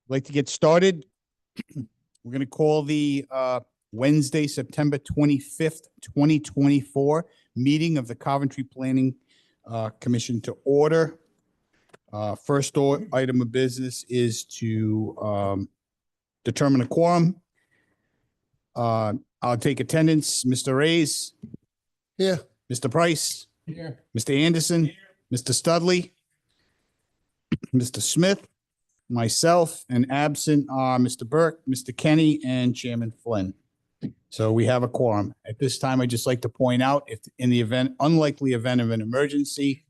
like to get started. We're going to call the Wednesday, September 25th, 2024 meeting of the Coventry Planning Commission to order. First item of business is to determine a quorum. I'll take attendance. Mr. Reyes? Here. Mr. Price? Here. Mr. Anderson? Mr. Studley? Mr. Smith? Myself, and absent are Mr. Burke, Mr. Kenny, and Chairman Flynn. So we have a quorum. At this time, I'd just like to point out, if in the unlikely event of an emergency,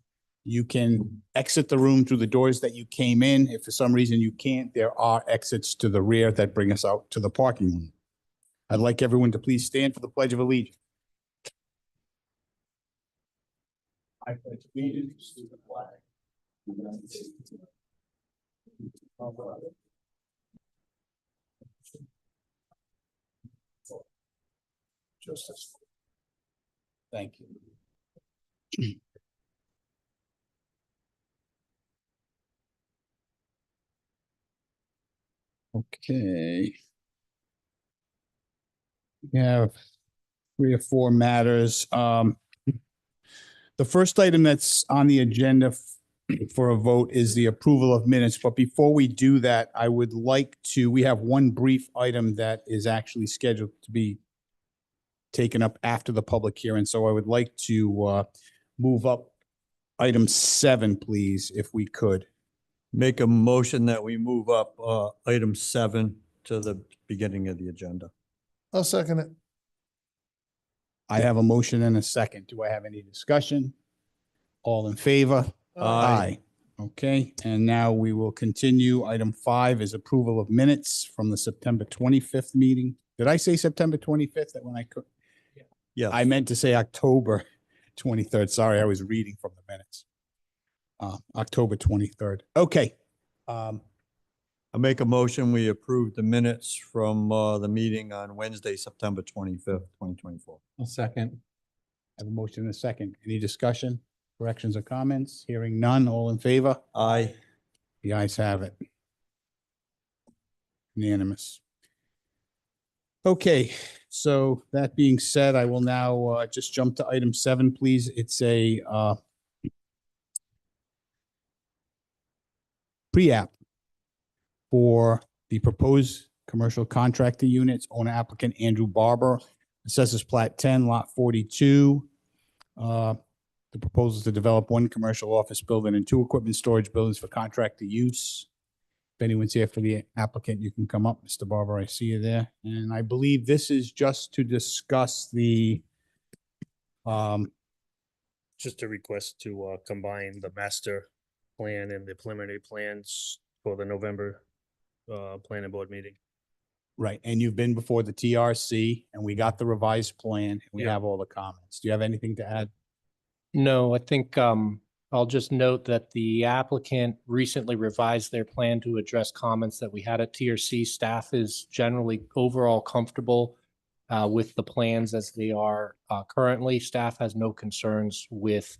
you can exit the room through the doors that you came in. If for some reason you can't, there are exits to the rear that bring us out to the parking lot. I'd like everyone to please stand for the Pledge of Allegiance. I pledge allegiance to the flag of the United States of America. Justice. Thank you. Okay. We have 3 or 4 matters. The first item that's on the agenda for a vote is the approval of minutes. But before we do that, I would like to, we have one brief item that is actually scheduled to be taken up after the public hearing. So I would like to move up item 7, please, if we could. Make a motion that we move up item 7 to the beginning of the agenda. I'll second it. I have a motion and a second. Do I have any discussion? All in favor? Aye. Okay, and now we will continue. Item 5 is approval of minutes from the September 25th meeting. Did I say September 25th? That when I could? Yeah. I meant to say October 23rd. Sorry, I was reading from the minutes. October 23rd. Okay. I make a motion, we approve the minutes from the meeting on Wednesday, September 25th, 2024. I'll second. I have a motion and a second. Any discussion, corrections, or comments? Hearing none. All in favor? Aye. The ayes have it. Unanimous. Okay, so that being said, I will now just jump to item 7, please. It's a pre-app for the proposed commercial contractor units. Owner applicant Andrew Barber, assessors plat 10, lot 42. The proposal is to develop 1 commercial office building and 2 equipment storage buildings for contractor use. If anyone's here for the applicant, you can come up. Mr. Barber, I see you there. And I believe this is just to discuss the just a request to combine the master plan and the preliminary plans for the November planning board meeting. right. And you've been before the TRC and we got the revised plan and we Yeah. have all the comments. Do you have anything to add? No, I think I'll just note that the applicant recently revised their plan to address comments that we had at TRC. Staff is generally overall comfortable with the plans as they are currently. Staff has no concerns with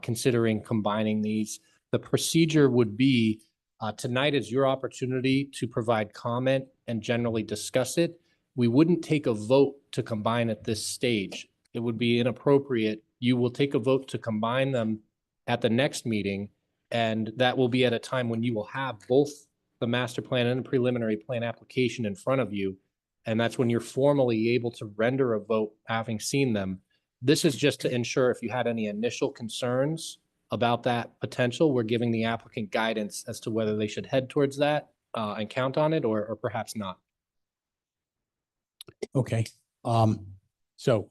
considering combining these. The procedure would be tonight is your opportunity to provide comment and generally discuss it. We wouldn't take a vote to combine at this stage. It would be inappropriate. You will take a vote to combine them at the next meeting, and that will be at a time when you will have both the master plan and the preliminary plan application in front of you. And that's when you're formally able to render a vote having seen them. This is just to ensure if you had any initial concerns about that potential, we're giving the applicant guidance as to whether they should head towards that and count on it or perhaps not. Okay. So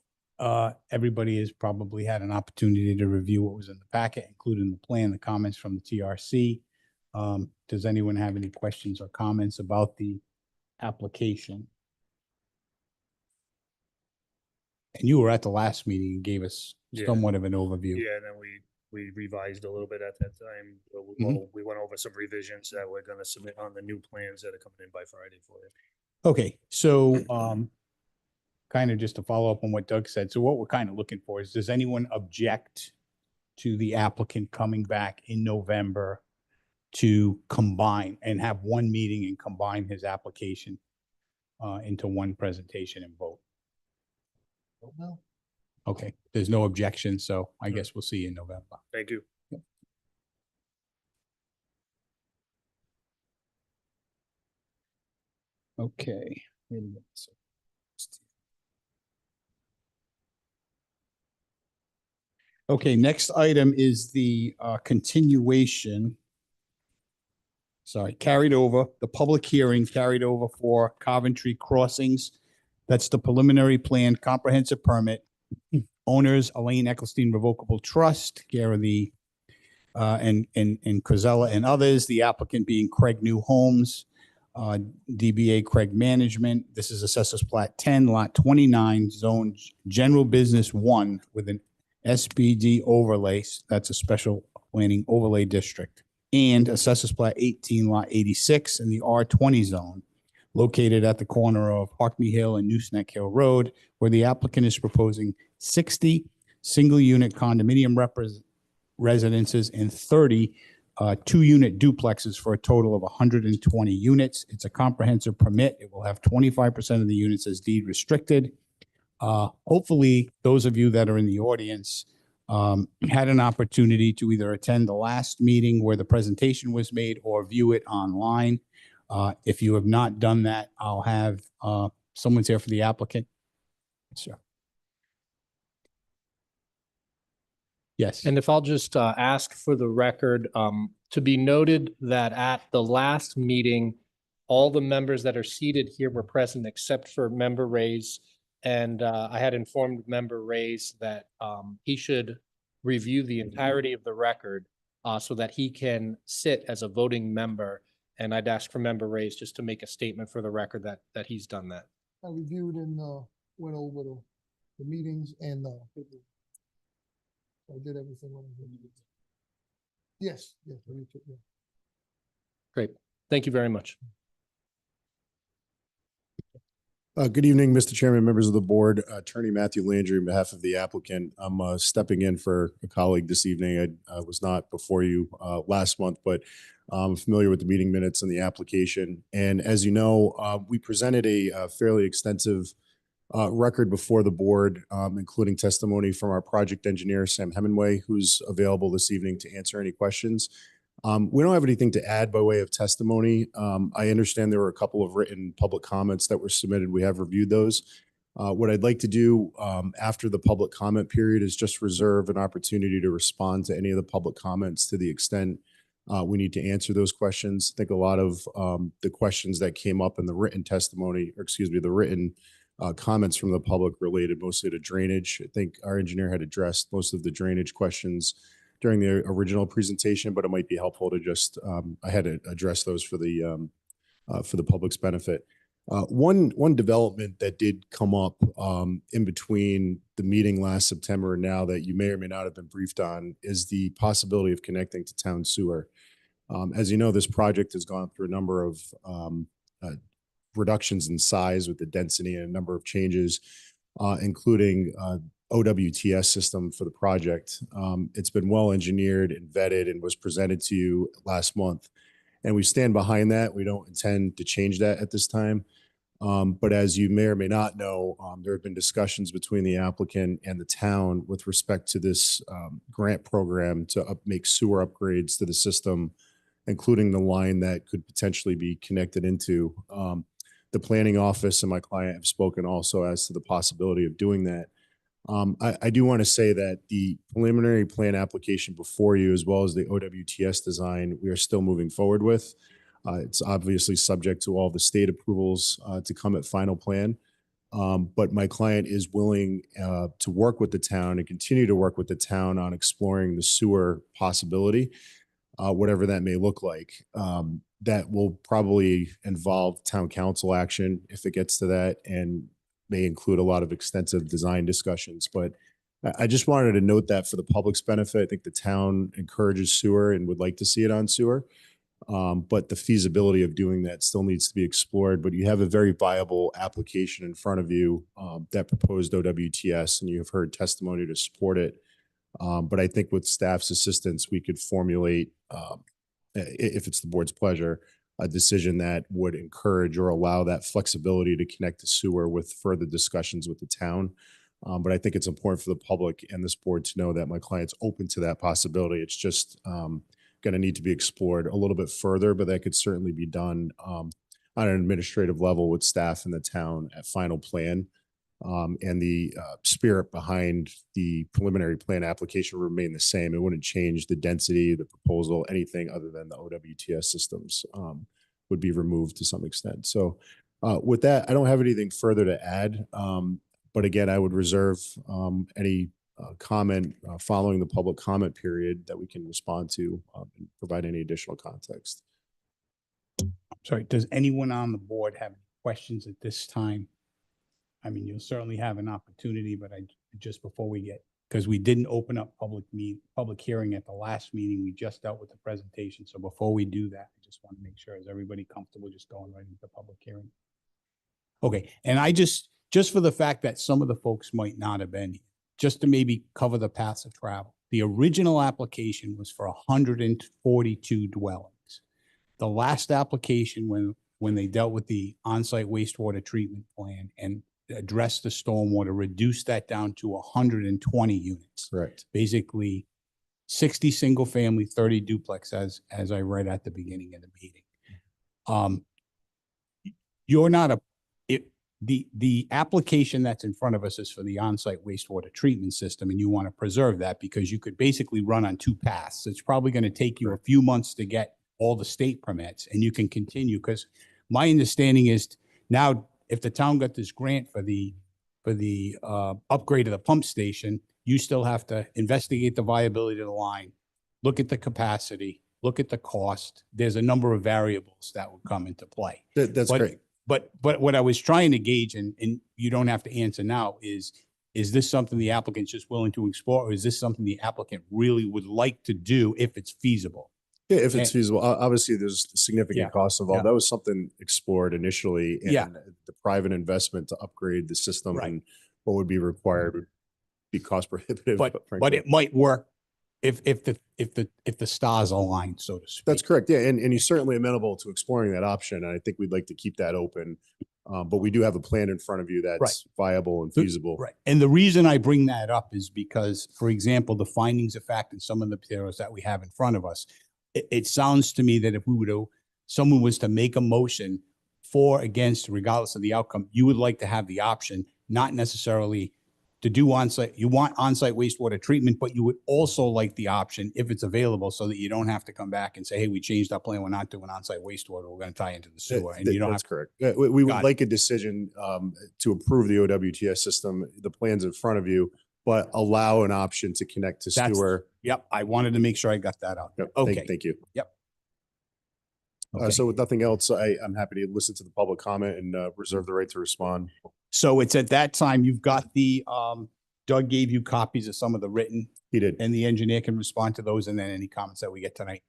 everybody has probably had an opportunity to review what was in the packet, including the plan, the comments from the TRC. Does anyone have any questions or comments about the application? And you were at the last meeting and gave us Yeah. somewhat of an overview. Yeah, and then we revised a little bit at that time. We went over some revisions that we're gonna submit on the new plans that are coming in by Friday for you. Okay, so kind of just to follow up on what Doug said. So what we're kind of looking for is, does anyone object to the applicant coming back in November to combine and have one meeting and combine his application into one presentation and vote. No. Okay, there's no objection, so I guess we'll see you in November. Thank you. Okay. Wait a minute. Okay, next item is the continuation. Sorry, carried over, the public hearing carried over for Coventry Crossings. That's the preliminary plan comprehensive permit. Owners, Elaine Eccleston Revocable Trust, care of the and Crizella and others, the applicant being Craig New Homes, DBA Craig Management. This is Assessors Plat 10, Lot 29, Zone General Business 1 with an SBD overlay. That's a special planning overlay district. And Assessors Plat 18, Lot 86 in the R20 zone, located at the corner of Hockney Hill and Nooseneck Hill Road, where the applicant is proposing 60 single-unit condominium residences and 30 two-unit duplexes for a total of 120 units. It's a comprehensive permit. It will have 25% of the units as deed restricted. Hopefully, those of you that are in the audience had an opportunity to either attend the last meeting where the presentation was made or view it online. If you have not done that, I'll have someone's here for the applicant. Sure. Yes. And if I'll just ask for the record to be noted that at the last meeting, all the members that are seated here were present except for Member Reyes. And I had informed Member Reyes that he should review the entirety of the record so that he can sit as a voting member. And I'd ask for Member Reyes just to make a statement for the record that he's done that. I reviewed and went over the meetings and I did everything. Yes, yes. I retook, yeah. Great. Thank you very much. Good evening, Mr. Chairman, members of the board. Attorney Matthew Landry on behalf of the applicant. I'm stepping in for a colleague this evening. I was not before you last month, but I'm familiar with the meeting minutes and the application. And as you know, we presented a fairly extensive record before the board, including testimony from our project engineer, Sam Hemingway, who's available this evening to answer any questions. We don't have anything to add by way of testimony. I understand there were a couple of written public comments that were submitted. We have reviewed those. What I'd like to do after the public comment period is just reserve an opportunity to respond to any of the public comments to the extent we need to answer those questions. I think a lot of the questions that came up in the written testimony, or excuse me, the written comments from the public related mostly to drainage. I think our engineer had addressed most of the drainage questions during the original presentation, but it might be helpful to just, I had to address those for the public's benefit. One development that did come up in between the meeting last September and now that you may or may not have been briefed on is the possibility of connecting to town sewer. As you know, this project has gone through a number of reductions in size with the density and a number of changes, including OWTS system for the project. It's been well engineered and vetted and was presented to you last month. And we stand behind that. We don't intend to change that at this time. But as you may or may not know, there have been discussions between the applicant and the town with respect to this grant program to make sewer upgrades to the system, including the line that could potentially be connected into. The planning office and my client have spoken also as to the possibility of doing that. I do want to say that the preliminary plan application before you, as well as the OWTS design, we are still moving forward with. It's obviously subject to all the state approvals to come at final plan. But my client is willing to work with the town and continue to work with the town on exploring the sewer possibility, whatever that may look like. That will probably involve town council action if it gets to that, and may include a lot of extensive design discussions. But I just wanted to note that for the public's benefit, I think the town encourages sewer and would like to see it on sewer. But the feasibility of doing that still needs to be explored. But you have a very viable application in front of you that proposed OWTS, and you have heard testimony to support it. But I think with staff's assistance, we could formulate if it's the board's pleasure, a decision that would encourage or allow that flexibility to connect to sewer with further discussions with the town. But I think it's important for the public and this board to know that my client's open to that possibility. It's just going to need to be explored a little bit further, but that could certainly be done on an administrative level with staff in the town at final plan. And the spirit behind the preliminary plan application would remain the same. It wouldn't change the density, the proposal, anything other than the OWTS systems would be removed to some extent. So with that, I don't have anything further to add. But again, I would reserve any comment following the public comment period that we can respond to and provide any additional context. Sorry, does anyone on the board have questions at this time? I mean, you'll certainly have an opportunity, but just before we get, because we didn't open up public hearing at the last meeting, we just dealt with the presentation. So before we do that, I just want to make sure, is everybody comfortable just going right into the public hearing? Okay, and I just for the fact that some of the folks might not have been here, just to maybe cover the paths of travel. The original application was for 142 dwellings. The last application, when they dealt with the on-site wastewater treatment plan and addressed the stormwater, reduced that down to 120 units. Correct. Basically 60 single family, 30 duplex, as I read at the beginning of the meeting. You're not the application that's in front of us is for the on-site wastewater treatment system, and you want to preserve that because you could basically run on two paths. It's probably going to take you a few months to get all the state permits, and you can continue, because my understanding is now if the town got this grant for the upgrade of the pump station, you still have to investigate the viability of the line, look at the capacity, look at the cost. There's a number of variables that would come into play. That's great. But what I was trying to gauge, and you don't have to answer now, is this something the applicant's just willing to explore, or is this something the applicant really would like to do if it's feasible? Yeah, if it's feasible. Obviously, there's significant Yeah. costs involved. Yeah. That was something explored initially. And Yeah. the private investment to upgrade the system Right. and what would be required would be cost prohibitive. But frankly. it might work if the stars align, so to speak. That's correct. Yeah. And you're certainly amenable to exploring that option. And I think we'd like to keep that open. But we do have a plan in front of you that's viable and feasible. Right. And the reason I bring that up is because, for example, the findings of fact in some of the materials that we have in front of us, it sounds to me that if someone was to make a motion for, against, regardless of the outcome, you would like to have the option, not necessarily to do on-site, you want on-site wastewater treatment, but you would also like the option, if it's available, so that you don't have to come back and say, hey, we changed our plan, we're not doing on-site wastewater, we're going to tie into the sewer. And you don't have That's correct. Yeah, we Got would it. like a decision to approve the OWTS system, the plans in front of you, but allow an option to connect to That's- sewer. Yep, I wanted to make sure I got that out. Yep, Okay. Thank you. Yep. Okay. So with nothing else, I'm happy to listen to the public comment and reserve the right to respond. So it's at that time, you've got the, Doug gave you copies of some of the written, He did. and the engineer can respond to those, and then any comments that we get tonight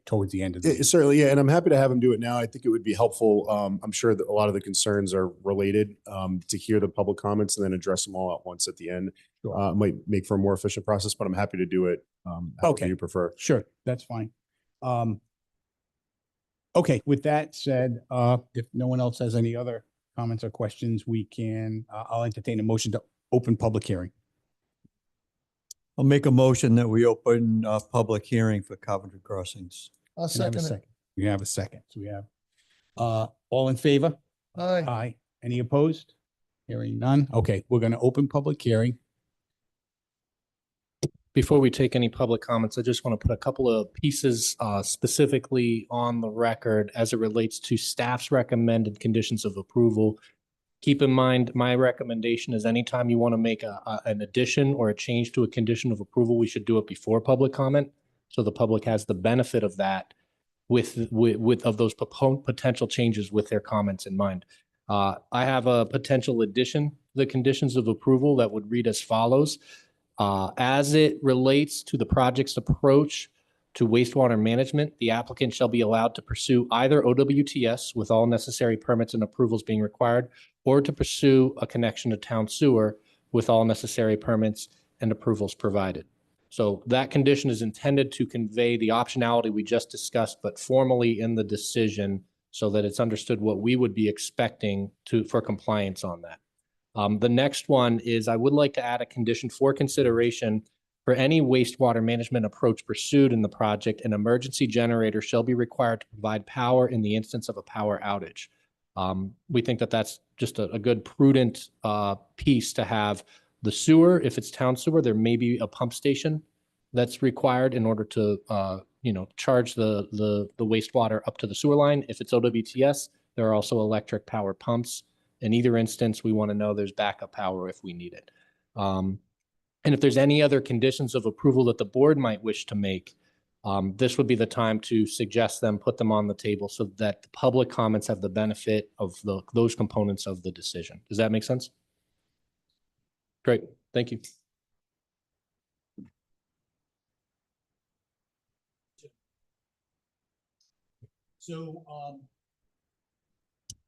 towards the end of the Yeah, meeting. certainly, yeah, and I'm happy to have him do it now. I think it would be helpful. I'm sure that a lot of the concerns are related to hear the public comments and then address them all at once at the end. Sure. Might make for a more efficient process, but I'm happy to do it. However Okay. you prefer. Sure, that's fine. Okay, with that said, if no one else has any other comments or questions, we can, I'll entertain a motion to open public hearing. I'll make a motion that we open a public hearing for Coventry Crossings. I'll Can I have a second it. second? We have a second. So we have, all in favor? Aye. Aye. Any opposed? Hearing none. Okay, we're going to open public hearing. Before we take any public comments, I just want to put a couple of pieces specifically on the record as it relates to staff's recommended conditions of approval. Keep in mind, my recommendation is anytime you want to make an addition or a change to a condition of approval, we should do it before public comment. So the public has the benefit of that with of those potential changes with their comments in mind. I have a potential addition to the conditions of approval that would read as follows. As it relates to the project's approach to wastewater management, the applicant shall be allowed to pursue either OWTS with all necessary permits and approvals being required, or to pursue a connection to town sewer with all necessary permits and approvals provided. So that condition is intended to convey the optionality we just discussed, but formally in the decision so that it's understood what we would be expecting for compliance on that. The next one is I would like to add a condition for consideration for any wastewater management approach pursued in the project. An emergency generator shall be required to provide power in the instance of a power outage. We think that that's just a good prudent piece to have. The sewer, if it's town sewer, there may be a pump station that's required in order to charge the wastewater up to the sewer line. If it's OWTS, there are also electric power pumps. In either instance, we want to know there's backup power if we need it. And if there's any other conditions of approval that the board might wish to make, this would be the time to suggest them, put them on the table so that the public comments have the benefit of those components of the decision. Does that make sense? Great, thank you. So,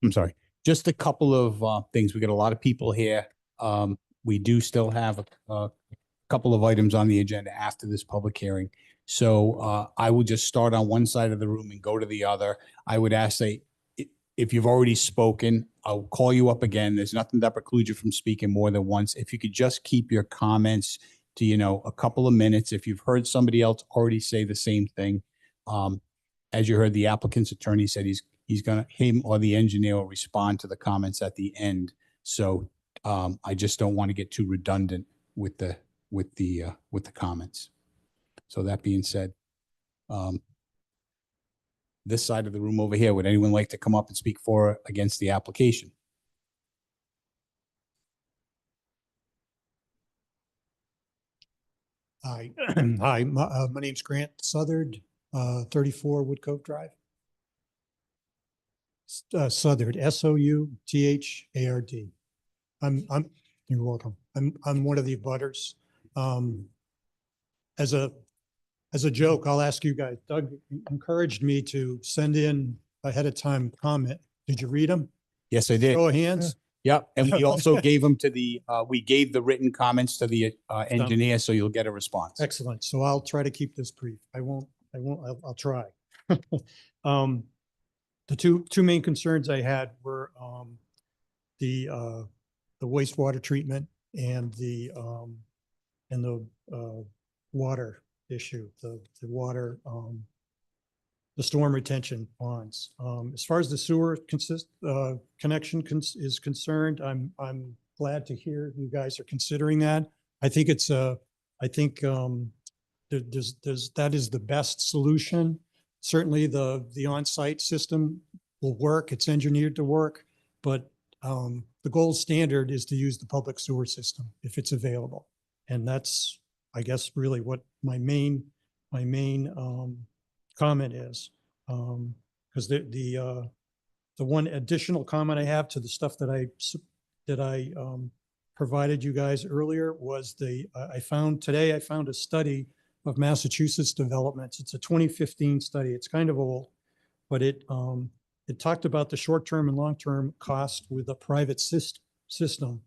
I'm sorry, just a couple of things. We got a lot of people here. We do still have a couple of items on the agenda after this public hearing. So I will just start on one side of the room and go to the other. I would ask that if you've already spoken, I'll call you up again. There's nothing that precludes you from speaking more than once. If you could just keep your comments to, a couple of minutes. If you've heard somebody else already say the same thing, as you heard, the applicant's attorney said him or the engineer will respond to the comments at the end. So I just don't want to get too redundant with the comments. So that being said, this side of the room over here, would anyone like to come up and speak for or against the application? Hi, hi. My name's Grant Southard, 34 Wood Cove Drive. Southard, Southard. You're welcome. I'm one of the abutters. As a joke, I'll ask you guys. Doug encouraged me to send in ahead of time comment. Did you read them? Yes, I did. Show of hands. Yep. And we also gave them to we gave the written comments to the engineer, so you'll get a response. Excellent. So I'll try to keep this brief. I'll try. The two main concerns I had were the wastewater treatment and the water issue, the water, the storm retention ponds. As far as the sewer connection is concerned, I'm glad to hear you guys are considering that. I think that is the best solution. Certainly the on-site system will work. It's engineered to work, but the gold standard is to use the public sewer system if it's available. And that's, I guess, really what my main comment is. Because the one additional comment I have to the stuff that I provided you guys earlier was I found a study of Massachusetts developments. It's a 2015 study. It's kind of old, but it talked about the short-term and long-term cost with a private system.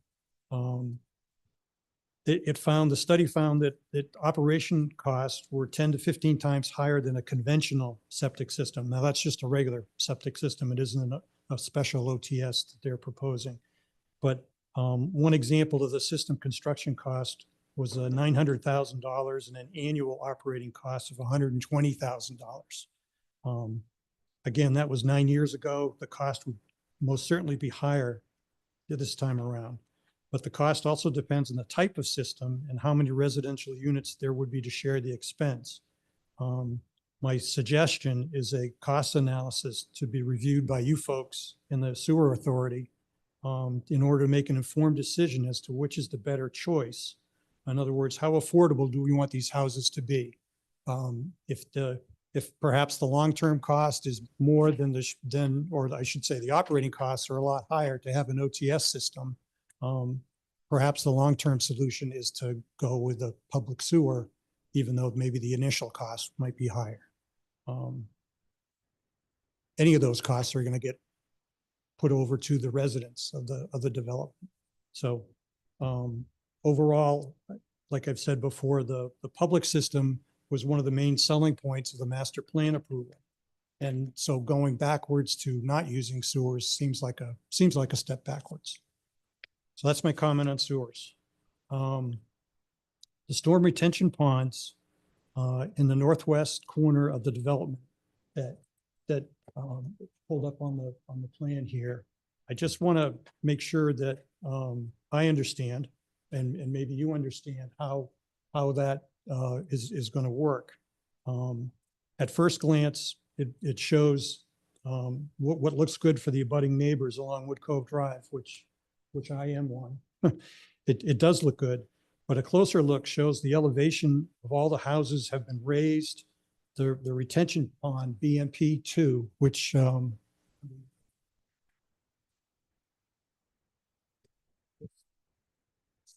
The study found that operation costs were 10 to 15 times higher than a conventional septic system. Now that's just a regular septic system. It isn't a special OTS that they're proposing. But one example of the system construction cost was $900,000 and an annual operating cost of $120,000. Again, that was 9 years ago. The cost would most certainly be higher this time around. But the cost also depends on the type of system and how many residential units there would be to share the expense. My suggestion is a cost analysis to be reviewed by you folks in the sewer authority in order to make an informed decision as to which is the better choice. In other words, how affordable do we want these houses to be? If perhaps the long-term cost is more than or I should say the operating costs are a lot higher to have an OTS system, perhaps the long-term solution is to go with a public sewer, even though maybe the initial cost might be higher. Any of those costs are going to get put over to the residents of the development. So overall, like I've said before, the public system was one of the main selling points of the master plan approval. And so going backwards to not using sewers seems like a step backwards. So that's my comment on sewers. The storm retention ponds in the northwest corner of the development that pulled up on the plan here. I just want to make sure that I understand and maybe you understand how that is going to work. At first glance, it shows what looks good for the abutting neighbors along Wood Cove Drive, which I am one. It does look good, but a closer look shows the elevation of all the houses have been raised. The retention pond BMP 2, which this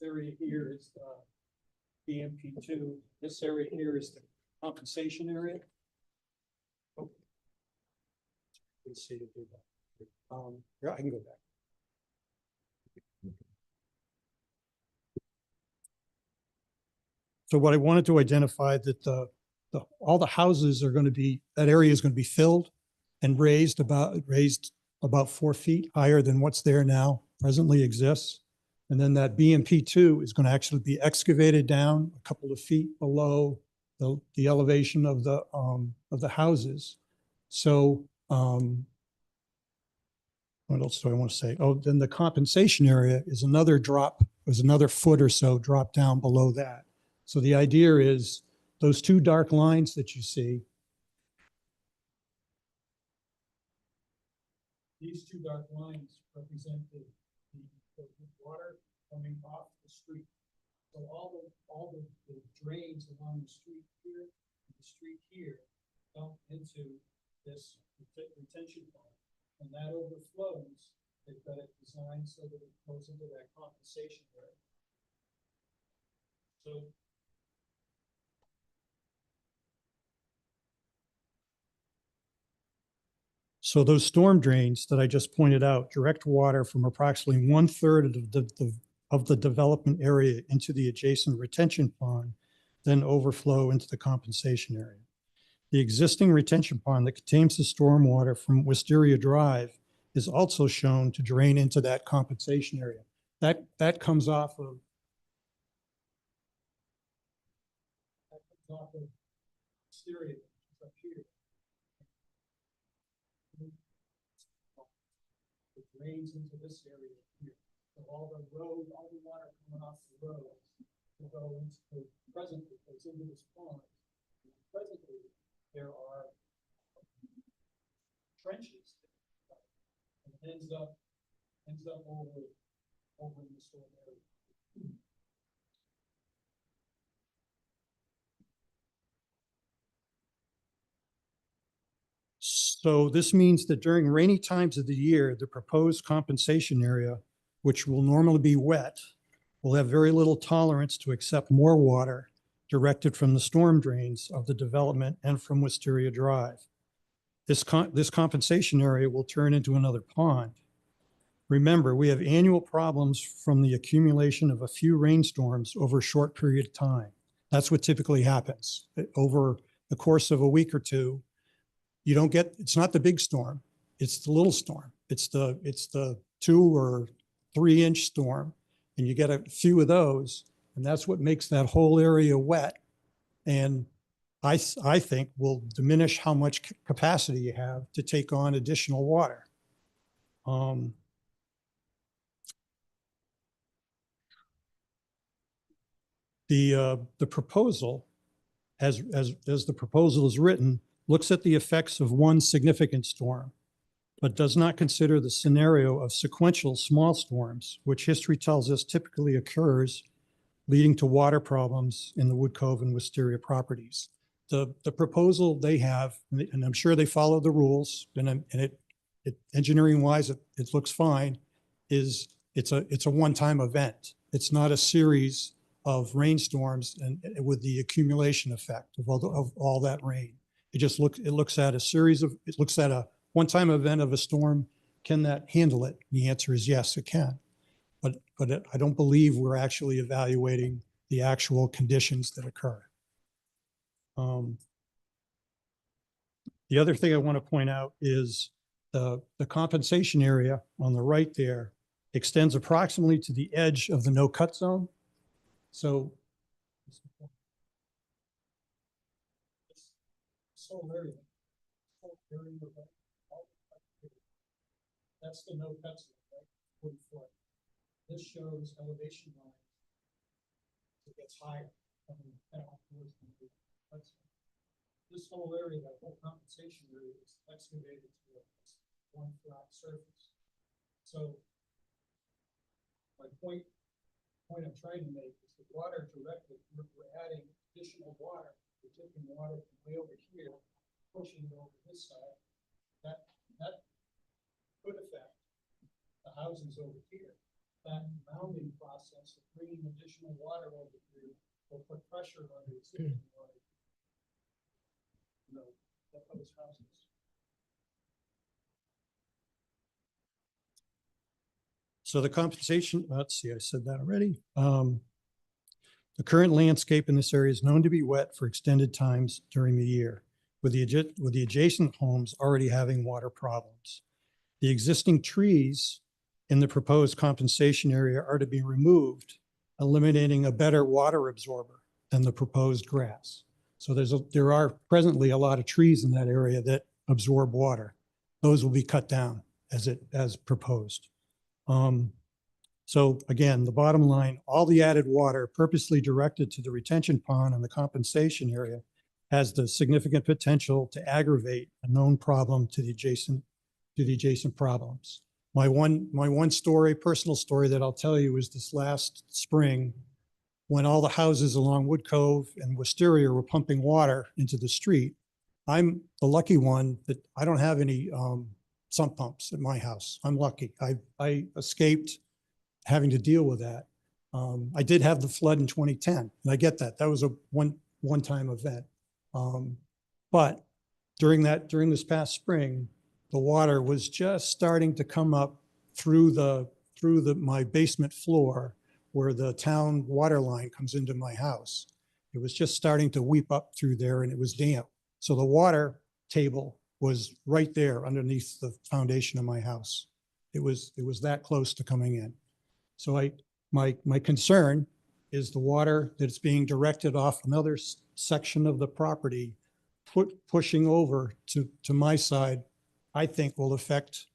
area here is BMP 2. This area here is the compensation area. Oh. Let's see. Yeah, I can go back. So what I wanted to identify that all the houses are going to be, that area is going to be filled and raised about 4 feet higher than what's there now, presently exists. And then that BMP2 is going to actually be excavated down a couple of feet below the elevation of the houses. So what else do I want to say? Oh, then the compensation area is another foot or so drop down below that. So the idea is those two dark lines that you see, these two dark lines represent the water coming off the street. So all the drains along the street here and the street here dump into this retention pond. And that overflows. They've got it designed so that it goes into that compensation area. So those storm drains that I just pointed out direct water from approximately 1/3 of the development area into the adjacent retention pond, then overflow into the compensation area. The existing retention pond that contains the stormwater from Wisteria Drive is also shown to drain into that compensation area. That comes off of Wisteria up here. It drains into this area here. So all the water coming off the road will go into presently goes into this pond. And presently, there are trenches and ends up over in the storm area. So this means that during rainy times of the year, the proposed compensation area, which will normally be wet, will have very little tolerance to accept more water directed from the storm drains of the development and from Wisteria Drive. This compensation area will turn into another pond. Remember, we have annual problems from the accumulation of a few rainstorms over a short period of time. That's what typically happens. Over the course of a week or two, you don't get, it's not the big storm, it's the little storm. It's the 2 or 3 inch storm, and you get a few of those, and that's what makes that whole area wet. And I think will diminish how much capacity you have to take on additional water. The proposal, as the proposal is written, looks at the effects of one significant storm, but does not consider the scenario of sequential small storms, which history tells us typically occurs, leading to water problems in the Wood Cove and Wisteria properties. The proposal they have, and I'm sure they follow the rules, and engineering wise, it looks fine, is it's a one-time event. It's not a series of rainstorms and with the accumulation effect of all that rain. It looks at a one-time event of a storm. Can that handle it? The answer is yes, it can. But I don't believe we're actually evaluating the actual conditions that occur. The other thing I want to point out is the compensation area on the right there extends approximately to the edge of the no-cut zone. So this whole area, that's the no-cut zone, right? 40 foot. This shows elevation line. It gets higher. This whole area, that whole compensation area is excavated to one flat surface. So my point I'm trying to make is the water directly, we're adding additional water. We're taking water from way over here, pushing it over this side. That could affect the houses over here. That mounding process of bringing additional water over here will put pressure on the existing water. No, those houses. So the compensation, let's see, I said that already. The current landscape in this area is known to be wet for extended times during the year, with the adjacent homes already having water problems. The existing trees in the proposed compensation area are to be removed, eliminating a better water absorber than the proposed grass. So there are presently a lot of trees in that area that absorb water. Those will be cut down as proposed. So again, the bottom line, all the added water purposely directed to the retention pond and the compensation area has the significant potential to aggravate a known problem to the adjacent problems. My one story, personal story that I'll tell you is this last spring, when all the houses along Wood Cove and Wisteria were pumping water into the street. I'm the lucky one that I don't have any sump pumps at my house. I'm lucky. I escaped having to deal with that. I did have the flood in 2010, and I get that. That was a one-time event. But during this past spring, the water was just starting to come up through my basement floor where the town water line comes into my house. It was just starting to weep up through there, and it was damp. So the water table was right there underneath the foundation of my house. It was that close to coming in. So my concern is the water that's being directed off another section of the property, pushing over to my side, I think will affect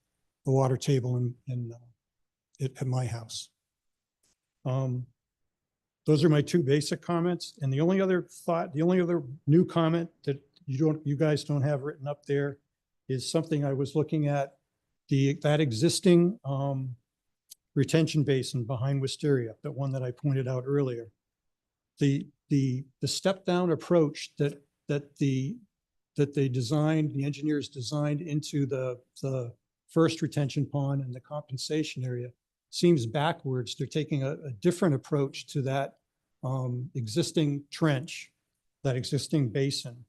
the water table at my house. Those are my two basic comments. And the only other new comment that you guys don't have written up there is something I was looking at, that existing retention basin behind Wisteria, that one that I pointed out earlier. The step down approach that the engineers designed into the first retention pond and the compensation area seems backwards. They're taking a different approach to that existing trench, that existing basin.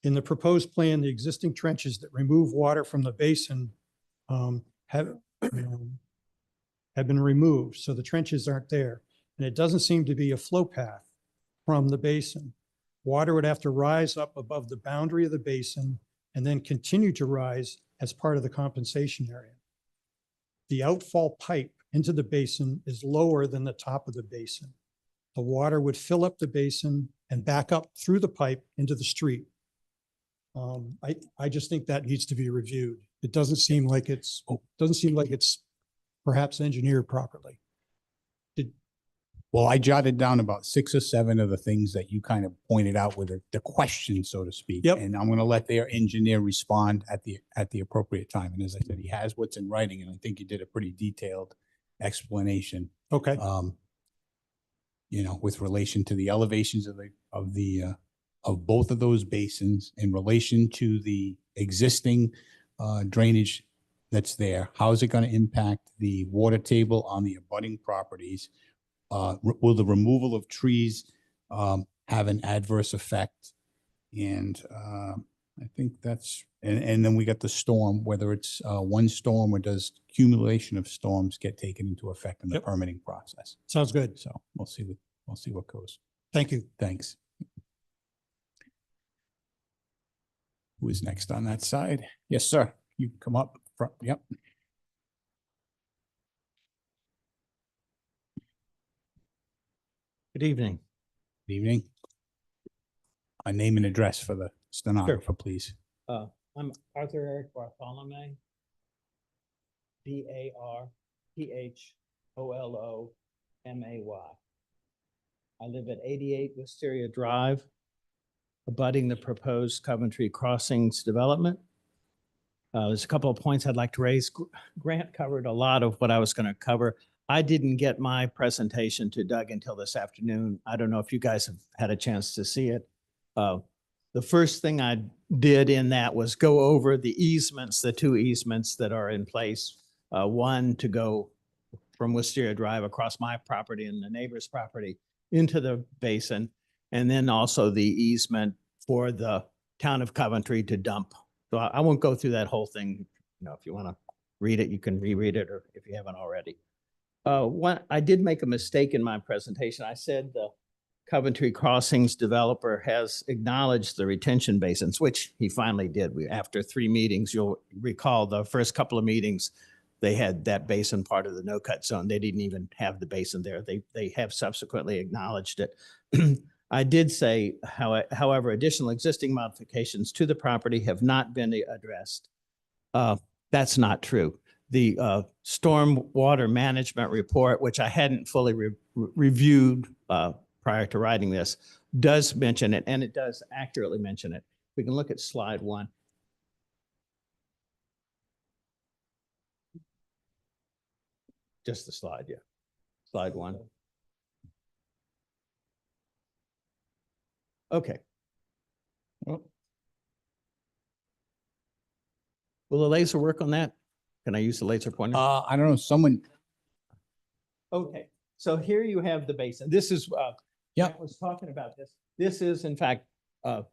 In the proposed plan, the existing trenches that remove water from the basin have been removed. So the trenches aren't there. And it doesn't seem to be a flow path from the basin. Water would have to rise up above the boundary of the basin and then continue to rise as part of the compensation area. The outfall pipe into the basin is lower than the top of the basin. The water would fill up the basin and back up through the pipe into the street. I just think that needs to be reviewed. It doesn't seem like it's perhaps engineered properly. Well, I jotted down about 6 or 7 of the things that you kind of pointed out with the question, so to speak. Yep. And I'm going to let their engineer respond at the appropriate time. And as I said, he has what's in writing, and I think he did a pretty detailed explanation. Okay. With relation to the elevations of both of those basins, in relation to the existing drainage that's there. How is it going to impact the water table on the abutting properties? Will the removal of trees have an adverse effect? And I think that's, and then we got the storm, whether it's one storm or does accumulation of storms get taken into effect in the Yep. permitting process. Sounds good. So we'll see what goes. Thank you. Thanks. Who is next on that side? Yes, sir. You can come up front. Yep. Good evening. Good evening. A name and address for the stenographer, please. I'm Arthur Eric Bartholomew. Bartholomew. I live at 88 Wisteria Drive, abutting the proposed Coventry Crossings development. There's a couple of points I'd like to raise. Grant covered a lot of what I was going to cover. I didn't get my presentation to Doug until this afternoon. I don't know if you guys have had a chance to see it. The first thing I did in that was go over the easements, the two easements that are in place. One to go from Wisteria Drive across my property and the neighbor's property into the basin, and then also the easement for the town of Coventry to dump. So I won't go through that whole thing. You know, if you want to read it, you can reread it, or if you haven't already. I did make a mistake in my presentation. I said the Coventry Crossings developer has acknowledged the retention basins, which he finally did. After 3 meetings, you'll recall the first couple of meetings, they had that basin part of the no-cut zone. They didn't even have the basin there. They have subsequently acknowledged it. I did say, however, additional existing modifications to the property have not been addressed. That's not true. The stormwater management report, which I hadn't fully reviewed prior to writing this, does mention it, and it does accurately mention it. We can look at slide 1. Just the slide, yeah. Slide 1. Okay. Well, Will the laser work on that? Can I use the laser pointer? I don't know, someone, Okay, so here you have the basin. This is, Yeah. I was talking about this. This is in fact, the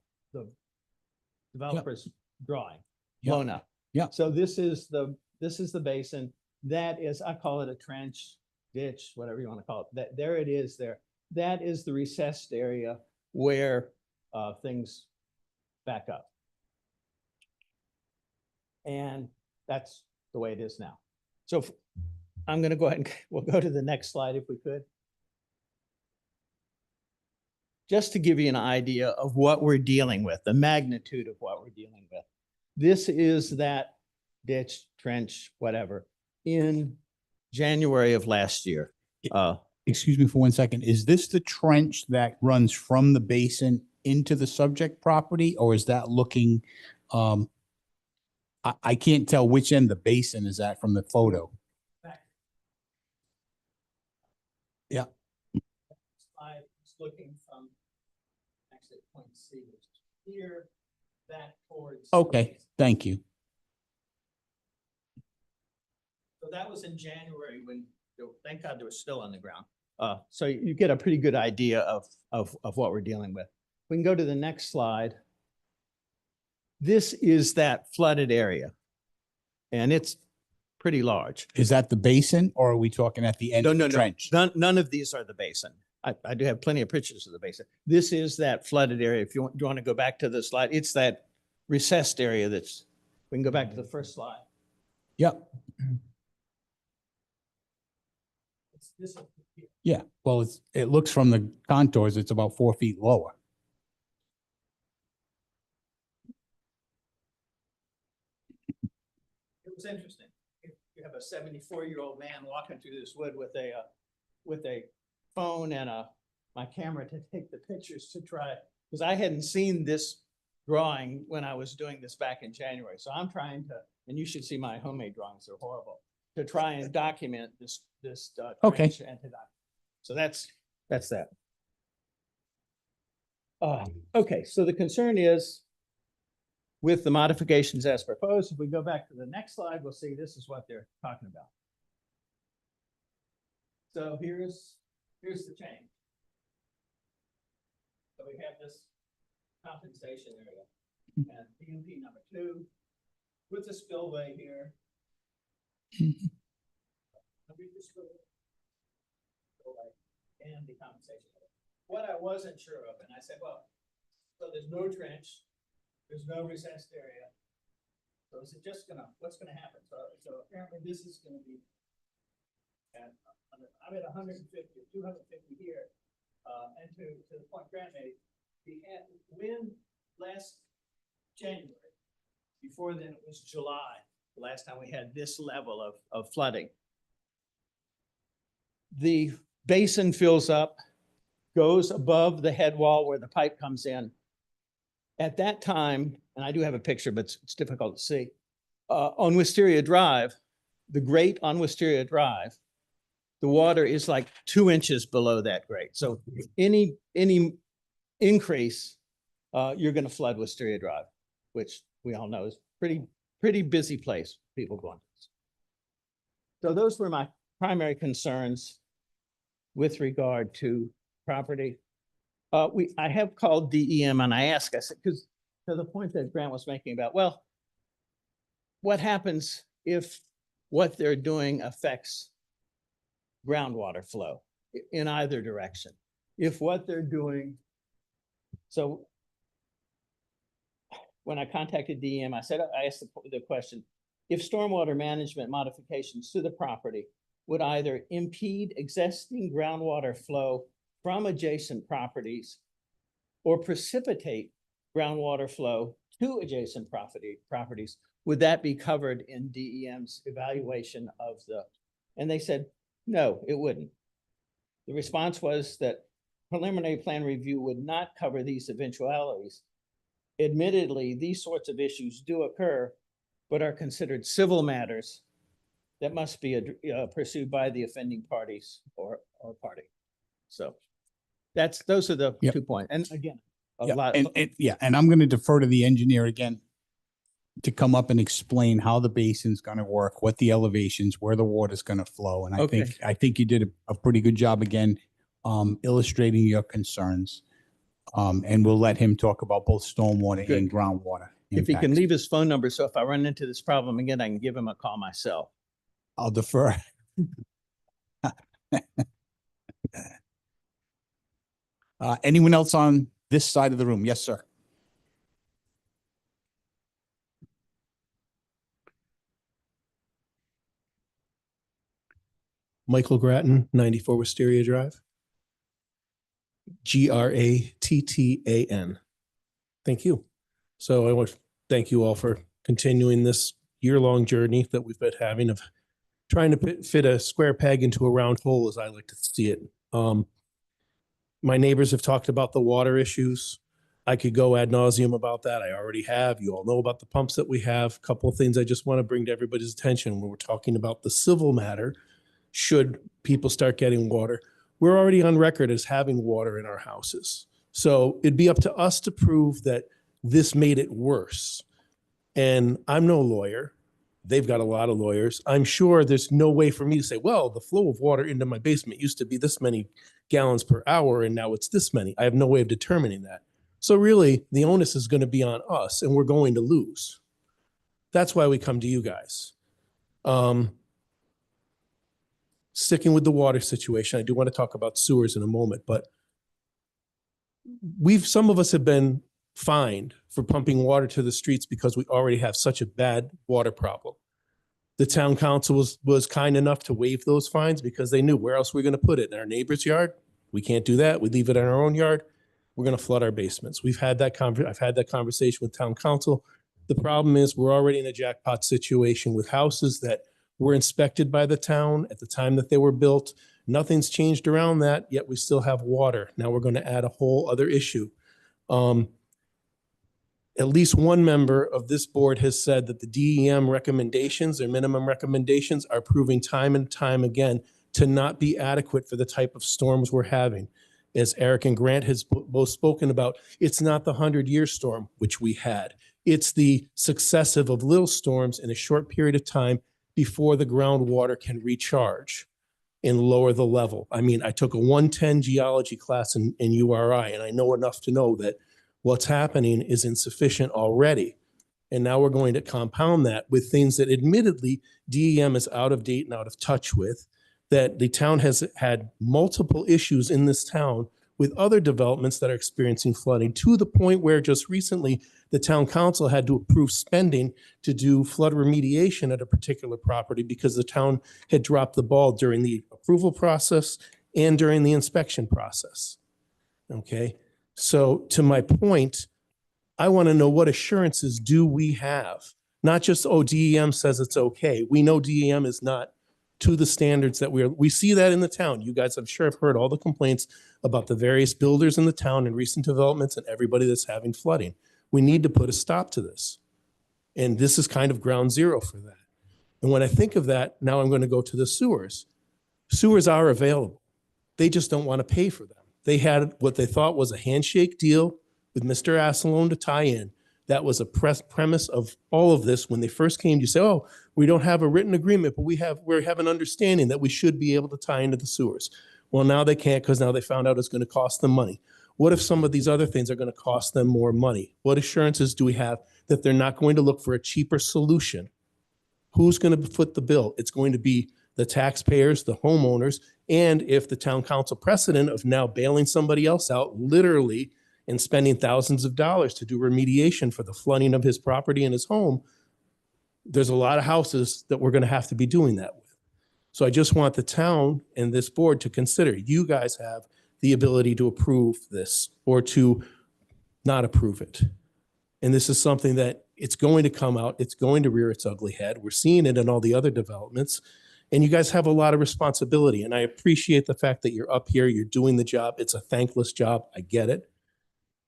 developer's drawing, Yeah. blown up. Yeah. So this is the basin. That is, I call it a trench, ditch, whatever you want to call it. There it is there. That is the recessed area where things back up. And that's the way it is now. So I'm going to go ahead and we'll go to the next slide if we could. Just to give you an idea of what we're dealing with, the magnitude of what we're dealing with. This is that ditch, trench, whatever, in January of last year. excuse me for 1 second. Is this the trench that runs from the basin into the subject property, or is that looking, I can't tell which end the basin is at from the photo. Yeah. I was looking from actually point C, which is here, back towards. Okay, thank you. So that was in January when, thank God there was still on the ground. So you get a pretty good idea of what we're dealing with. We can go to the next slide. This is that flooded area. And it's pretty large. Is that the basin, or are we talking at the end of the trench? None of these are the basin. I do have plenty of pictures of the basin. This is that flooded area. If you want to go back to the slide, it's that recessed area that's, we can go back to the first slide. Yep. This Yeah, well, it looks from the contours, it's about 4 feet lower. It was interesting. You have a 74-year-old man walking through this wood with a phone and my camera to take the pictures to try, because I hadn't seen this drawing when I was doing this back in January. So I'm trying to, and you should see my homemade drawings, they're horrible, to try and document this Okay. trench and to document. So that's that. Okay, so the concern is with the modifications as proposed, if we go back to the next slide, we'll see this is what they're talking about. So here's the change. So we have this compensation area. And PMP number 2, with the spillway here. And the compensation. What I wasn't sure of, and I said, well, so there's no trench, there's no recessed area. So is it just what's gonna happen? So apparently this is gonna be at, I'm at 150 or 250 here. And to the point Grant made, we had wind last January. Before then, it was July, the last time we had this level of flooding. The basin fills up, goes above the head wall where the pipe comes in. At that time, and I do have a picture, but it's difficult to see, on Wisteria Drive, the grate on Wisteria Drive, the water is like 2 inches below that grate. So any increase, you're going to flood Wisteria Drive, which we all know is pretty busy place, people going. So those were my primary concerns with regard to property. I have called DEM and I said, because to the point that Grant was making about, well, what happens if what they're doing affects groundwater flow in either direction? If what they're doing, so when I contacted DEM, I asked the question, if stormwater management modifications to the property would either impede existing groundwater flow from adjacent properties or precipitate groundwater flow to adjacent properties, would that be covered in DEM's evaluation of and they said, no, it wouldn't. The response was that preliminary plan review would not cover these eventualities. Admittedly, these sorts of issues do occur, but are considered civil matters that must be pursued by the offending parties or party. So those are the Yep. 2 points. And again, a Yeah, lot. and I'm going to defer to the engineer again to come up and explain how the basin's going to work, what the elevations, where the water's going to flow. And Okay. I think you did a pretty good job again, illustrating your concerns. And we'll let him talk about both stormwater Good. and groundwater. If he can impacts. leave his phone number, so if I run into this problem again, I can give him a call myself. I'll defer. Anyone else on this side of the room? Yes, sir. Michael Grattan, 94 Wisteria Drive. Grattan. Thank you. So I want to thank you all for continuing this year-long journey that we've been having of trying to fit a square peg into a round hole, as I like to see it. My neighbors have talked about the water issues. I could go ad nauseum about that. I already have. You all know about the pumps that we have. A couple of things I just want to bring to everybody's attention when we're talking about the civil matter. Should people start getting water, we're already on record as having water in our houses. So it'd be up to us to prove that this made it worse. And I'm no lawyer. They've got a lot of lawyers. I'm sure there's no way for me to say, well, the flow of water into my basement used to be this many gallons per hour and now it's this many. I have no way of determining that. So really, the onus is going to be on us and we're going to lose. That's why we come to you guys. Sticking with the water situation, I do want to talk about sewers in a moment, but some of us have been fined for pumping water to the streets because we already have such a bad water problem. The town council was kind enough to waive those fines because they knew where else we're going to put it. In our neighbor's yard? We can't do that. We leave it in our own yard. We're going to flood our basements. I've had that conversation with town council. The problem is we're already in a jackpot situation with houses that were inspected by the town at the time that they were built. Nothing's changed around that, yet we still have water. Now we're going to add a whole other issue. At least one member of this board has said that the DEM recommendations, their minimum recommendations, are proving time and time again to not be adequate for the type of storms we're having. As Eric and Grant has both spoken about, it's not the 100-year storm, which we had. It's the successive of little storms in a short period of time before the groundwater can recharge and lower the level. I mean, I took a 110 geology class in URI, and I know enough to know that What's happening is insufficient already. And now we're going to compound that with things that admittedly DEM is out of date and out of touch with, that the town has had multiple issues in this town with other developments that are experiencing flooding, to the point where just recently the town council had to approve spending to do flood remediation at a particular property because the town had dropped the ball during the approval process and during the inspection process. Okay, so to my point, I want to know, what assurances do we have? Not just, oh, DEM says it's okay. We know DEM is not to the standards that we see that in the town. You guys, I'm sure, have heard all the complaints about the various builders in the town and recent developments and everybody that's having flooding. We need to put a stop to this. And this is kind of ground zero for that. And when I think of that, now I'm going to go to the sewers. Sewers are available. They just don't want to pay for them. They had what they thought was a handshake deal with Mr. Asselone to tie in. That was a premise of all of this. When they first came, you say, oh, we don't have a written agreement, but we have an understanding that we should be able to tie into the sewers. Well, now they can't, because now they found out it's going to cost them money. What if some of these other things are going to cost them more money? What assurances do we have that they're not going to look for a cheaper solution? Who's going to foot the bill? It's going to be the taxpayers, the homeowners, and if the town council precedent of now bailing somebody else out, literally, and spending thousands of dollars to do remediation for the flooding of his property and his home, there's a lot of houses that we're going to have to be doing that with. So I just want the town and this board to consider, you guys have the ability to approve this or to not approve it. And this is something that it's going to come out, it's going to rear its ugly head. We're seeing it in all the other developments. And you guys have a lot of responsibility. And I appreciate the fact that you're up here, you're doing the job. It's a thankless job, I get it.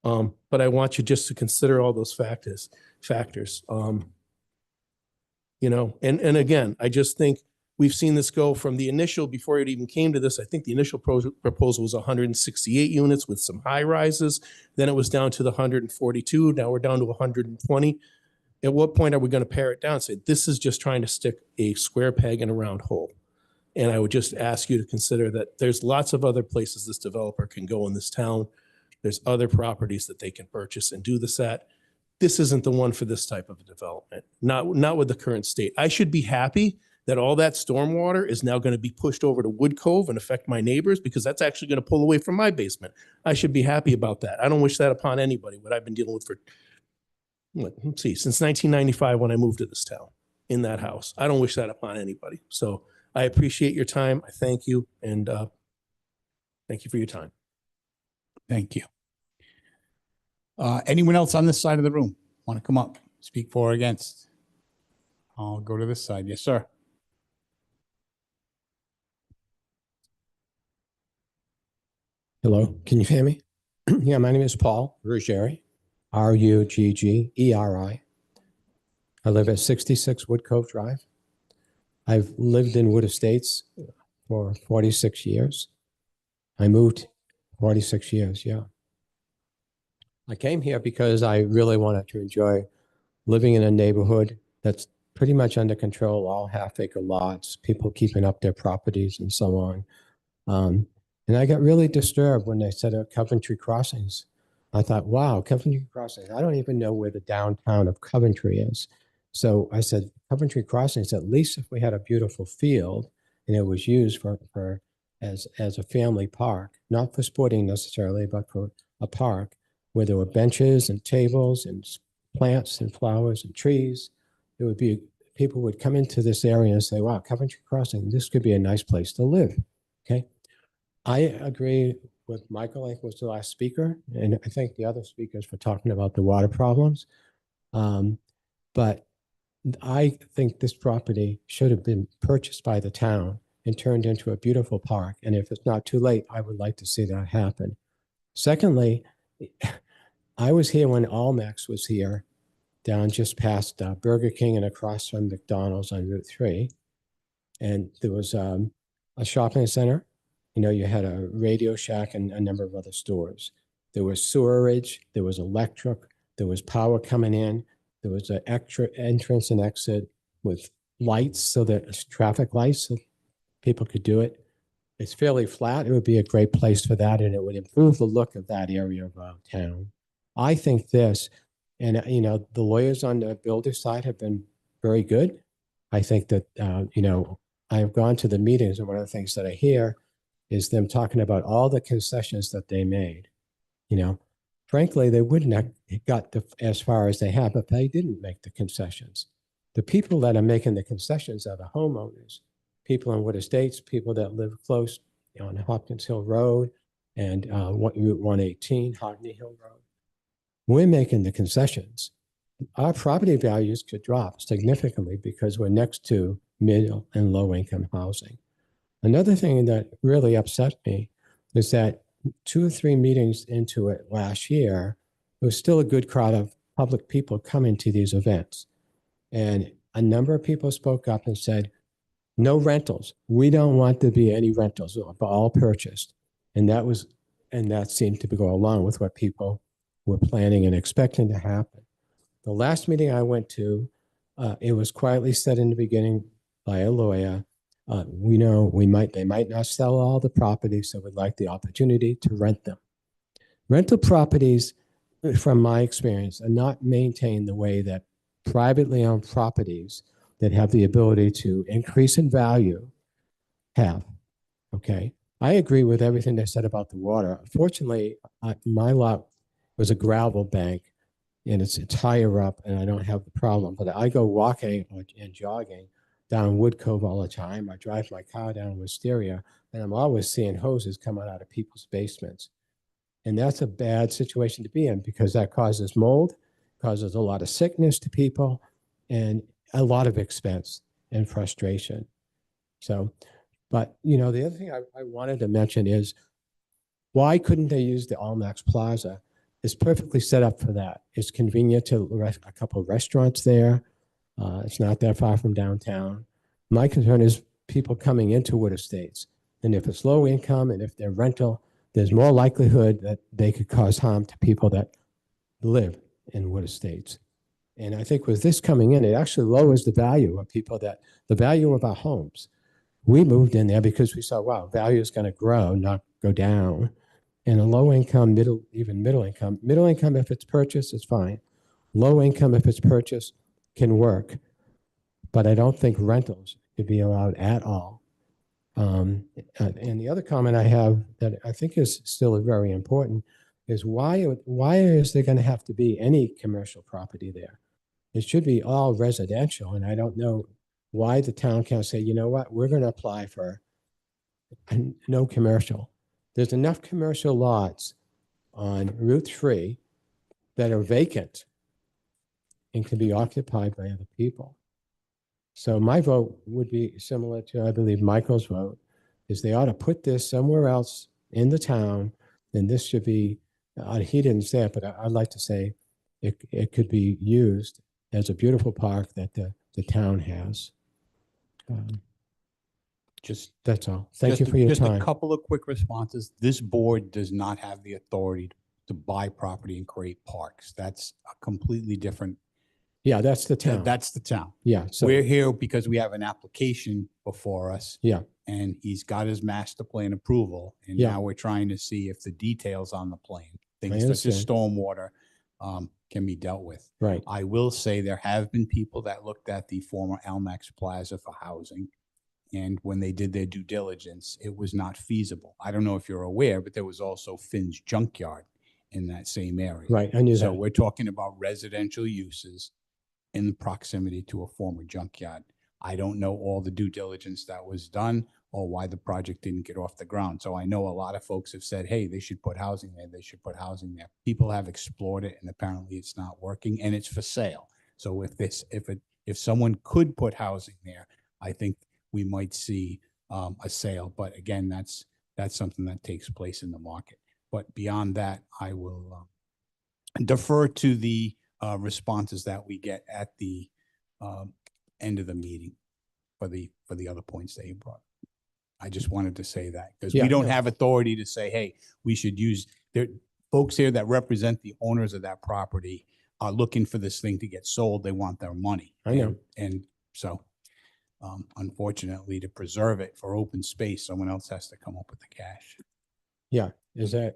But I want you just to consider all those factors. You know, and again, I just think we've seen this go from the initial, before it even came to this, I think the initial proposal was 168 units with some high rises. Then it was down to the 142. Now we're down to 120. At what point are we going to pare it down and say, this is just trying to stick a square peg in a round hole? And I would just ask you to consider that there's lots of other places this developer can go in this town. There's other properties that they can purchase and do this at. This isn't the one for this type of a development, not with the current state. I should be happy that all that stormwater is now going to be pushed over to Wood Cove and affect my neighbors, because that's actually going to pull away from my basement. I should be happy about that. I don't wish that upon anybody, what I've been dealing with for, let's see, since 1995 when I moved to this town in that house. I don't wish that upon anybody. So I appreciate your time. I thank you. And thank you for your time. Thank you. Anyone else on this side of the room want to come up, speak for or against? I'll go to this side. Yes, sir. Hello, can you hear me? Yeah, my name is Paul Ruggieri, Ruggeri. I live at 66 Wood Cove Drive. I've lived in Wood Estates for 46 years. I moved 46 years, yeah. I came here because I really wanted to enjoy living in a neighborhood that's pretty much under control, all half-acre lots, people keeping up their properties and so on. And I got really disturbed when they said Coventry Crossings. I thought, wow, Coventry Crossings. I don't even know where the downtown of Coventry is. So I said, Coventry Crossings, at least if we had a beautiful field and it was used as a family park, not for sporting necessarily, but for a park where there were benches and tables and plants and flowers and trees. It would be, people would come into this area and say, wow, Coventry Crossing, this could be a nice place to live, okay? I agree with Michael, I think was the last speaker, and I think the other speakers for talking about the water problems. But I think this property should have been purchased by the town and turned into a beautiful park. And if it's not too late, I would like to see that happen. Secondly, I was here when Almex was here, down just past Burger King and across from McDonald's on Route 3. And there was a shopping center. You know, you had a Radio Shack and a number of other stores. There was sewerage, there was electric, there was power coming in, there was an extra entrance and exit with lights, so that traffic lights, so people could do it. It's fairly flat. It would be a great place for that, and it would improve the look of that area of town. I think this, and you know, the lawyers on the builder side have been very good. I think that, you know, I've gone to the meetings, and one of the things that I hear is them talking about all the concessions that they made. You know, frankly, they wouldn't have got as far as they have if they didn't make the concessions. The people that are making the concessions are the homeowners, people in Wood Estates, people that live close on Hopkins Hill Road and Route 118, Hogney Hill Road. We're making the concessions. Our property values could drop significantly because we're next to middle and low income housing. Another thing that really upset me is that 2 or 3 meetings into it last year, there was still a good crowd of public people coming to these events. And a number of people spoke up and said, no rentals. We don't want there to be any rentals, all purchased. And that seemed to go along with what people were planning and expecting to happen. The last meeting I went to, it was quietly said in the beginning by a lawyer, we know they might not sell all the properties, so we'd like the opportunity to rent them. Rental properties, from my experience, are not maintained the way that privately owned properties that have the ability to increase in value have. Okay. I agree with everything they said about the water. Fortunately, my lot was a gravel bank and it's higher up and I don't have the problem, but I go walking and jogging down Wood Cove all the time. I drive my car down Wisteria and I'm always seeing hoses coming out of people's basements. And that's a bad situation to be in because that causes mold, causes a lot of sickness to people and a lot of expense and frustration. So, but you know, the other thing I wanted to mention is why couldn't they use the Almax Plaza? It's perfectly set up for that. It's convenient to a couple of restaurants there. It's not that far from downtown. My concern is people coming into Wood Estates. And if it's low income and if they're rental, there's more likelihood that they could cause harm to people that live in Wood Estates. And I think with this coming in, it actually lowers the value of the value of our homes. We moved in there because we saw, wow, value is going to grow, not go down. And a low income, even middle income, if it's purchased, it's fine. Low income, if it's purchased, can work. But I don't think rentals should be allowed at all. And the other comment I have that I think is still very important is why is there going to have to be any commercial property there? It should be all residential. And I don't know why the town can't say, you know what, we're going to apply for no commercial. There's enough commercial lots on Route 3 that are vacant and can be occupied by other people. So my vote would be similar to, I believe, Michael's vote, is they ought to put this somewhere else in the town, and this should be, he didn't say it, but I'd like to say it could be used as a beautiful park that the town has. That's all. Thank you for your time. Just a couple of quick responses. This board does not have the authority to buy property and create parks. That's a completely different. Yeah, that's the town. That's the town. Yeah. So we're here because we have an application before us. Yeah. And he's got his master plan approval. And Yeah. now we're trying to see if the details on the plan, I things such as understand. stormwater, can be dealt with. Right. I will say there have been people that looked at the former Almax Plaza for housing. And when they did their due diligence, it was not feasible. I don't know if you're aware, but there was also Finn's Junkyard in that same area. Right. I knew So that. we're talking about residential uses in proximity to a former junkyard. I don't know all the due diligence that was done or why the project didn't get off the ground. So I know a lot of folks have said, hey, they should put housing there. They should put housing there. People have explored it and apparently it's not working and it's for sale. So if someone could put housing there, I think we might see a sale. But again, that's something that takes place in the market. But beyond that, I will defer to the responses that we get at the end of the meeting for the other points that you brought. I just wanted to say that because we don't have authority to say, hey, we should use there. Folks here that represent the owners of that property are looking for this thing to get sold. They want their money. I know. And so unfortunately, to preserve it for open space, someone else has to come up with the cash. Yeah. is that,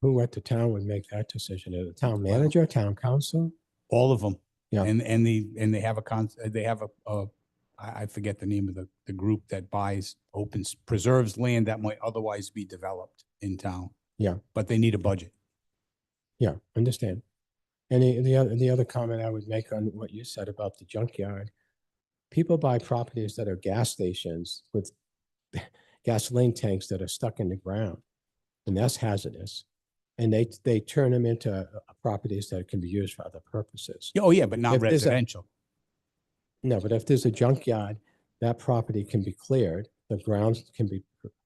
who at the town would make that decision? The town manager, town council? All of them. Yeah. And they have they have I forget the name of the group that preserves land that might otherwise be developed in town. Yeah. But they need a budget. Yeah, understand. And the other comment I would make on what you said about the junkyard, people buy properties that are gas stations with gasoline tanks that are stuck in the ground, and that's hazardous. And they turn them into properties that can be used for other purposes. Oh, yeah, but not If there's a- residential. No, but if there's a junkyard, that property can be cleared, the grounds can be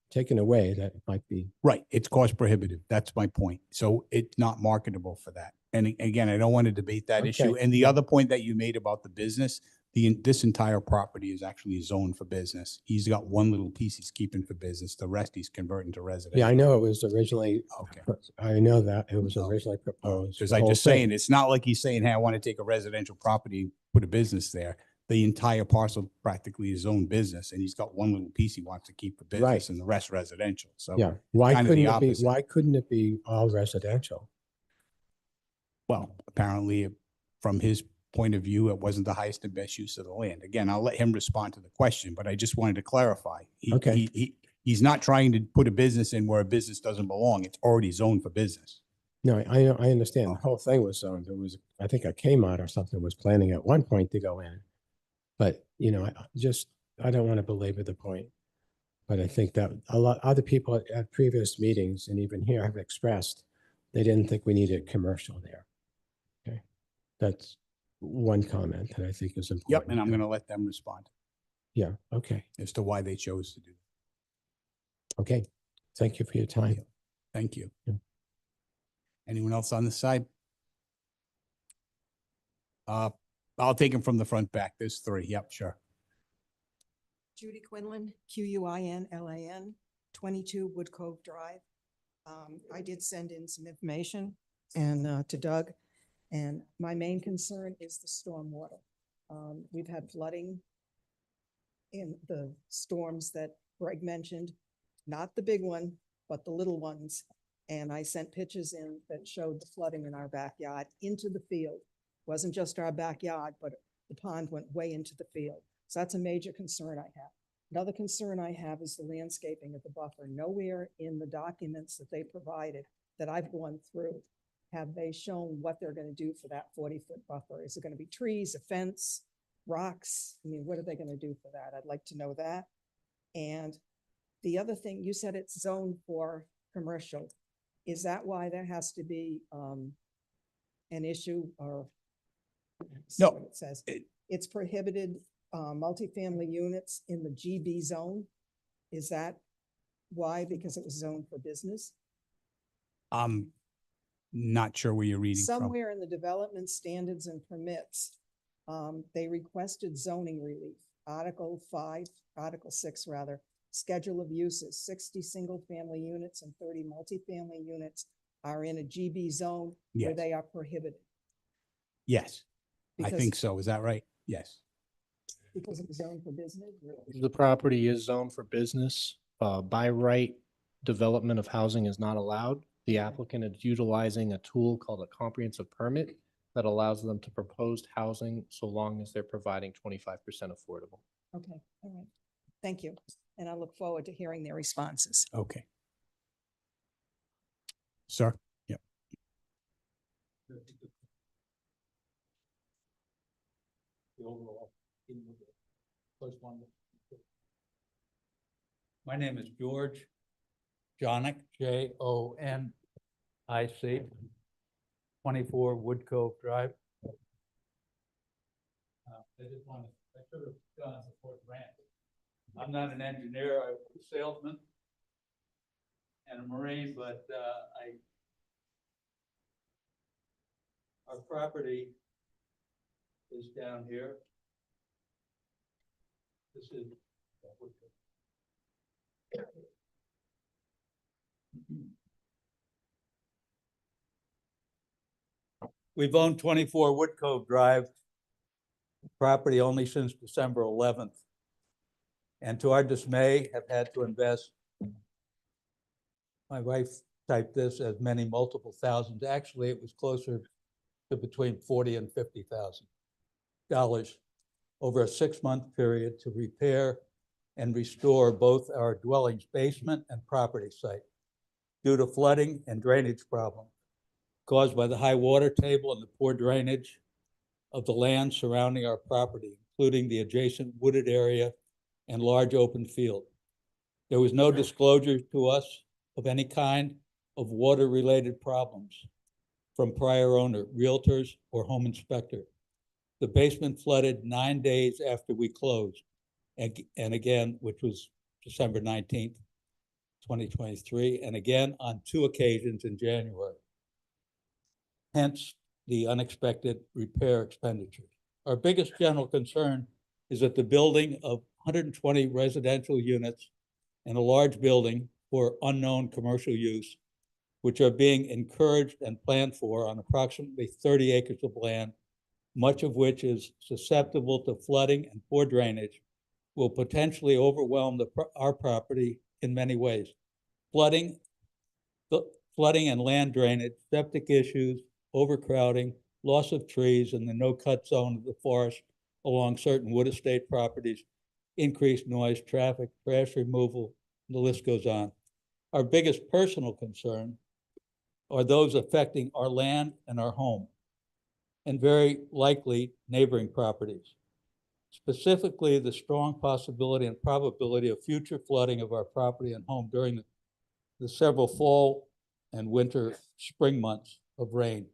taken away, that might be, Right, it's cost prohibitive. That's my point. So it's not marketable for that. And again, I don't want to debate that issue. Okay, And the yeah. other point that you made about the business, this entire property is actually zoned for business. He's got one little piece he's keeping for business. The rest he's converting to residential. yeah, I know it was originally, Okay. I know that it was Oh. originally proposed. Because the I'm whole just thing. saying, it's not like he's saying, hey, I want to take a residential property, put a business there. The entire parcel practically is own business, and he's got one little piece he wants to keep for Right. business and the rest residential. So, Yeah, why kind of the couldn't it be, opposite. why couldn't it be all residential? well, apparently from his point of view, it wasn't the highest and best use of the land. Again, I'll let him respond to the question, but I just wanted to clarify. Okay. He's not trying to put a business in where a business doesn't belong. It's already zoned for business. No, I understand. The Okay. whole thing was zoned. It was, I think a Kmart or something was planning at one point to go in. But, I don't want to belabor the point. But I think that a lot, other people at previous meetings and even here have expressed, they didn't think we needed commercial there. Okay. That's one comment that I think is important. Yep, and I'm going to let them respond Yeah, okay, as to why they chose to do that. okay. Thank you for your time. Thank you. Yeah. Anyone else on this side? I'll take them from the front back. There's three. Yep, sure. Judy Quinlan, Quinlan, 22 Wood Cove Drive. I did send in some information and to Doug, and my main concern is the stormwater. We've had flooding in the storms that Greg mentioned, not the big one, but the little ones. And I sent pictures in that showed the flooding in our backyard into the field. Wasn't just our backyard, but the pond went way into the field. So that's a major concern I have. Another concern I have is the landscaping of the buffer. Nowhere in the documents that they provided that I've gone through have they shown what they're going to do for that 40-foot buffer. Is it going to be trees, a fence, rocks? I mean, what are they going to do for that? I'd like to know that. And the other thing, you said it's zoned for commercial. Is that why there has to be an issue or? see No, what it says it's prohibited multifamily units in the GB zone. Is that why? Because it was zoned for business? I'm not sure where you're reading from. Somewhere in the development standards and permits, they requested zoning relief. Article 6 rather, schedule of uses, 60 single-family units and 30 multifamily units are in a GB zone where Yes. they are prohibited. Yes, I Because- think so. Is that right? Yes. Because it was zoned for business? The property is zoned for business. By right, development of housing is not allowed. The applicant is utilizing a tool called a comprehensive permit that allows them to propose housing so long as they're providing 25% affordable. Okay, all right. Thank you. And I look forward to hearing their responses. Okay. Sir? Yep. My name is George Jonick, Jonic, 24 Wood Cove Drive. I just want to, I should have done it before it ran. I'm not an engineer, I'm a salesman and a Marine, but our property is down here. This is Wood Cove. We've owned 24 Wood Cove Drive property only since December 11th. And to our dismay, have had to invest my wife typed this as many multiple thousands. Actually, it was closer to between $40,000 and $50,000 over a 6-month period to repair and restore both our dwelling's basement and property site due to flooding and drainage problems caused by the high water table and the poor drainage of the land surrounding our property, including the adjacent wooded area and large open field. There was no disclosure to us of any kind of water-related problems from prior owner, realtors, or home inspector. The basement flooded 9 days after we closed, and again, which was December 19th, 2023, and again on 2 occasions in January. Hence, the unexpected repair expenditures. Our biggest general concern is that the building of 120 residential units and a large building for unknown commercial use, which are being encouraged and planned for on approximately 30 acres of land, much of which is susceptible to flooding and poor drainage, will potentially overwhelm our property in many ways. Flooding and land drainage, septic issues, overcrowding, loss of trees in the no-cut zone of the forest along certain wood estate properties, increased noise, traffic, trash removal, the list goes on. Our biggest personal concern are those affecting our land and our home, and very likely neighboring properties. Specifically, the strong possibility and probability of future flooding of our property and home during the several fall and winter, spring months of rain,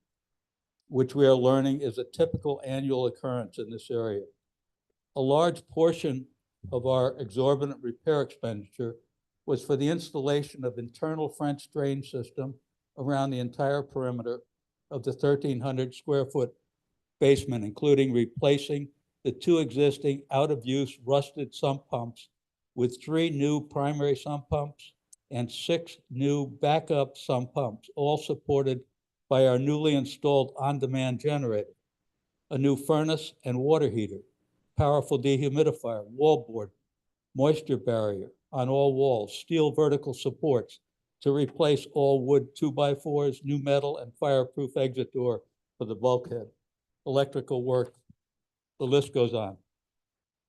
which we are learning is a typical annual occurrence in this area. A large portion of our exorbitant repair expenditure was for the installation of internal French drain system around the entire perimeter of the 1,300 square foot basement, including replacing the 2 existing out-of-use rusted sump pumps with 3 new primary sump pumps and 6 new backup sump pumps, all supported by our newly installed on-demand generator, a new furnace and water heater, powerful dehumidifier, wallboard, moisture barrier on all walls, steel vertical supports to replace all wood 2x4s, new metal and fireproof exit door for the bulkhead, electrical work, the list goes on.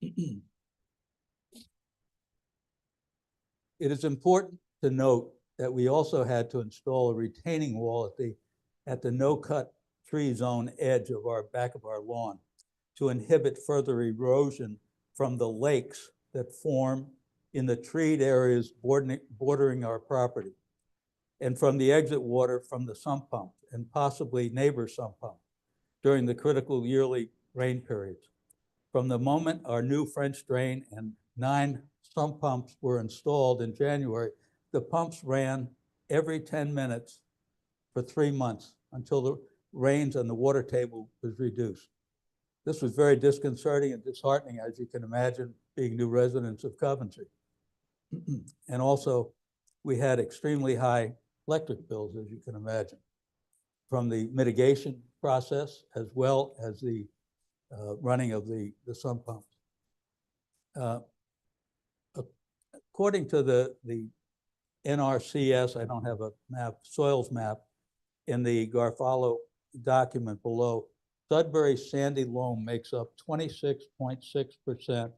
It is important to note that we also had to install a retaining wall at the no-cut tree zone edge of our back of our lawn to inhibit further erosion from the lakes that form in the treed areas bordering our property, and from the exit water from the sump pump and possibly neighbor sump pump during the critical yearly rain periods. From the moment our new French drain and 9 sump pumps were installed in January, the pumps ran every 10 minutes for 3 months until the rains and the water table was reduced. This was very disconcerting and disheartening, as you can imagine, being new residents of Coventry. And also, we had extremely high electric bills, as you can imagine, from the mitigation process as well as the running of the sump pumps. According to the NRCS, I don't have a map, soils map, in the Garofalo document below, Sudbury Sandy Loam makes up 26.6%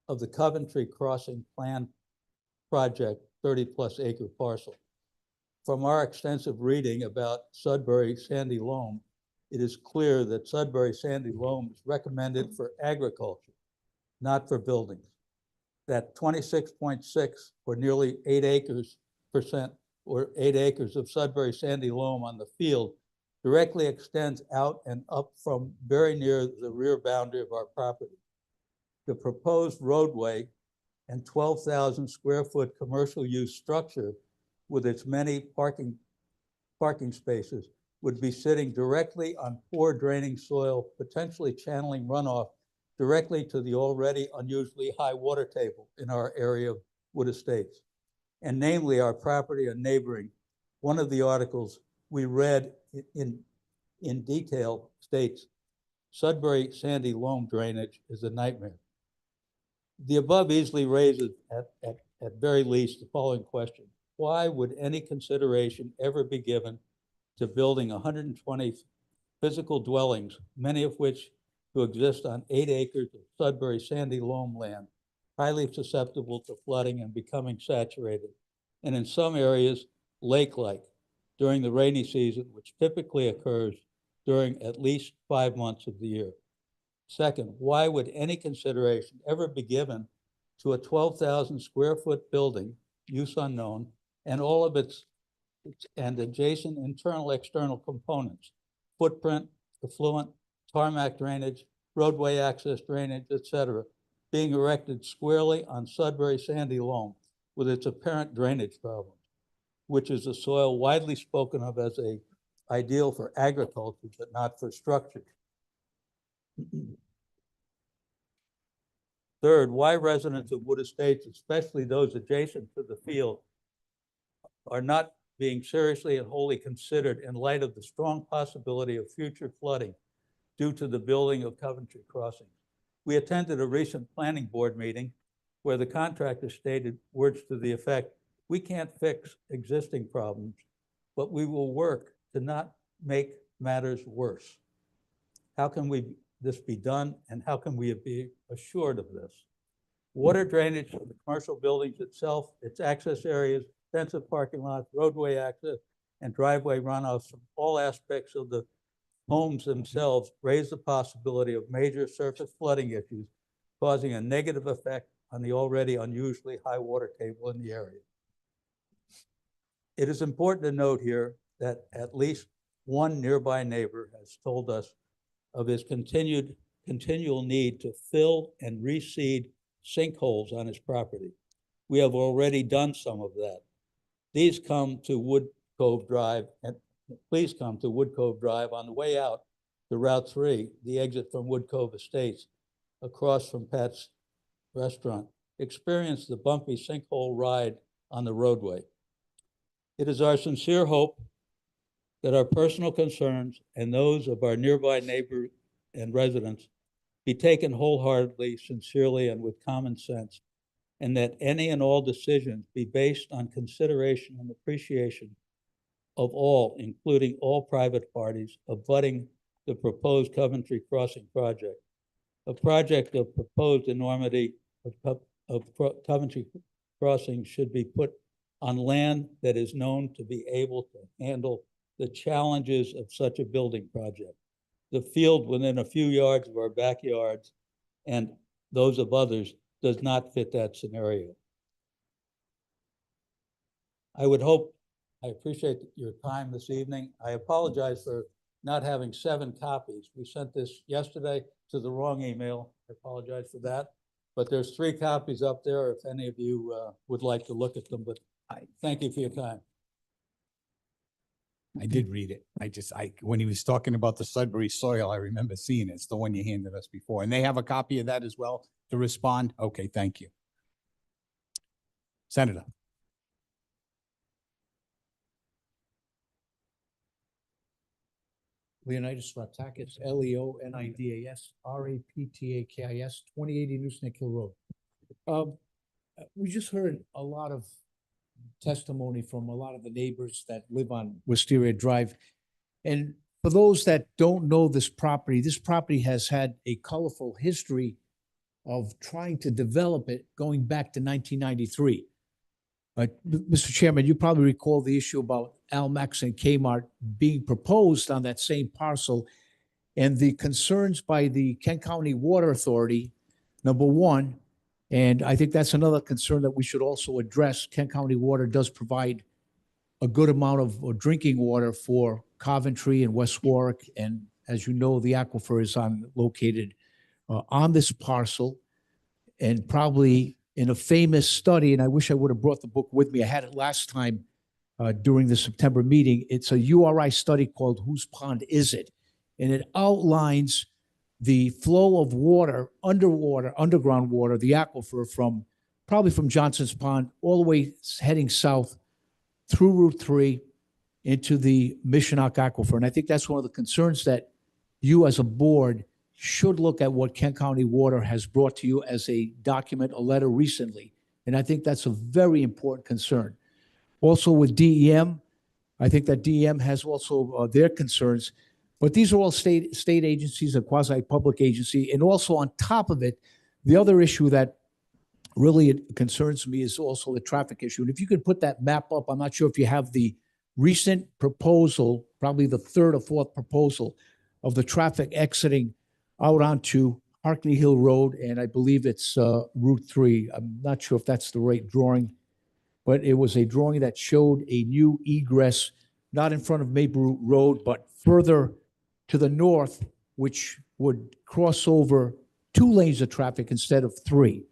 of the Coventry Crossing Plan Project 30+ acre parcel. From our extensive reading about Sudbury Sandy Loam, it is clear that Sudbury Sandy Loam is recommended for agriculture, not for buildings. That 26.6 or nearly 8 acres of Sudbury Sandy Loam on the field directly extends out and up from very near the rear boundary of our property. The proposed roadway and 12,000 square foot commercial use structure with its many parking spaces would be sitting directly on poor draining soil, potentially channeling runoff directly to the already unusually high water table in our area of wood estates, and namely our property and neighboring. One of the articles we read in detail states, Sudbury Sandy Loam drainage is a nightmare. The above easily raises at very least the following question. why would any consideration ever be given to building 120 physical dwellings, many of which to exist on 8 acres of Sudbury sandy loam land, highly susceptible to flooding and becoming saturated, and in some areas lake-like during the rainy season, which typically occurs during at least 5 months of the year? Second, why would any consideration ever be given to a 12,000 square foot building, use unknown, and all of its and adjacent internal external components, footprint, effluent, tarmac drainage, roadway access drainage, etc., being erected squarely on Sudbury sandy loam with its apparent drainage problems, which is a soil widely spoken of as a ideal for agriculture, but not for structure. Third, why residents of Wood Estates, especially those adjacent to the field, are not being seriously and wholly considered in light of the strong possibility of future flooding due to the building of Coventry Crossing. We attended a recent planning board meeting where the contractor stated words to the effect, "We can't fix existing problems, but we will work to not make matters worse." How can this be done, and how can we be assured of this? Water drainage for the commercial buildings itself, its access areas, extensive parking lots, roadway access, and driveway runoffs from all aspects of the homes themselves raise the possibility of major surface flooding issues, causing a negative effect on the already unusually high water table in the area. It is important to note here that at least one nearby neighbor has told us of his continual need to fill and reseed sinkholes on his property. We have already done some of that. These come to Wood Cove Drive, and please come to Wood Cove Drive on the way out to Route 3, the exit from Wood Cove Estates, across from Pat's Restaurant. Experience the bumpy sinkhole ride on the roadway. It is our sincere hope that our personal concerns and those of our nearby neighbors and residents be taken wholeheartedly, sincerely, and with common sense, and that any and all decisions be based on consideration and appreciation of all, including all private parties, abutting the proposed Coventry Crossing project. A project of proposed enormity of Coventry Crossing should be put on land that is known to be able to handle the challenges of such a building project. The field within a few yards of our backyards and those of others does not fit that scenario. I appreciate your time this evening. I apologize for not having 7 copies. We sent this yesterday to the wrong email. I apologize for that. But there's 3 copies up there if any of you would like to look at them. But I thank you for your time. I did read it. When he was talking about the Sudbury soil, I remember seeing it. It's the one you handed us before. And they have a copy of that as well to respond? Okay, thank you. Senator. Leonidas Ratakis, Leonidas Raptakis, 2080 Nooseneck Hill Road. We just heard a lot of testimony from a lot of the neighbors that live on Wisteria Drive. And for those that don't know this property has had a colorful history of trying to develop it going back to 1993. Mr. Chairman, you probably recall the issue about Almax and Kmart being proposed on that same parcel and the concerns by the Kent County Water Authority, number one, and I think that's another concern that we should also address. Kent County Water does provide a good amount of drinking water for Coventry and West Warwick. And as you know, the aquifer is located on this parcel, and probably in a famous study, and I wish I would have brought the book with me. I had it last time during the September meeting. It's a URI study called Whose Pond Is It? And it outlines the flow of water, underground water, the aquifer probably from Johnson's Pond all the way heading south through Route 3 into the Mishonock Aquifer. And I think that's one of the concerns that you as a board should look at what Kent County Water has brought to you as a document, a letter recently. And I think that's a very important concern. Also with DEM, I think that DEM has also their concerns. But these are all state agencies, a quasi-public agency. And also on top of it, the other issue that really concerns me is also the traffic issue. And if you could put that map up, I'm not sure if you have the recent proposal, probably the third or fourth proposal of the traffic exiting out onto Harkney Hill Road, and I believe it's Route 3. I'm not sure if that's the right drawing, but it was a drawing that showed a new egress, not in front of Maple Root Road, but further to the north, which would cross over 2 lanes of traffic instead of 3.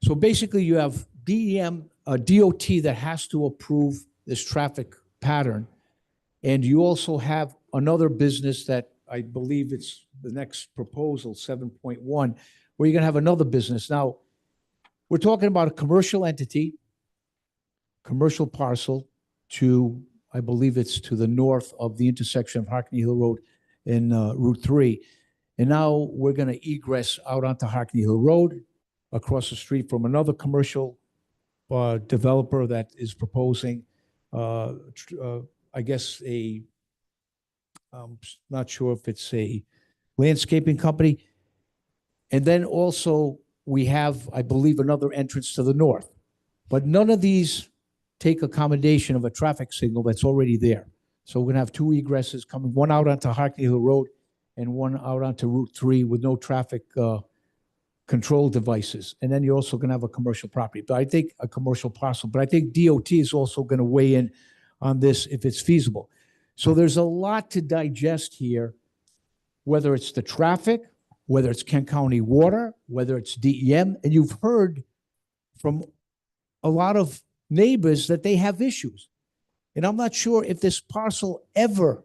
So basically, you have DEM, DOT that has to approve this traffic pattern. And you also have another business that I believe it's the next proposal, 7.1, where you're going to have another business. Now, we're talking about a commercial entity, commercial parcel to, I believe it's to the north of the intersection of Harkney Hill Road and Route 3. And now we're going to egress out onto Harkney Hill Road, across the street from another commercial developer that is proposing, I guess, I'm not sure if it's a landscaping company. And then also we have, I believe, another entrance to the north. But none of these take accommodation of a traffic signal that's already there. So we're going to have 2 egresses coming, one out onto Harkney Hill Road and one out onto Route 3 with no traffic control devices. And then you're also going to have a commercial property, but I think a commercial parcel, but I think DOT is also going to weigh in on this if it's feasible. So there's a lot to digest here, whether it's the traffic, whether it's Kent County Water, whether it's DEM, and you've heard from a lot of neighbors that they have issues. And I'm not sure if this parcel ever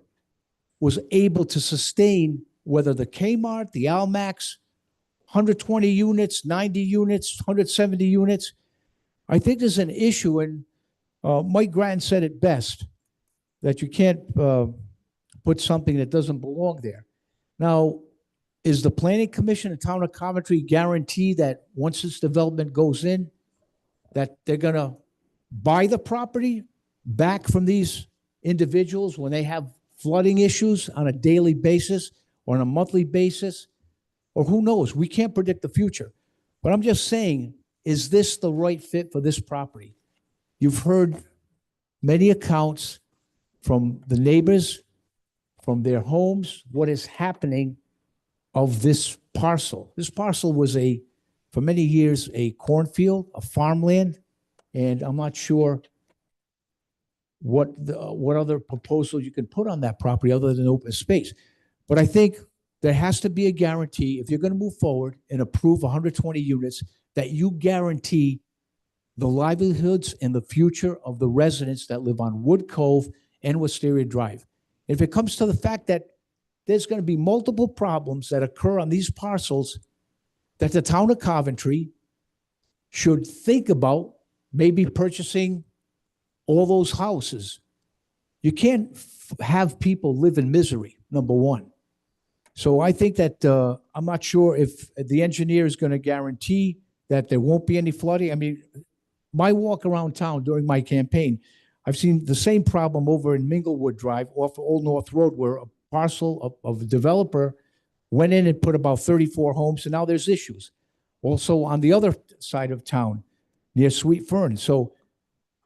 was able to sustain whether the Kmart, the Almax, 120 units, 90 units, 170 units. I think there's an issue, and Mike Grattan said it best, that you can't put something that doesn't belong there. Now, is the Planning Commission in Town of Coventry guarantee that once this development goes in, that they're going to buy the property back from these individuals when they have flooding issues on a daily basis or on a monthly basis? Or who knows? We can't predict the future. But I'm just saying, is this the right fit for this property? You've heard many accounts from the neighbors, from their homes, what is happening of this parcel. This parcel was for many years, a cornfield, a farmland, and I'm not sure what other proposal you can put on that property other than open space. But I think there has to be a guarantee, if you're going to move forward and approve 120 units, that you guarantee the livelihoods and the future of the residents that live on Wood Cove and Wisteria Drive. If it comes to the fact that there's going to be multiple problems that occur on these parcels, that the town of Coventry should think about maybe purchasing all those houses. You can't have people live in misery, number one. So I think that I'm not sure if the engineer is going to guarantee that there won't be any flooding. I mean, my walk around town during my campaign, I've seen the same problem over in Minglewood Drive off Old North Road, where a parcel of a developer went in and put about 34 homes, and now there's issues. Also on the other side of town, near Sweet Fern. So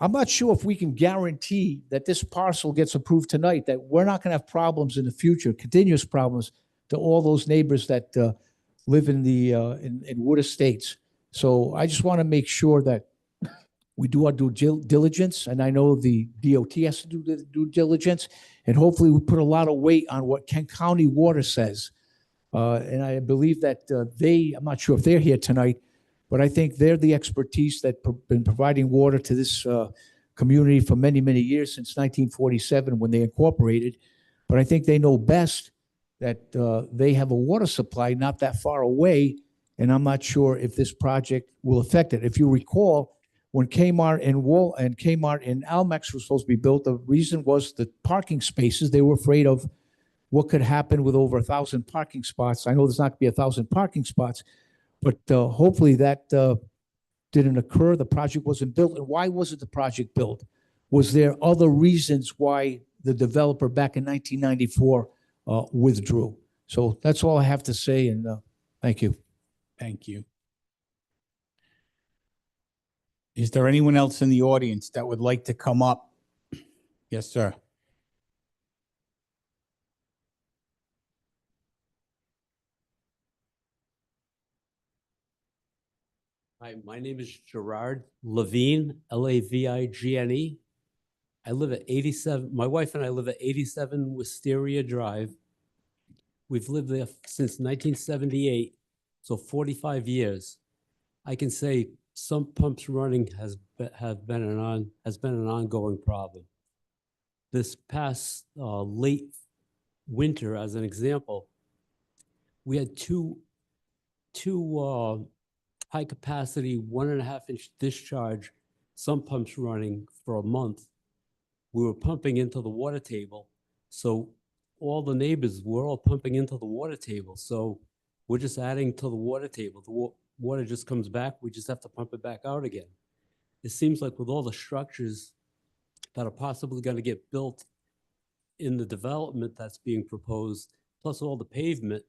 I'm not sure if we can guarantee that this parcel gets approved tonight, that we're not going to have problems in the future, continuous problems to all those neighbors that live in the in Wood Estates. So I just want to make sure that we do our due diligence, and I know the DOT has to do the due diligence, and hopefully we put a lot of weight on what Kent County Water says. And I believe that I'm not sure if they're here tonight, but I think they're the expertise that been providing water to this community for many, many years, since 1947 when they incorporated. But I think they know best that they have a water supply not that far away, and I'm not sure if this project will affect it. If you recall, when Kmart and Kmart and Almax were supposed to be built, the reason was the parking spaces. They were afraid of what could happen with over 1,000 parking spots. I know there's not going to be 1,000 parking spots, but hopefully that didn't occur. The project wasn't built. And why wasn't the project built? was there other reasons why the developer back in 1994 withdrew? So that's all I have to say, and thank you. Thank you. Is there anyone else in the audience that would like to come up? Yes, sir. Hi, my name is Gerard Levine, Lavigne. I live at 87, my wife and I live at 87 Wisteria Drive. We've lived there since 1978, so 45 years. I can say sump pumps running has been an ongoing problem. This past late winter, as an example, we had two high capacity 1.5-inch discharge sump pumps running for a month. We were pumping into the water table. So all the neighbors were all pumping into the water table. So we're just adding to the water table. The water just comes back. We just have to pump it back out again. It seems like with all the structures that are possibly going to get built in the development that's being proposed, plus all the pavement,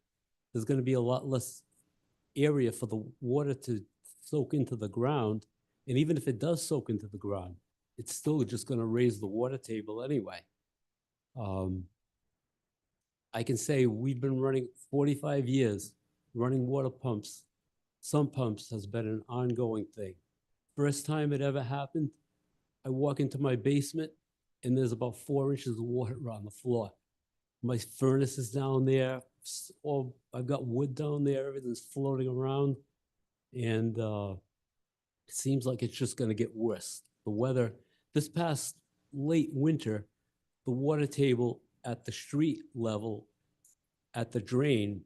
there's going to be a lot less area for the water to soak into the ground. And even if it does soak into the ground, it's still just going to raise the water table anyway. I can say we've been running 45 years, running water pumps. Sump pumps has been an ongoing thing. First time it ever happened, I walk into my basement and there's about 4 inches of water on the floor. My furnace is down there. I've got wood down there. Everything's floating around. And it seems like it's just going to get worse. The weather, this past late winter, the water table at the street level, at the drain,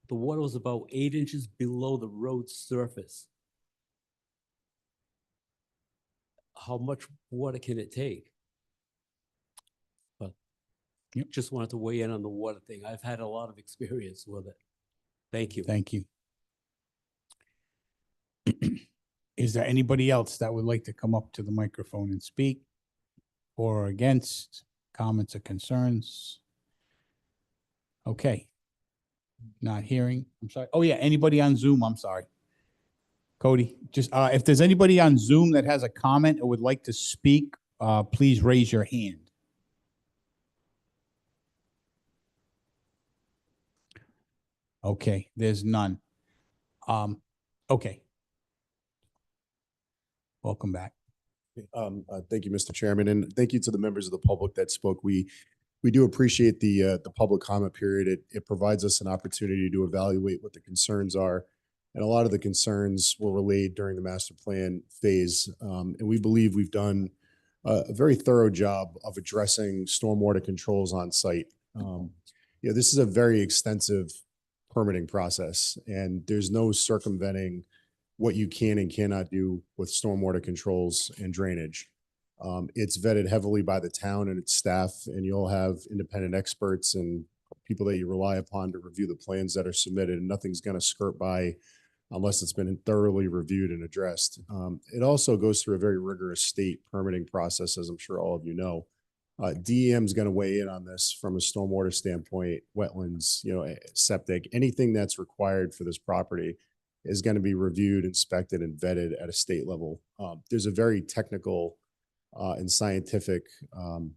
the water was about 8 inches below the road surface. How much water can it take? But just wanted to weigh in on the water thing. I've had a lot of experience with it. Thank you. Thank you. Is there anybody else that would like to come up to the microphone and speak for or against, comments or concerns? Okay. Not hearing. I'm sorry. Oh, yeah. Anybody on Zoom? I'm sorry. Cody, just if there's anybody on Zoom that has a comment or would like to speak, please raise your hand. Okay, there's none. Okay. Welcome back. Thank you, Mr. Chairman, and thank you to the members of the public that spoke. We do appreciate the public comment period. It provides us an opportunity to evaluate what the concerns are. And a lot of the concerns were relayed during the master plan phase. And we believe we've done a very thorough job of addressing stormwater controls on site. This is a very extensive permitting process, and there's no circumventing what you can and cannot do with stormwater controls and drainage. It's vetted heavily by the town and its staff, and you'll have independent experts and people that you rely upon to review the plans that are submitted, and nothing's going to skirt by unless it's been thoroughly reviewed and addressed. It also goes through a very rigorous state permitting process, as I'm sure all of you know. DEM is going to weigh in on this from a stormwater standpoint, wetlands, septic, anything that's required for this property is going to be reviewed, inspected, and vetted at a state level. There's a very technical and scientific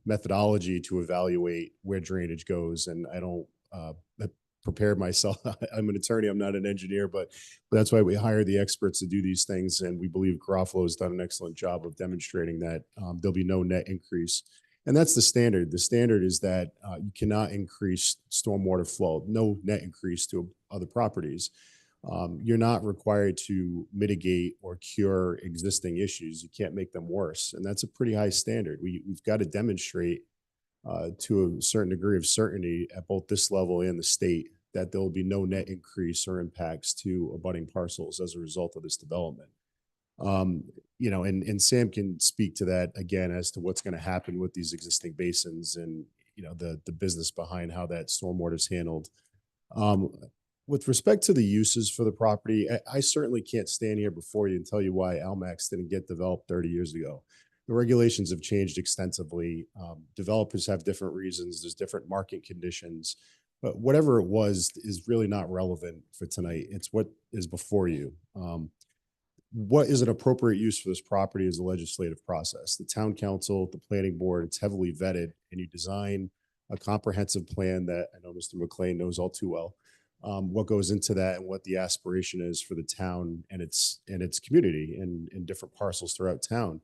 methodology to evaluate where drainage goes, and I don't prepare myself. I'm an attorney, I'm not an engineer, but that's why we hire the experts to do these things, and we believe Garofalo has done an excellent job of demonstrating that there'll be no net increase. And that's the standard. The standard is that you cannot increase stormwater flow, no net increase to other properties. You're not required to mitigate or cure existing issues. You can't make them worse. And that's a pretty high standard. We've got to demonstrate to a certain degree of certainty at both this level and the state that there will be no net increase or impacts to abutting parcels as a result of this development. And Sam can speak to that again as to what's going to happen with these existing basins and, the business behind how that stormwater is handled. With respect to the uses for the property, I certainly can't stand here before you and tell you why Almax didn't get developed 30 years ago. the regulations have changed extensively. Developers have different reasons. There's different market conditions. But whatever it was is really not relevant for tonight. It's what is before you. What is an appropriate use for this property is a legislative process. The town council, the planning board, it's heavily vetted, and you design a comprehensive plan that I know Mr. McLean knows all too well. What goes into that and what the aspiration is for the town and its community and in different parcels throughout town.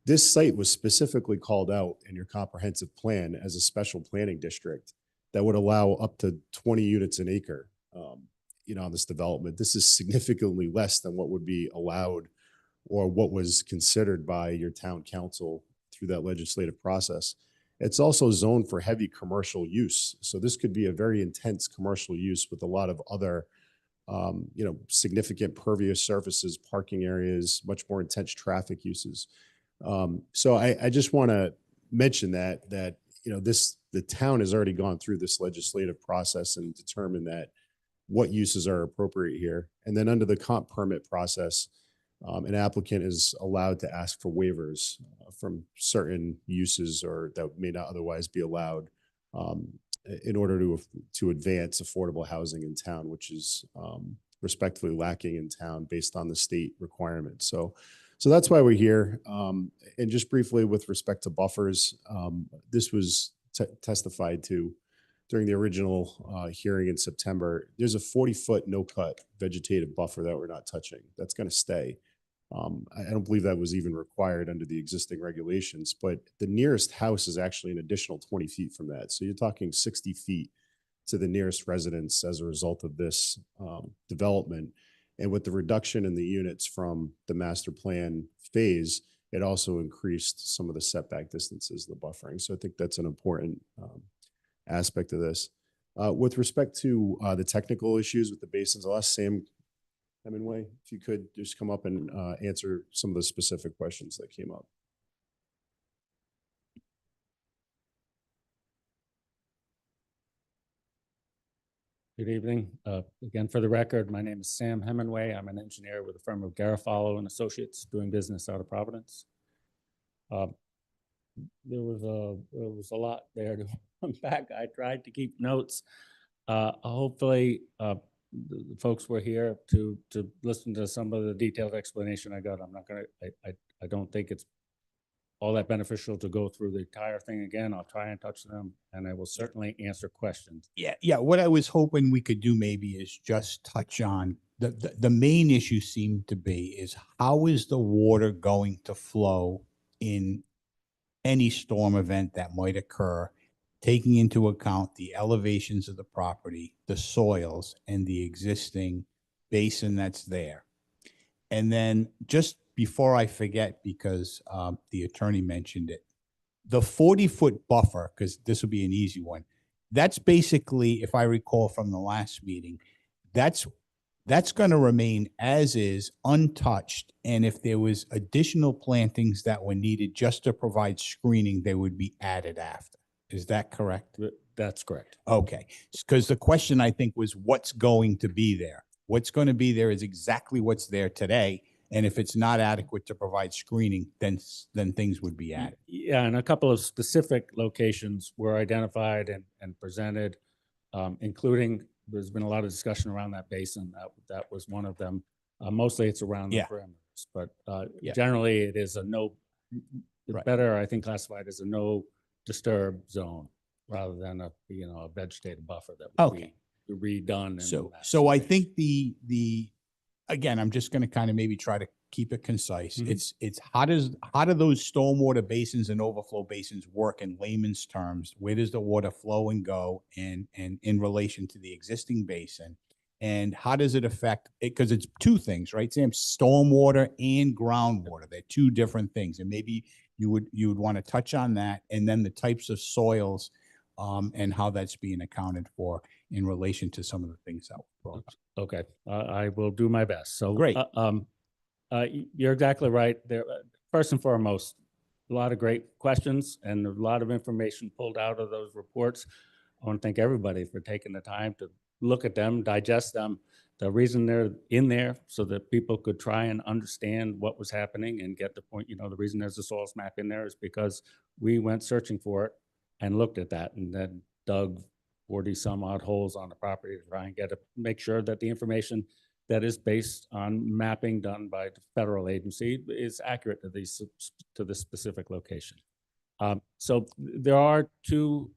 This site was specifically called out in your comprehensive plan as a special planning district that would allow up to 20 units an acre, on this development. This is significantly less than what would be allowed or what was considered by your town council through that legislative process. It's also zoned for heavy commercial use. So this could be a very intense commercial use with a lot of other, significant pervious surfaces, parking areas, much more intense traffic uses. So I just want to mention that the town has already gone through this legislative process and determined that what uses are appropriate here. And then under the comp permit process, an applicant is allowed to ask for waivers from certain uses or that may not otherwise be allowed in order to advance affordable housing in town, which is respectfully lacking in town based on the state requirements. So that's why we're here. And just briefly with respect to buffers, this was testified to during the original hearing in September. There's a 40-foot no-cut vegetative buffer that we're not touching. That's going to stay. I don't believe that was even required under the existing regulations, but the nearest house is actually an additional 20 feet from that. So you're talking 60 feet to the nearest residence as a result of this development. And with the reduction in the units from the master plan phase, it also increased some of the setback distances, the buffering. So I think that's an important aspect of this. With respect to the technical issues with the basins, I'll ask Sam Hemingway, if you could just come up and answer some of the specific questions that came up. Good evening. Again, for the record, my name is Sam Hemingway. I'm an engineer with the firm of Garofalo and Associates doing business out of Providence. There was a lot there to unpack. I tried to keep notes. Hopefully, the folks were here to listen to some of the detailed explanation I got. I'm not gonna. I don't think it's all that beneficial to go through the entire thing again. I'll try and touch them, and I will certainly answer questions. Yeah. What I was hoping we could do maybe is just touch on the main issue seemed to be is how is the water going to flow in any storm event that might occur, taking into account the elevations of the property, the soils, and the existing basin that's there. And then just before I forget, because the attorney mentioned it, the 40-foot buffer, because this will be an easy one, that's basically, if I recall from the last meeting, that's going to remain as is, untouched. And if there was additional plantings that were needed just to provide screening, they would be added after. Is that correct? That's correct. Okay. Because the question, I think, was what's going to be there? What's going to be there is exactly what's there today. And if it's not adequate to provide screening, then things would be added. Yeah, and a couple of specific locations were identified and presented, including there's been a lot of discussion around that basin. That was one of them. Mostly it's around the perimeters, but generally it is a no, better, I think, classified as a no disturb zone rather than a vegetative buffer that would be redone. So I think again, I'm just going to kind of maybe try to keep it concise. It's how do those stormwater basins and overflow basins work in layman's terms? Where does the water flow and go and in relation to the existing basin? And how does it affect it? Because it's two things, right, Sam? Stormwater and groundwater. They're two different things. And maybe you would want to touch on that, and then the types of soils and how that's being accounted for in relation to some of the things that were brought up. Okay, I will do my best. So great. You're exactly right. There, first and foremost, a lot of great questions and a lot of information pulled out of those reports. I want to thank everybody for taking the time to look at them, digest them, The reason they're in there so that people could try and understand what was happening and get the point, the reason there's a soils map in there is because we went searching for it and looked at that and then dug 40 some odd holes on the property to try and make sure that the information that is based on mapping done by the federal agency is accurate to this specific location. So there are two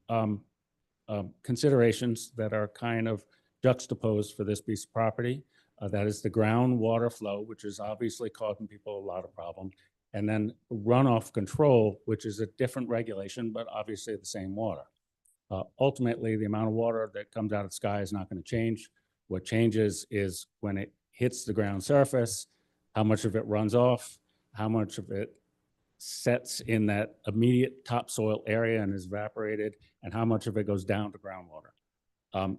considerations that are kind of juxtaposed for this piece of property. That is the groundwater flow, which is obviously causing people a lot of problem, and then runoff control, which is a different regulation, but obviously the same water. Ultimately, the amount of water that comes out of the sky is not going to change. What changes is when it hits the ground surface, how much of it runs off, how much of it sets in that immediate topsoil area and is evaporated, and how much of it goes down to groundwater.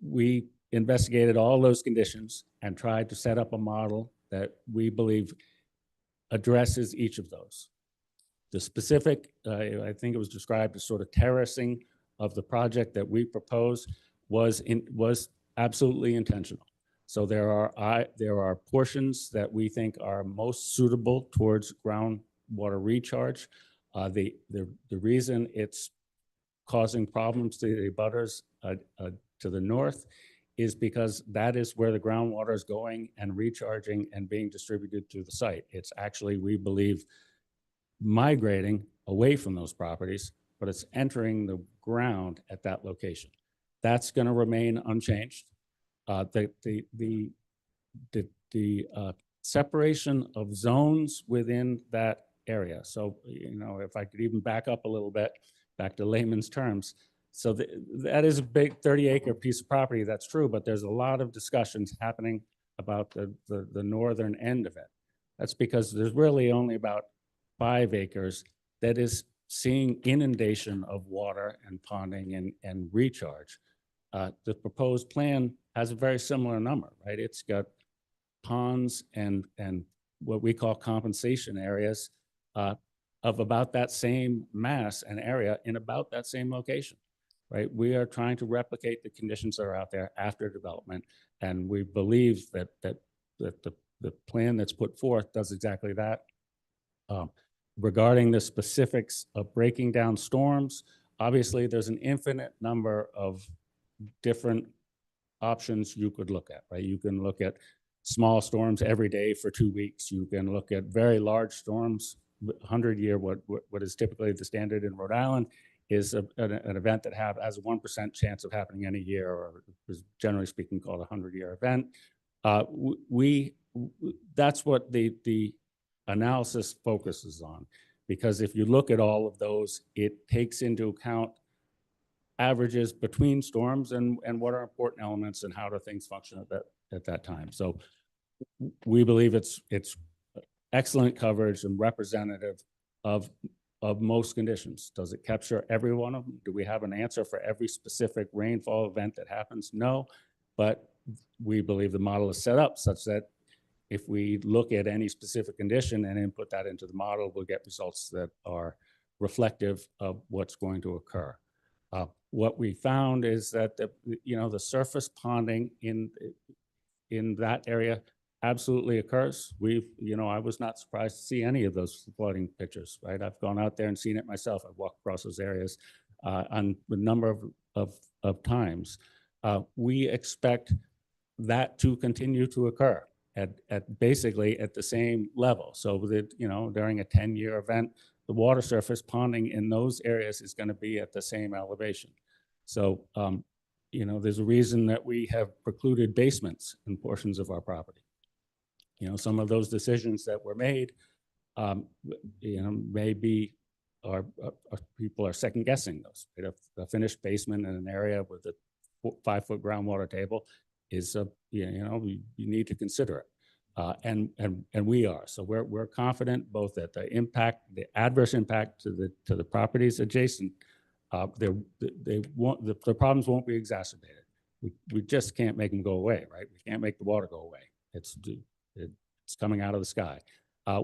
We investigated all those conditions and tried to set up a model that we believe addresses each of those. The specific, I think it was described as sort of terracing of the project that we proposed was absolutely intentional. So there are portions that we think are most suitable towards groundwater recharge. The reason it's causing problems to the abutters to the north is because that is where the groundwater is going and recharging and being distributed to the site. It's actually, we believe, migrating away from those properties, but it's entering the ground at that location. That's going to remain unchanged. The separation of zones within that area. So, if I could even back up a little bit, back to layman's terms. So that is a big 30-acre piece of property, that's true, but there's a lot of discussions happening about the northern end of it. That's because there's really only about 5 acres that is seeing inundation of water and ponding and recharge. The proposed plan has a very similar number, right? It's got ponds and what we call compensation areas of about that same mass and area in about that same location, right? We are trying to replicate the conditions that are out there after development, and we believe that the plan that's put forth does exactly that. Regarding the specifics of breaking down storms, obviously there's an infinite number of different options you could look at, right? You can look at small storms every day for 2 weeks. You can look at very large storms, 100-year, what is typically the standard in Rhode Island is an event that has a 1% chance of happening any year, or is generally speaking called a 100-year event. That's what the analysis focuses on, because if you look at all of those, it takes into account averages between storms and what are important elements and how do things function at that time. So we believe it's excellent coverage and representative of most conditions. Does it capture every one of them? Do we have an answer for every specific rainfall event that happens? No, but we believe the model is set up such that if we look at any specific condition and input that into the model, we'll get results that are reflective of what's going to occur. What we found is that the surface ponding in that area absolutely occurs. I was not surprised to see any of those flooding pictures, right? I've gone out there and seen it myself. I've walked across those areas on a number of times. We expect that to continue to occur at basically at the same level. So that, during a 10-year event, the water surface ponding in those areas is going to be at the same elevation. So, there's a reason that we have precluded basements in portions of our property. Some of those decisions that were made, maybe people are second guessing those. A finished basement in an area with a 5-foot groundwater table is, you need to consider it. And we are. So we're confident both that the adverse impact to the properties adjacent, the problems won't be exacerbated. We just can't make them go away, right? We can't make the water go away. It's coming out of the sky.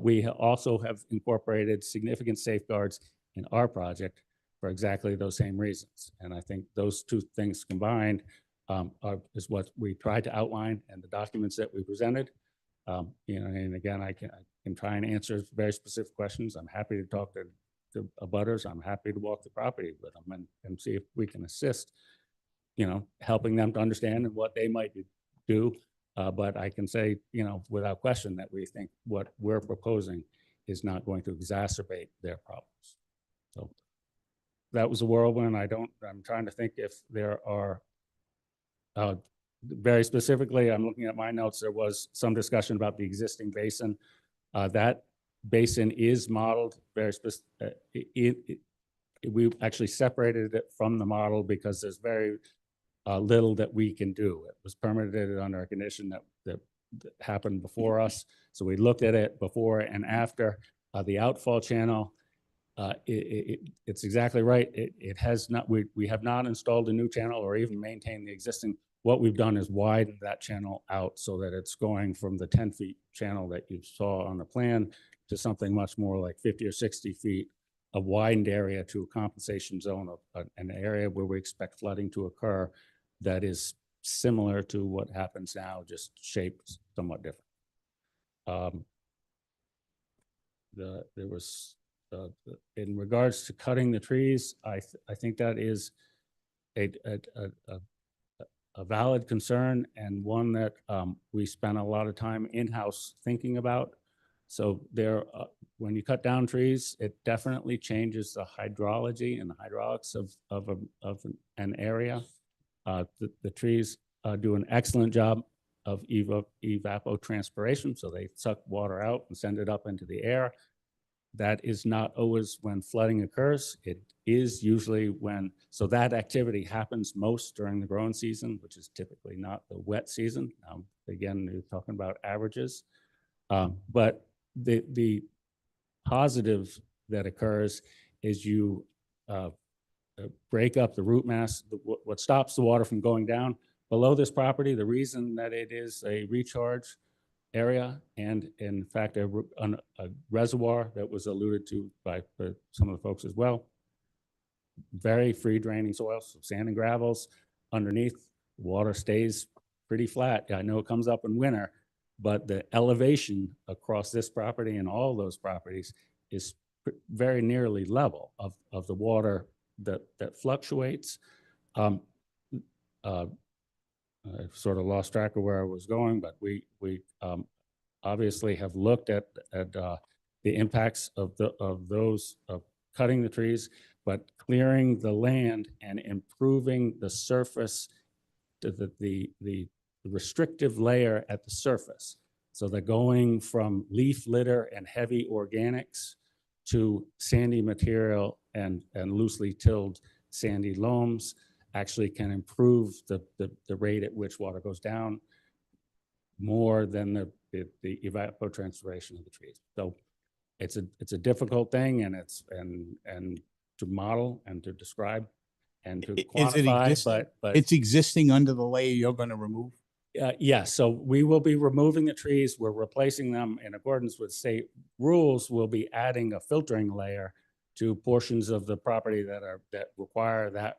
We also have incorporated significant safeguards in our project for exactly those same reasons. And I think those two things combined is what we tried to outline in the documents that we presented. And again, I can try and answer very specific questions. I'm happy to talk to abutters. I'm happy to walk the property with them and see if we can assist, helping them to understand what they might do. But I can say, without question that we think what we're proposing is not going to exacerbate their problems. So that was a whirlwind. I'm trying to think if there are, very specifically, I'm looking at my notes, there was some discussion about the existing basin. That basin is modeled very specific. We actually separated it from the model because there's very little that we can do. It was permitted under a condition that happened before us. So we looked at it before and after. The outfall channel, it's exactly right. It has not, we have not installed a new channel or even maintained the existing. What we've done is widen that channel out so that it's going from the 10 feet channel that you saw on the plan to something much more like 50 or 60 feet, a widened area to a compensation zone of an area where we expect flooding to occur that is similar to what happens now, just shaped somewhat different. There was, in regards to cutting the trees, I think that is a valid concern and one that we spent a lot of time in-house thinking about. So when you cut down trees, it definitely changes the hydrology and the hydraulics of an area. The trees do an excellent job of evapotranspiration, so they suck water out and send it up into the air. That is not always when flooding occurs. It is usually when, so that activity happens most during the growing season, which is typically not the wet season. Again, you're talking about averages. But the positive that occurs is you break up the root mass. What stops the water from going down below this property, the reason that it is a recharge area and in fact a reservoir that was alluded to by some of the folks as well, very free draining soils, so sand and gravels underneath, water stays pretty flat. I know it comes up in winter, but the elevation across this property and all those properties is very nearly level of the water that fluctuates. I sort of lost track of where I was going, but we obviously have looked at the impacts of cutting the trees, but clearing the land and improving the surface to the restrictive layer at the surface. So they're going from leaf litter and heavy organics to sandy material and loosely tilled sandy loams actually can improve the rate at which water goes down more than the evapotranspiration of the trees. So it's a difficult thing, and and to model and to describe and to quantify, but it's existing under the layer you're going to remove? Yeah, so we will be removing the trees. We're replacing them in accordance with state rules. We'll be adding a filtering layer to portions of the property that require that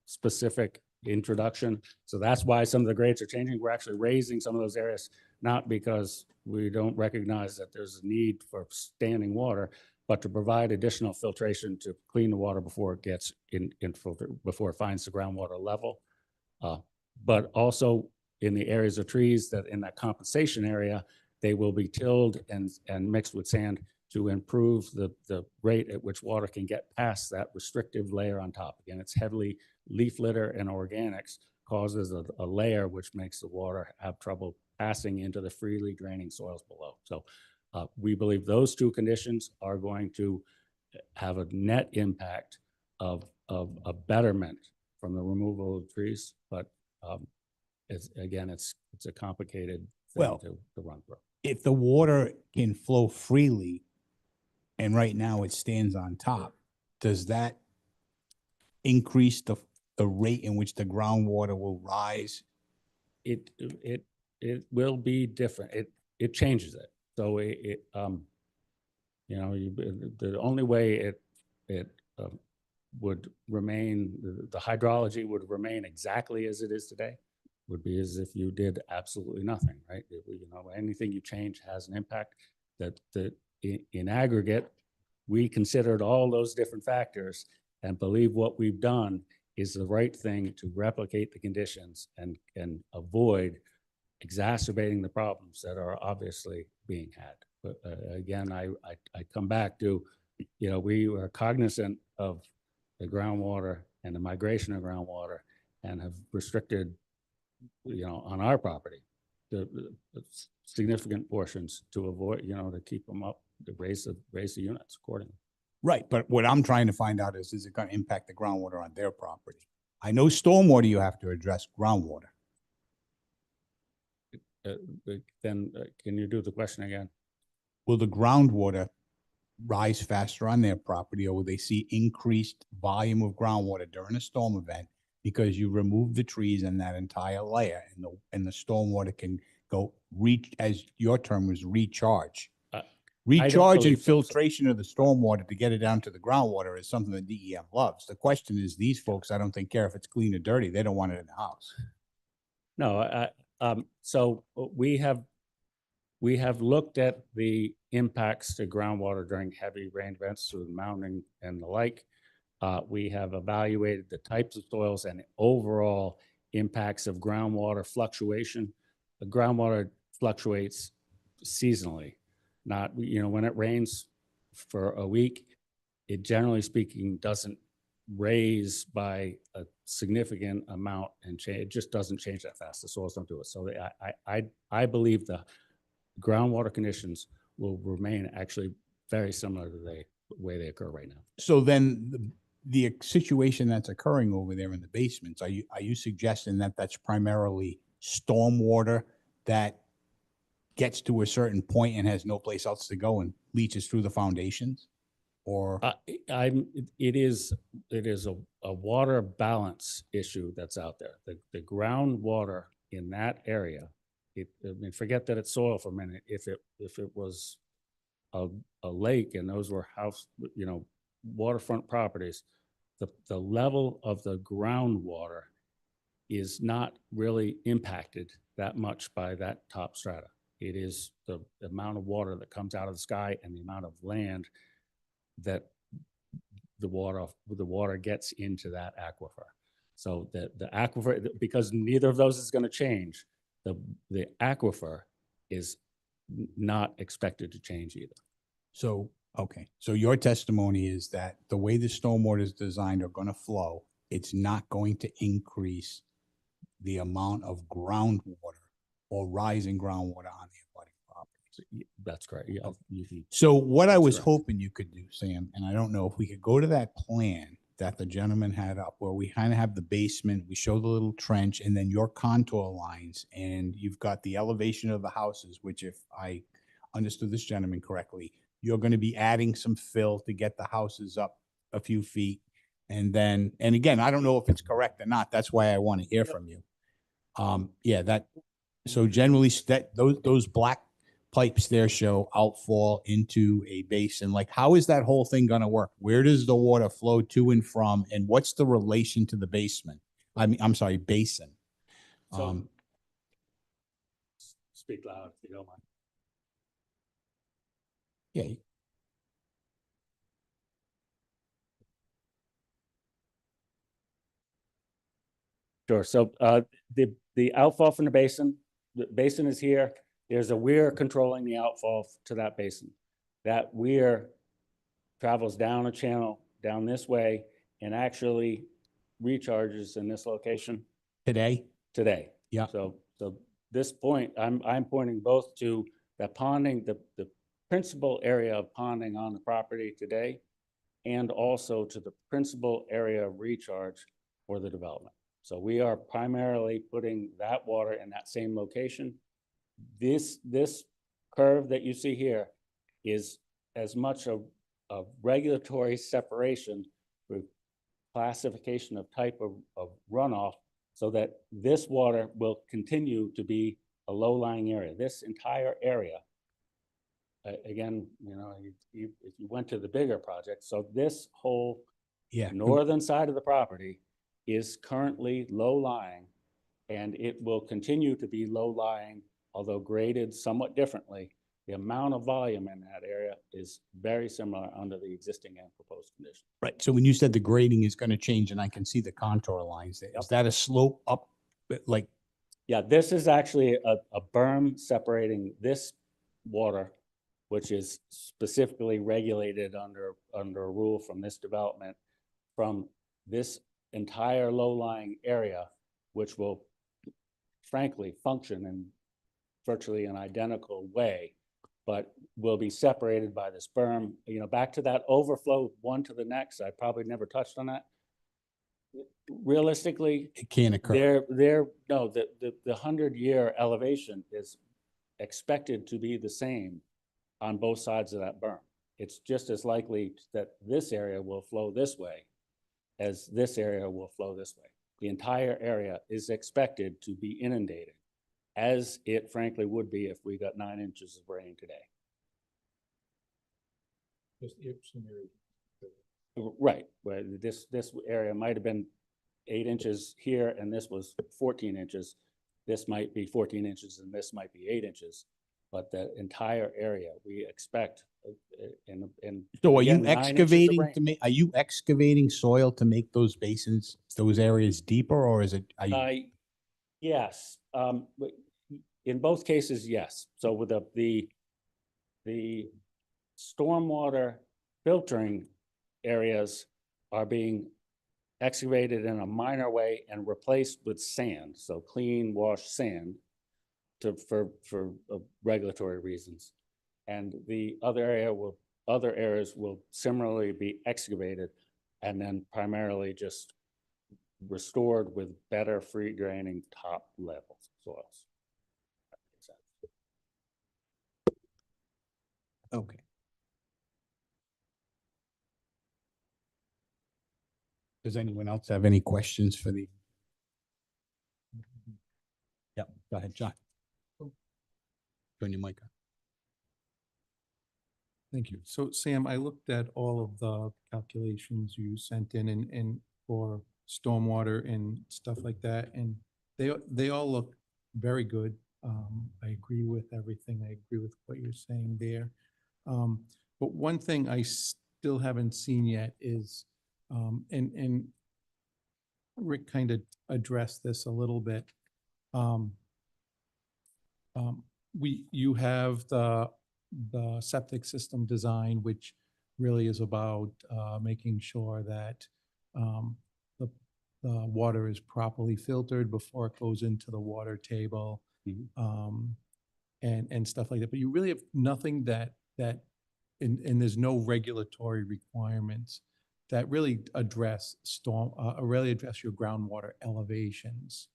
specific introduction. So that's why some of the grades are changing. We're actually raising some of those areas, not because we don't recognize that there's a need for standing water, but to provide additional filtration to clean the water before it gets before it finds the groundwater level. But also in the areas of trees that in that compensation area, they will be tilled and mixed with sand to improve the rate at which water can get past that restrictive layer on top. Again, it's heavily leaf litter and organics causes a layer which makes the water have trouble passing into the freely draining soils below. So we believe those two conditions are going to have a net impact of a betterment from the removal of trees, but it's a complicated thing to run through. If the water can flow freely, and right now it stands on top, does that increase the rate in which the groundwater will rise? It will be different. It changes it. So the only way it would remain, the hydrology would remain exactly as it is today. Would be as if you did absolutely nothing, right? You know, anything you change has an impact. That in aggregate, we considered all those different factors and believe what we've done is the right thing to replicate the conditions and avoid exacerbating the problems that are obviously being had. But again, I come back to, you know, we were cognizant of the groundwater and the migration of groundwater and have restricted, you know, on our property, the significant portions to avoid, you know, to keep them up, to raise the units accordingly. Right, but what I'm trying to find out is it going to impact the groundwater on their property? I know stormwater you have to address groundwater. Then can you do the question again? Will the groundwater rise faster on their property, or will they see increased volume of groundwater during a storm event because you remove the trees and that entire layer, and the stormwater can go reach, as your term was, recharge? Recharge and filtration of the stormwater to get it down to the groundwater is something that DEM loves. The question is, these folks, I don't think care if it's clean or dirty. They don't want it in the house. No, so we have looked at the impacts to groundwater during heavy rain events through the mounting and the like. We have evaluated the types of soils and overall impacts of groundwater fluctuation. The groundwater fluctuates seasonally. Not, you know, when it rains for a week, it generally speaking doesn't raise by a significant amount and change. It just doesn't change that fast. The soils don't do it. So I believe the groundwater conditions will remain actually very similar to the way they occur right now. So then the situation that's occurring over there in the basements, are you suggesting that that's primarily stormwater that gets to a certain point and has no place else to go and leaches through the foundations? Or it is a water balance issue that's out there. The groundwater in that area, I mean, forget that it's soil for a minute. If it was a lake and those were you know, waterfront properties, the level of the groundwater is not really impacted that much by that top strata. It is the amount of water that comes out of the sky and the amount of land that the water gets into that aquifer. So the aquifer, because neither of those is going to change, the aquifer is not expected to change either. so, okay. So your testimony is that the way the stormwater is designed are going to flow, it's not going to increase the amount of groundwater or rising groundwater on the abutting properties. That's correct. Yeah. So what I That's was correct. hoping you could do, Sam, and I don't know if we could go to that plan that the gentleman had up where we kind of have the basement, we show the little trench and then your contour lines, and you've got the elevation of the houses, which if I understood this gentleman correctly, you're going to be adding some fill to get the houses up a few feet. And then, and again, I don't know if it's correct or not. That's why I want to hear from you. Yeah, that, so generally those black pipes there show outfall into a basin. Like, how is that whole thing going to work? Where does the water flow to and from, and what's the relation to the basement? I mean, I'm sorry, basin. So, speak loud if you don't mind. Yeah. Sure. So the outfall from the basin is here. There's a weir controlling the outfall to that basin. That weir travels down a channel down this way and actually recharges in this location Today? Yeah. So this point, I'm pointing both to the ponding, the principal area of ponding on the property today, and also to the principal area of recharge for the development. So we are primarily putting that water in that same location. This curve that you see here is as much a regulatory separation for classification of type of runoff, so that this water will continue to be a low-lying area. This entire area, again, you know, if you went to the bigger project, so this whole Yeah. northern side of the property is currently low-lying, and it will continue to be low-lying, although graded somewhat differently. The amount of volume in that area is very similar under the existing and proposed conditions. Right. So when you said the grading is going to change and I can see the contour lines there, is that a slope up, like, Yeah, this is actually a berm separating this water, which is specifically regulated under a rule from this development, from this entire low-lying area, which will frankly function in virtually an identical way, but will be separated by this berm. You know, back to that overflow one to the next, I probably never touched on that. Realistically, it can't occur? No, the 100-year elevation is expected to be the same on both sides of that berm. It's just as likely that this area will flow this way as this area will flow this way. The entire area is expected to be inundated, as it frankly would be if we got 9 inches of rain today. Right, where this area might have been 8 inches here and this was 14 inches. This might be 14 inches and this might be 8 inches, but the entire area we expect So are again, you 9 inches of excavating rain. to make, are you excavating soil to make those basins, those areas deeper, or is it, are you? Yes, but in both cases, yes. So with the stormwater filtering areas are being excavated in a minor way and replaced with sand, so clean washed sand for regulatory reasons. And the other areas will similarly be excavated and then primarily just restored with better free draining top level soils. Okay. Does anyone else have any questions for the? Yep, go ahead, John. Turn your mic on. Thank you. So Sam, I looked at all of the calculations you sent in and for stormwater and stuff like that, and they all look very good. I agree with everything. I agree with what you're saying there. But one thing I still haven't seen yet is, and Rick kind of addressed this a little bit. You have the septic system design, which really is about making sure that the water is properly filtered before it goes into the water table, and stuff like that. But you really have nothing and there's no regulatory requirements that really address your groundwater elevations.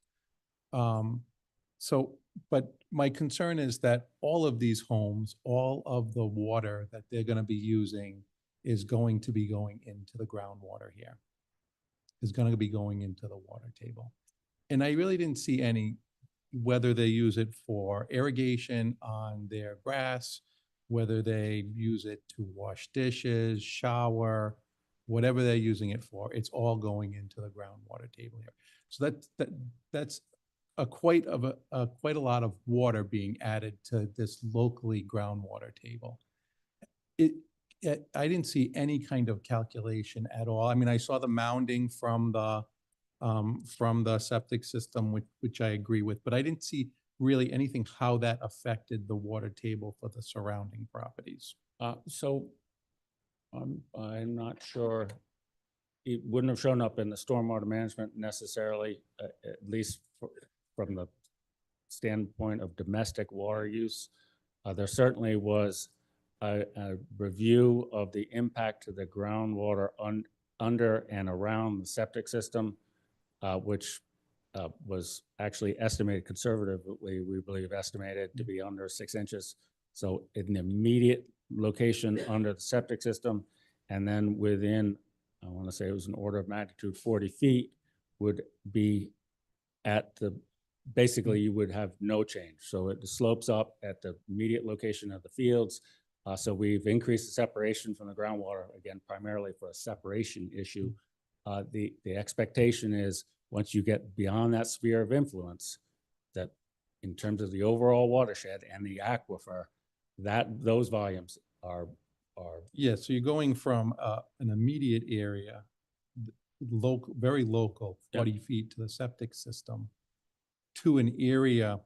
But my concern is that all of these homes, all of the water that they're going to be using is going to be going into the groundwater here, is going to be going into the water table. And I really didn't see any, whether they use it for irrigation on their grass, whether they use it to wash dishes, shower, whatever they're using it for, it's all going into the groundwater table here. So that's quite a lot of water being added to this locally groundwater table. I didn't see any kind of calculation at all. I mean, I saw the mounding from the septic system, which I agree with, but I didn't see really anything how that affected the water table for the surrounding properties. So I'm not sure. It wouldn't have shown up in the stormwater management necessarily, at least from the standpoint of domestic water use. There certainly was a review of the impact to the groundwater under and around the septic system, which was actually estimated conservatively, we believe estimated to be under 6 inches. So in the immediate location under the septic system, and then within, I want to say it was an order of magnitude 40 feet, would be at the, basically you would have no change. So it slopes up at the immediate location of the fields. So we've increased the separation from the groundwater, again, primarily for a separation issue, the expectation is, once you get beyond that sphere of influence, that in terms of the overall watershed and the aquifer, that those volumes are Yeah, so you're going from an immediate area, local, very local, Yep. 40 feet to the septic system, to an area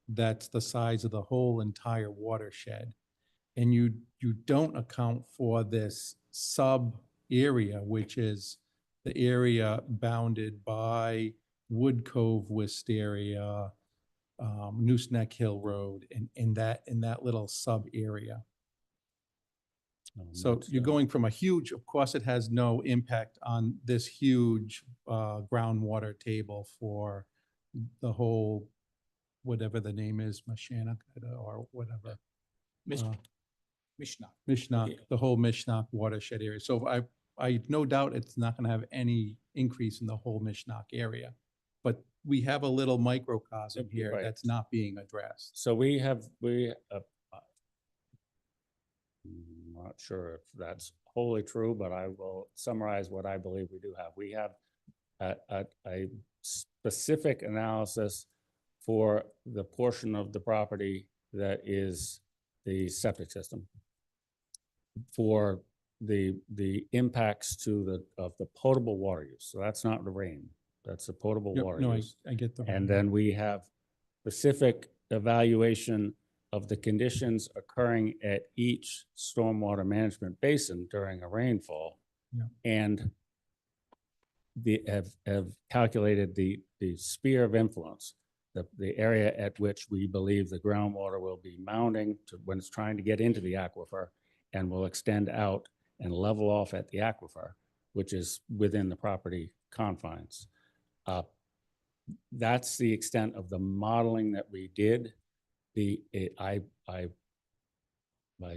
that's the size of the whole entire watershed. And you don't account for this sub area, which is the area bounded by Wood Cove Wisteria, Noose Neck Hill Road, and in that little sub area. So you're going from a huge, of course, it has no impact on this huge groundwater table for the whole, whatever the name is, Mashanakota or whatever. Mishnak, the whole Mishnak watershed area. So I no doubt it's not going to have any increase in the whole Mishnak area. But we have a little microcosm here Right. that's not being addressed. So I'm not sure if that's wholly true, but I will summarize what I believe we do have. We have a specific analysis for the portion of the property that is the septic system, for the impacts to the potable water use. So that's not the rain, that's the potable Yep, water no, use. I get the. And then we have specific evaluation of the conditions occurring at each stormwater management basin during a rainfall. Yeah. And have calculated the sphere of influence, the area at which we believe the groundwater will be mounting to when it's trying to get into the aquifer, and will extend out and level off at the aquifer, which is within the property confines. That's the extent of the modeling that we did. I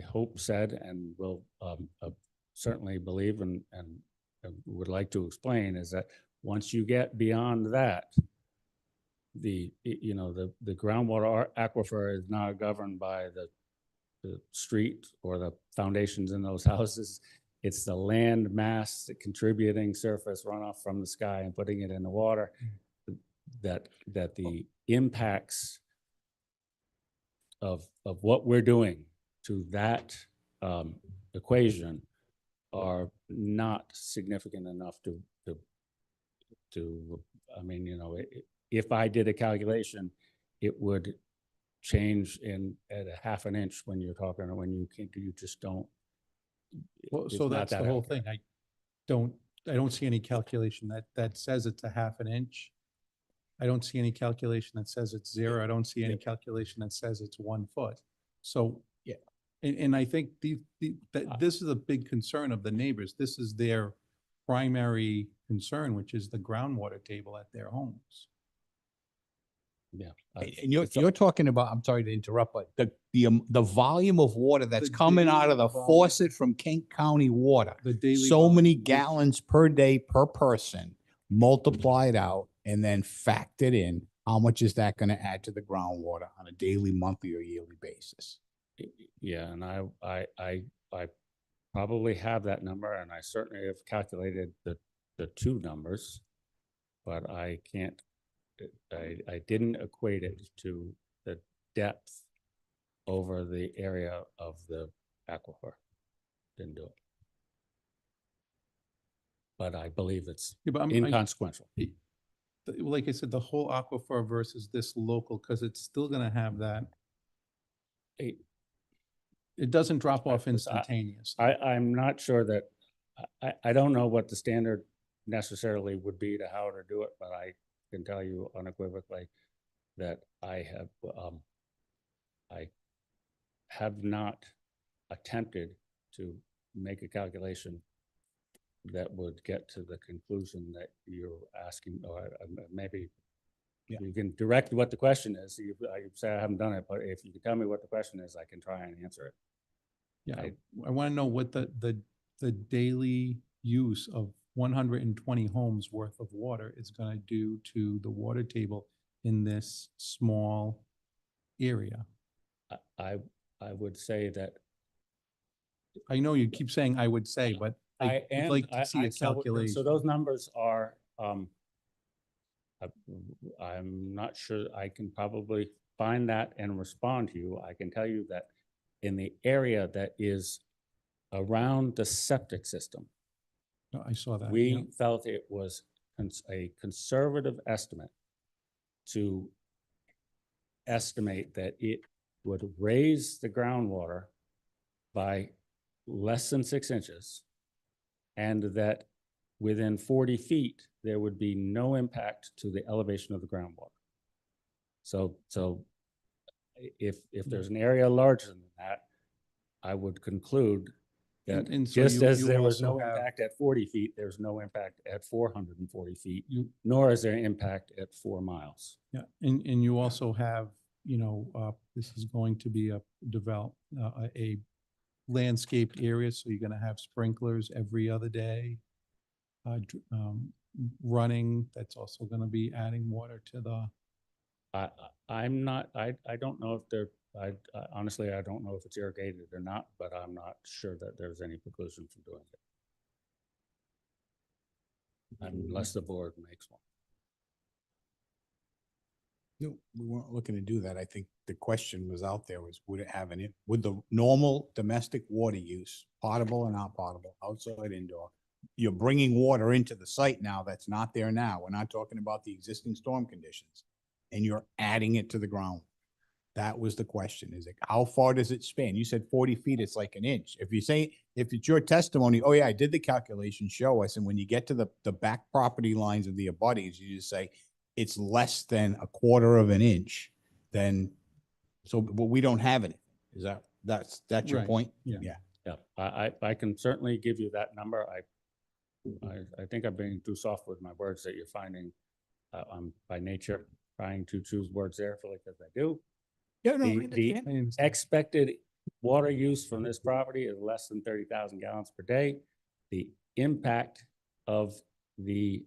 hope said, and will certainly believe and would like to explain, is that once you get beyond that, the groundwater aquifer is not governed by the street or the foundations in those houses. It's the land mass contributing surface runoff from the sky and putting it in the water, that the impacts of what we're doing to that equation are not significant enough to I mean, if I did a calculation, it would change at a half an inch when you're talking, when you can't, you just don't. Well, it's so not that's the that whole accurate. thing. I don't see any calculation that says it's a half an inch. I don't see any calculation that says it's 0. I don't see any calculation that says it's 1 foot. So, yeah. And I think this is a big concern of the neighbors. This is their primary concern, which is the groundwater table at their homes. Yeah. And you're talking about, I'm sorry to interrupt, but the volume of water that's The coming out of daily the volume. faucet from Kent County Water. The daily So volume. many gallons per day per person, multiplied out and then factored in, how much is that going to add to the groundwater on a daily, monthly, or yearly basis? Yeah, and I probably have that number, and I certainly have calculated the two numbers, but I can't, I didn't equate it to the depth over the area of the aquifer. Didn't do it. But I believe it's Yeah, but inconsequential. Like I said, the whole aquifer versus this local, because it's still going to have that. It doesn't drop off instantaneous. I'm not sure that, I don't know what the standard necessarily would be to how to do it, but I can tell you unequivocally that I have not attempted to make a calculation that would get to the conclusion that you're asking, or maybe you can direct what the question is. You say I haven't done it, but if you can tell me what the question is, I can try and answer it. Yeah, I want to know what the daily use of 120 homes worth of water is going to do to the water table in this small area. I would say that. I know you keep saying I would say, but I would am, like to see a so calculation. those numbers are, I'm not sure, I can probably find that and respond to you. I can tell you that in the area that is around the septic system, No, I saw that. yeah. we felt it was a conservative estimate to estimate that it would raise the groundwater by less than 6 inches, and that within 40 feet, there would be no impact to the elevation of the groundwater. So if there's an area larger than that, I would conclude that And so just as you there was no also have- impact at 40 feet, there's no impact at 440 feet, nor is there impact at 4 miles. Yeah, and you also have, this is going to be a landscaped area, so you're gonna have sprinklers every other day. Running, that's also gonna be adding water to the, I'm not, I don't know if they're, honestly, I don't know if it's irrigated or not, but I'm not sure that there's any preclusion from doing it. Unless the board makes one. No, we weren't looking to do that. I think the question was out there was, would it have would the normal domestic water use, potable or not potable, outside, indoor? You're bringing water into the site now that's not there now. We're not talking about the existing storm conditions. And you're adding it to the ground. That was the question. Is it, how far does it span? You said 40 feet, it's like an inch. If you say, if it's your testimony, oh yeah, I did the calculation, show us. And when you get to the back property lines of the abutters, you just say, it's less than a quarter of an inch, then, so, but we don't have it. Is that's your Right. point? Yeah. Yeah, I can certainly give you that number. I think I'm being too soft with my words that you're finding. I'm by nature trying to choose words carefully because I do. Yeah, no, The expected water use from this property is less than 30,000 gallons per day. The impact of the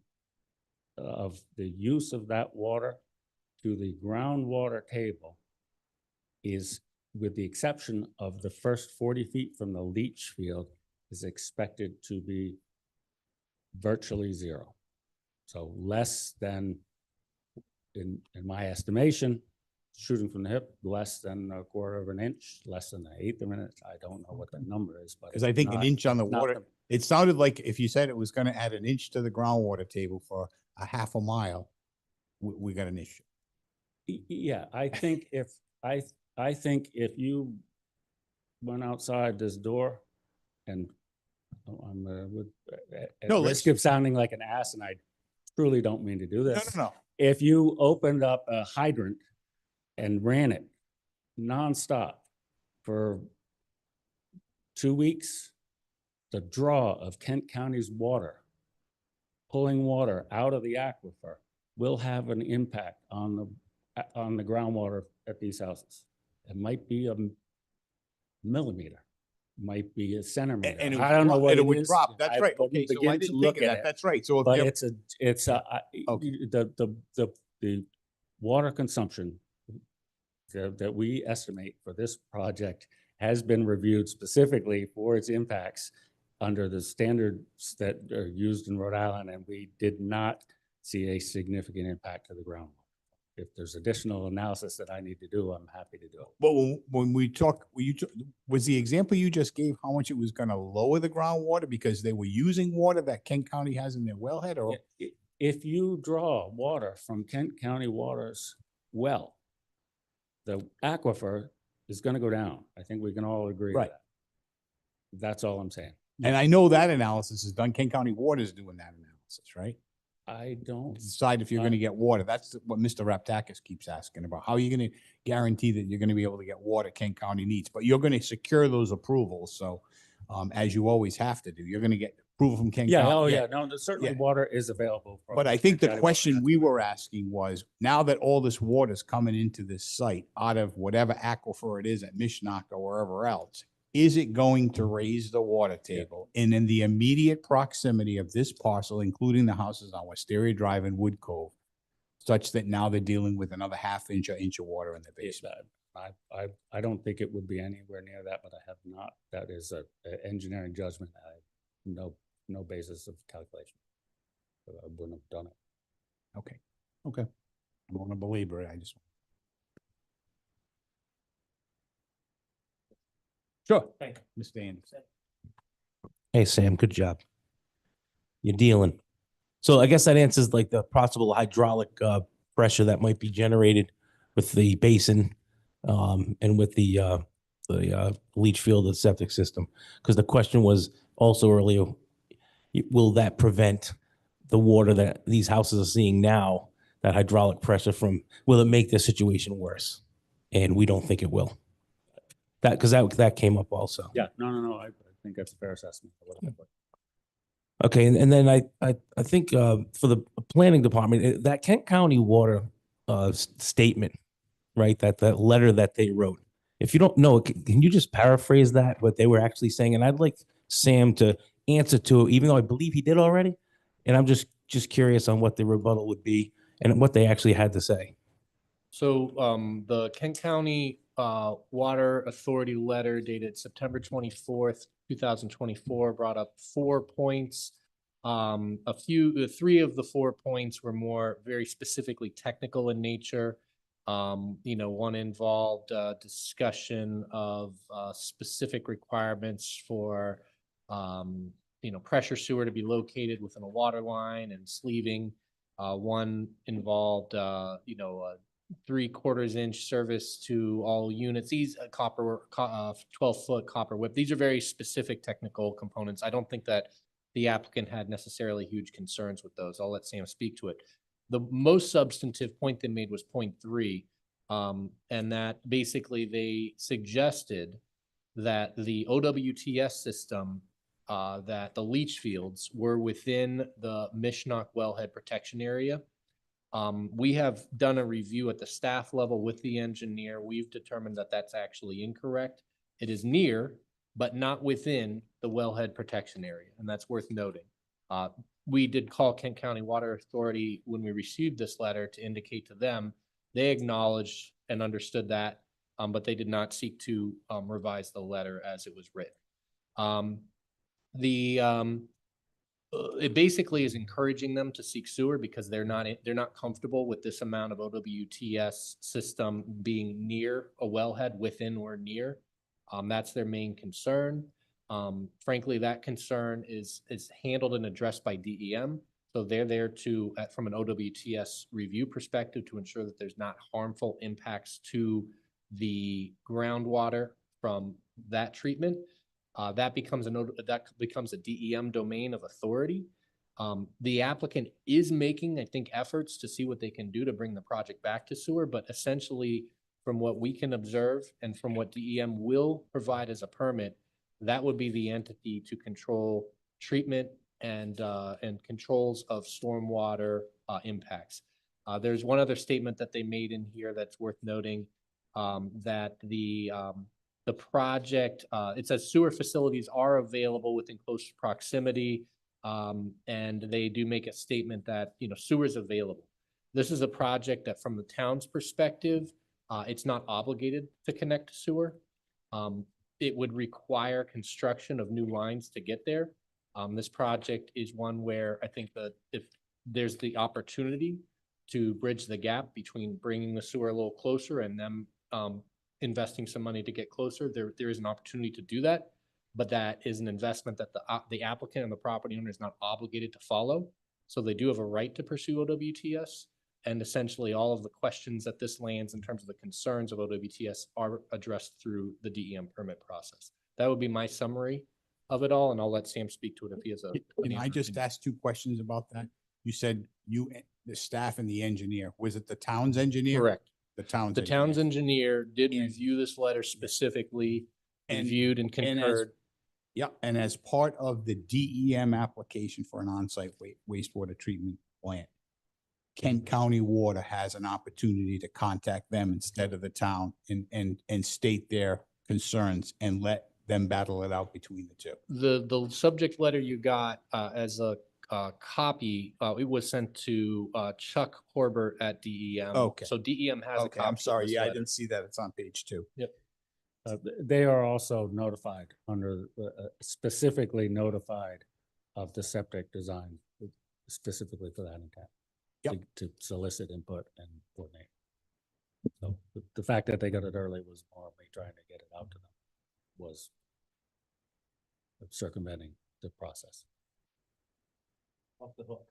use of that water to the groundwater table is, with the exception of the first 40 feet from the leach field, is expected to be virtually zero. So less than, in my estimation, shooting from the hip, less than a quarter of an inch, less than an eighth of an inch. I don't know what the number is, but Because I think an inch on the water, it sounded like if you said it was gonna add an inch to the groundwater table for a half a mile, we got an issue. Yeah, I think if I think if you went outside this door, and I'm at No, risk let's- of sounding like an ass, and I truly don't mean to do this. No. If you opened up a hydrant and ran it nonstop for 2 weeks, the draw of Kent County's water, pulling water out of the aquifer, will have an impact on the groundwater at these houses. It might be a millimeter, might be a centimeter. And it I don't know would what and it it would is. drop. That's I right. couldn't Okay, so I begin to didn't look think of at that. it. That's right. So if But you're- the water consumption that we estimate for this project has been reviewed specifically for its impacts under the standards that are used in Rhode Island, and we did not see a significant impact to the groundwater. If there's additional analysis that I need to do, I'm happy to do it. But when we talk, was the example you just gave how much it was gonna lower the groundwater because they were using water that Kent County has in their wellhead, or? If you draw water from Kent County Water's well, the aquifer is gonna go down. I think we can all agree to Right. that. That's all I'm saying. And I know that analysis is done. Kent County Water is doing that analysis, right? I don't. Decide if you're gonna get water. That's what Mr. Raptakis keeps asking about. How are you gonna guarantee that you're gonna be able to get water Kent County needs? But you're gonna secure those approvals, so, as you always have to do, you're gonna get approval from Kent County. Yeah, oh yeah, no, certainly Yeah. water is available. from But I think Kent the County Water. question we were asking was, now that all this water is coming into this site out of whatever aquifer it is at Mishnock or wherever else, is it going to raise the water table? And in the immediate proximity of this parcel, including the houses on Wisteria Drive and Wood Cove, such that now they're dealing with another half inch or inch of water in the basement? I don't think it would be anywhere near that, but I have not, that is a engineering judgment. I have no basis of calculation. So I wouldn't have done it. Okay. Okay. I want to believe it. I just. Sure. Thank you. Mr. Anderson. Hey, Sam, good job. You're dealing. So I guess that answers like the possible hydraulic pressure that might be generated with the basin and with the leach field and septic system. Because the question was also earlier, will that prevent the water that these houses are seeing now, that hydraulic pressure from, will it make the situation worse? And we don't think it will. Because that came up also. Yeah, no. I think that's a fair assessment. Of what it looked like. Okay, and then I think for the planning department, that Kent County Water statement, right? That letter that they wrote. If you don't know, can you just paraphrase that? What they were actually saying? And I'd like Sam to answer to it, even though I believe he did already. And I'm just curious on what the rebuttal would be and what they actually had to say. So the Kent County Water Authority letter dated September 24th, 2024 brought up 4 points. Three of the 4 points were more very specifically technical in nature. One involved discussion of specific requirements for pressure sewer to be located within a water line and sleeving. One involved 3/4 inch service to all units. These 12-foot copper whip. These are very specific technical components. I don't think that the applicant had necessarily huge concerns with those. I'll let Sam speak to it. The most substantive point they made was point 3, and that basically they suggested that the OWTS system, that the leach fields were within the Mishnock wellhead protection area. We have done a review at the staff level with the engineer. We've determined that that's actually incorrect. It is near, but not within the wellhead protection area, and that's worth noting. We did call Kent County Water Authority when we received this letter to indicate to them. They acknowledged and understood that, but they did not seek to revise the letter as it was written. It basically is encouraging them to seek sewer because they're not comfortable with this amount of OWTS system being near a wellhead, within or near. That's their main concern. Frankly, that concern is handled and addressed by DEM. So they're there to, from an OWTS review perspective, to ensure that there's not harmful impacts to the groundwater from that treatment. That becomes a DEM domain of authority. The applicant is making, I think, efforts to see what they can do to bring the project back to sewer, but essentially, from what we can observe and from what DEM will provide as a permit, that would be the entity to control treatment and controls of stormwater impacts. There's one other statement that they made in here that's worth noting, that the project, it says sewer facilities are available within close proximity, and they do make a statement that sewer is available. This is a project that, from the town's perspective, it's not obligated to connect to sewer. It would require construction of new lines to get there. This project is one where I think that if there's the opportunity to bridge the gap between bringing the sewer a little closer and them investing some money to get closer, there is an opportunity to do that, but that is an investment that the applicant and the property owner is not obligated to follow. So they do have a right to pursue OWTS, and essentially all of the questions that this lands in terms of the concerns of OWTS are addressed through the DEM permit process. That would be my summary of it all, and I'll let Sam speak to it if he has a. Can I just ask 2 questions about that? You said the staff and the engineer. Was it the town's engineer? Correct. The town's The engineer. town's engineer did review this letter specifically, reviewed and concurred. And as part of the DEM application for an on-site wastewater treatment plant, Kent County Water has an opportunity to contact them instead of the town and state their concerns and let them battle it out between the two. The subject letter you got as a copy, it was sent to Chuck Corbett at DEM. Okay. So DEM has a Okay, copy. I'm sorry. of this Yeah, I letter. didn't see that. It's on page 2. Yep. They are also notified specifically notified of the septic design specifically for that intent. Yep. To solicit input and coordinate. So the fact that they got it early was more of me trying to get it out to them, was circumventing the process. Off the hook.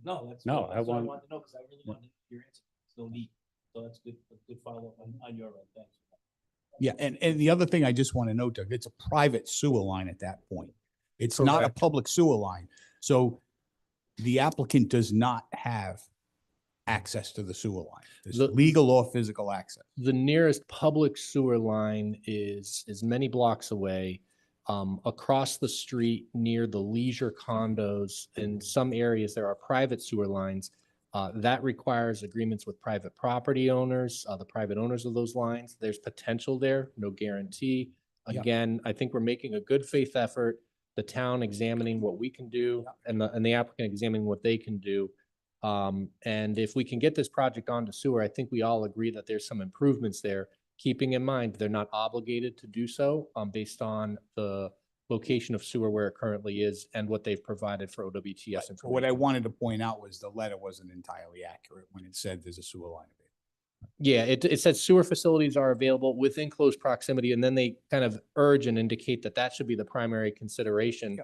No, that's. No, good. I That's what want- wanted to know, because I really wanted your answer. Still neat. So that's good, a good follow-up on your end. Thanks. Yeah, and the other thing I just want to note, Doug, it's a private sewer line at that point. It's not a Correct. public sewer line. So the applicant does not have access to the sewer line. There's The- legal or physical access. The nearest public sewer line is many blocks away. Across the street near the leisure condos, in some areas, there are private sewer lines. That requires agreements with private property owners, the private owners of those lines. There's potential there, no guarantee. Yeah. Again, I think we're making a good faith effort, the town examining what we can do and the applicant examining what they can do. And if we can get this project onto sewer, I think we all agree that there's some improvements there, keeping in mind they're not obligated to do so based on the location of sewer where it currently is and what they've provided for OWTS But what I information. wanted to point out was the letter wasn't entirely accurate when it said there's a sewer line available. Yeah, it says sewer facilities are available within close proximity, and then they kind of urge and indicate that that should be the primary consideration.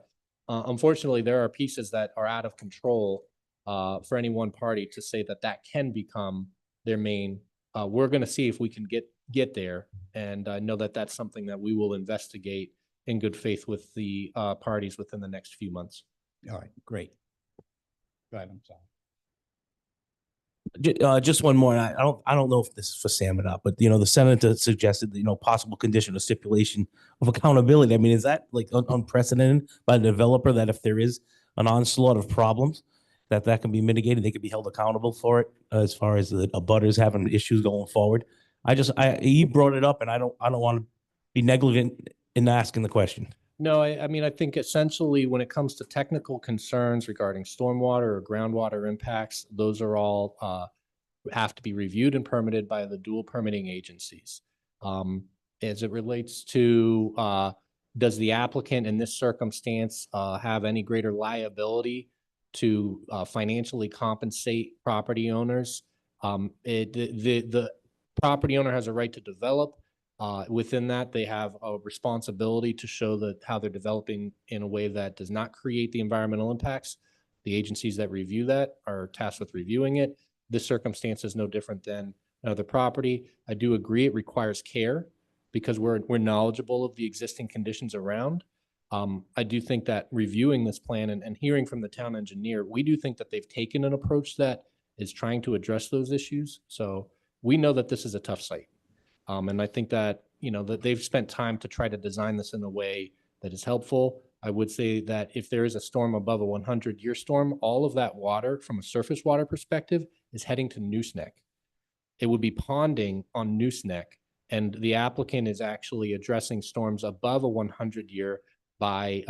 Unfortunately, there are pieces that are out of control for any one party to say that that can become their main. We're going to see if we can get there, and I know that that's something that we will investigate in good faith with the parties within the next few months. All right, great. Go ahead, I'm sorry. Just one more. And I don't know if this is for Sam or not, but the senator suggested possible condition or stipulation of accountability. I mean, is that like unprecedented by the developer that if there is an onslaught of problems, that can be mitigated, they could be held accountable for it as far as the abutters having issues going forward? He brought it up, and I don't want to be negligent in asking the question. No, I mean, I think essentially when it comes to technical concerns regarding stormwater or groundwater impacts, those are all have to be reviewed and permitted by the dual permitting agencies. As it relates to does the applicant in this circumstance have any greater liability to financially compensate property owners? The property owner has a right to develop. Within that, they have a responsibility to show that how they're developing in a way that does not create the environmental impacts. The agencies that review that are tasked with reviewing it. This circumstance is no different than another property. I do agree it requires care because we're knowledgeable of the existing conditions around. I do think that reviewing this plan and hearing from the town engineer, we do think that they've taken an approach that is trying to address those issues. So we know that this is a tough site. And I think that, that they've spent time to try to design this in a way that is helpful. I would say that if there is a storm above a 100-year storm, all of that water from a surface water perspective is heading to Nooseneck. It would be ponding on Nooseneck, and the applicant is actually addressing storms above a 100-year by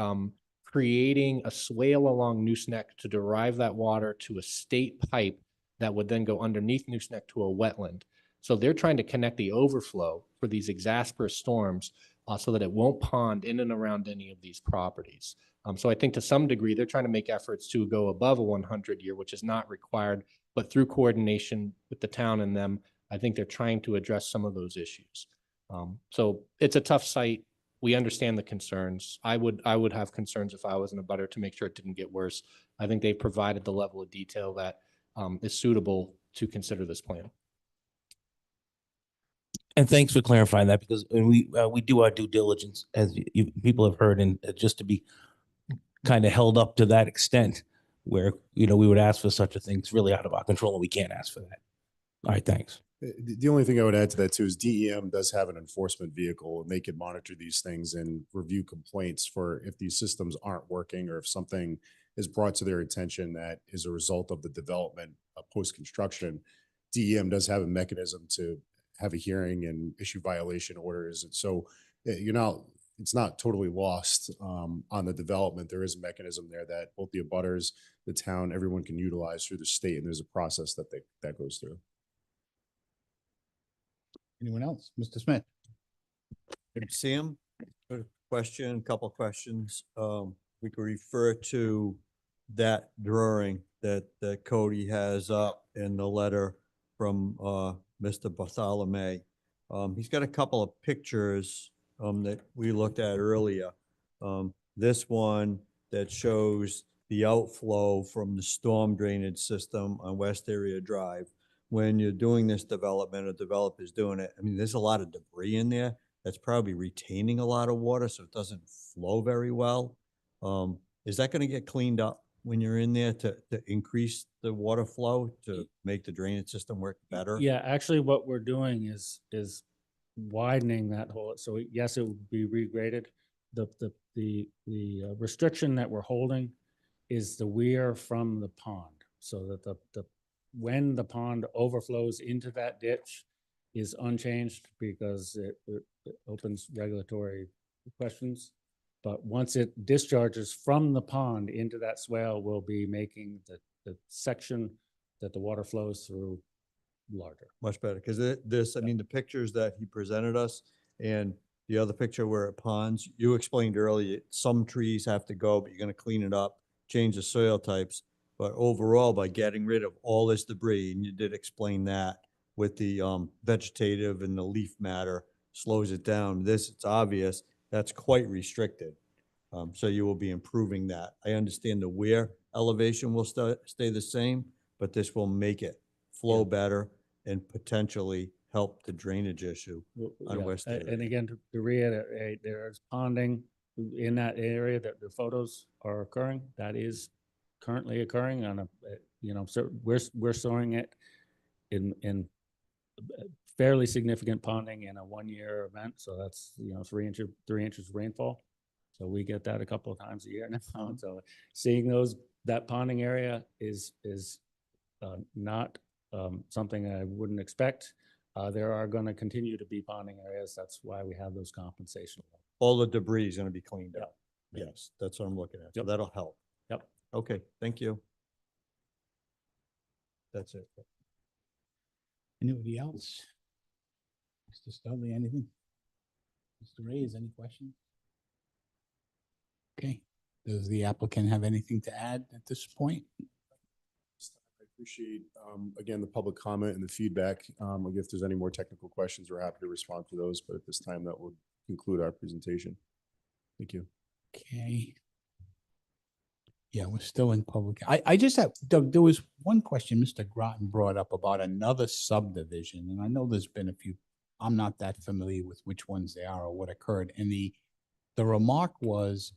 creating a swale along Nooseneck to derive that water to a state pipe that would then go underneath Nooseneck to a wetland. So they're trying to connect the overflow for these exasperous storms so that it won't pond in and around any of these properties. So I think to some degree, they're trying to make efforts to go above a 100-year, which is not required, but through coordination with the town and them, I think they're trying to address some of those issues. So it's a tough site. We understand the concerns. I would have concerns if I was in a butter to make sure it didn't get worse. I think they've provided the level of detail that is suitable to consider this plan. And thanks for clarifying that, because we do our due diligence, as people have heard, and just to be kind of held up to that extent where, we would ask for such a thing. It's really out of our control and we can't ask for that. All right, thanks. The only thing I would add to that too is DEM does have an enforcement vehicle, and they can monitor these things and review complaints for if these systems aren't working or if something is brought to their attention that is a result of the development post-construction. DEM does have a mechanism to have a hearing and issue violation orders. And so it's not totally lost on the development. There is a mechanism there that both the abutters, the town, everyone can utilize through the state. And there's a process that goes through. Anyone else? Mr. Smith? Sam, couple questions. we could refer to that drawing that Cody has up in the letter from Mr. Bartholomew. He's got a couple of pictures that we looked at earlier. This one that shows the outflow from the storm drainage system on West Area Drive. When you're doing this development, a developer's doing it, I mean, there's a lot of debris in there that's probably retaining a lot of water, so it doesn't flow very well. Is that gonna get cleaned up when you're in there to increase the water flow, to make the drainage system work better? Yeah, actually what we're doing is widening that whole, so yes, it would be regraded. The restriction that we're holding is the weir from the pond, so that when the pond overflows into that ditch is unchanged, because it opens regulatory questions. But once it discharges from the pond into that swale, we'll be making the section that the water flows through larger. Much better, because this, I mean, the pictures that he presented us and the other picture where it ponds, you explained earlier, some trees have to go, but you're gonna clean it up, change the soil types. But overall, by getting rid of all this debris, and you did explain that with the vegetative and the leaf matter slows it down. This, it's obvious, that's quite restricted. So you will be improving that. I understand the weir elevation will stay the same, but this will make it flow better and potentially help the drainage issue on Yeah, West Area. and again, to reiterate, there's ponding in that area that the photos are occurring. That is currently occurring on a, so we're storing it in fairly significant ponding in a 1-year event. So that's, 3 inches rainfall. So we get that a couple of times a year now. So seeing that ponding area is not something I wouldn't expect. There are going to continue to be ponding areas. That's why we have those compensation. All the debris is gonna be cleaned up. Yes, that's what I'm looking at. So that'll help. Yep. Okay, thank you. That's it. Anybody else? Mr. Studley, anything? Mr. Reyes, any questions? Okay, does the applicant have anything to add at this point? I appreciate, again, the public comment and the feedback. If there's any more technical questions, we're happy to respond to those, but at this time, that will conclude our presentation. Thank you. Okay. Yeah, we're still in public. I just have, Doug, there was one question Mr. Groton brought up about another subdivision, and I know there's been a few, I'm not that familiar with which ones they are or what occurred. And the remark was,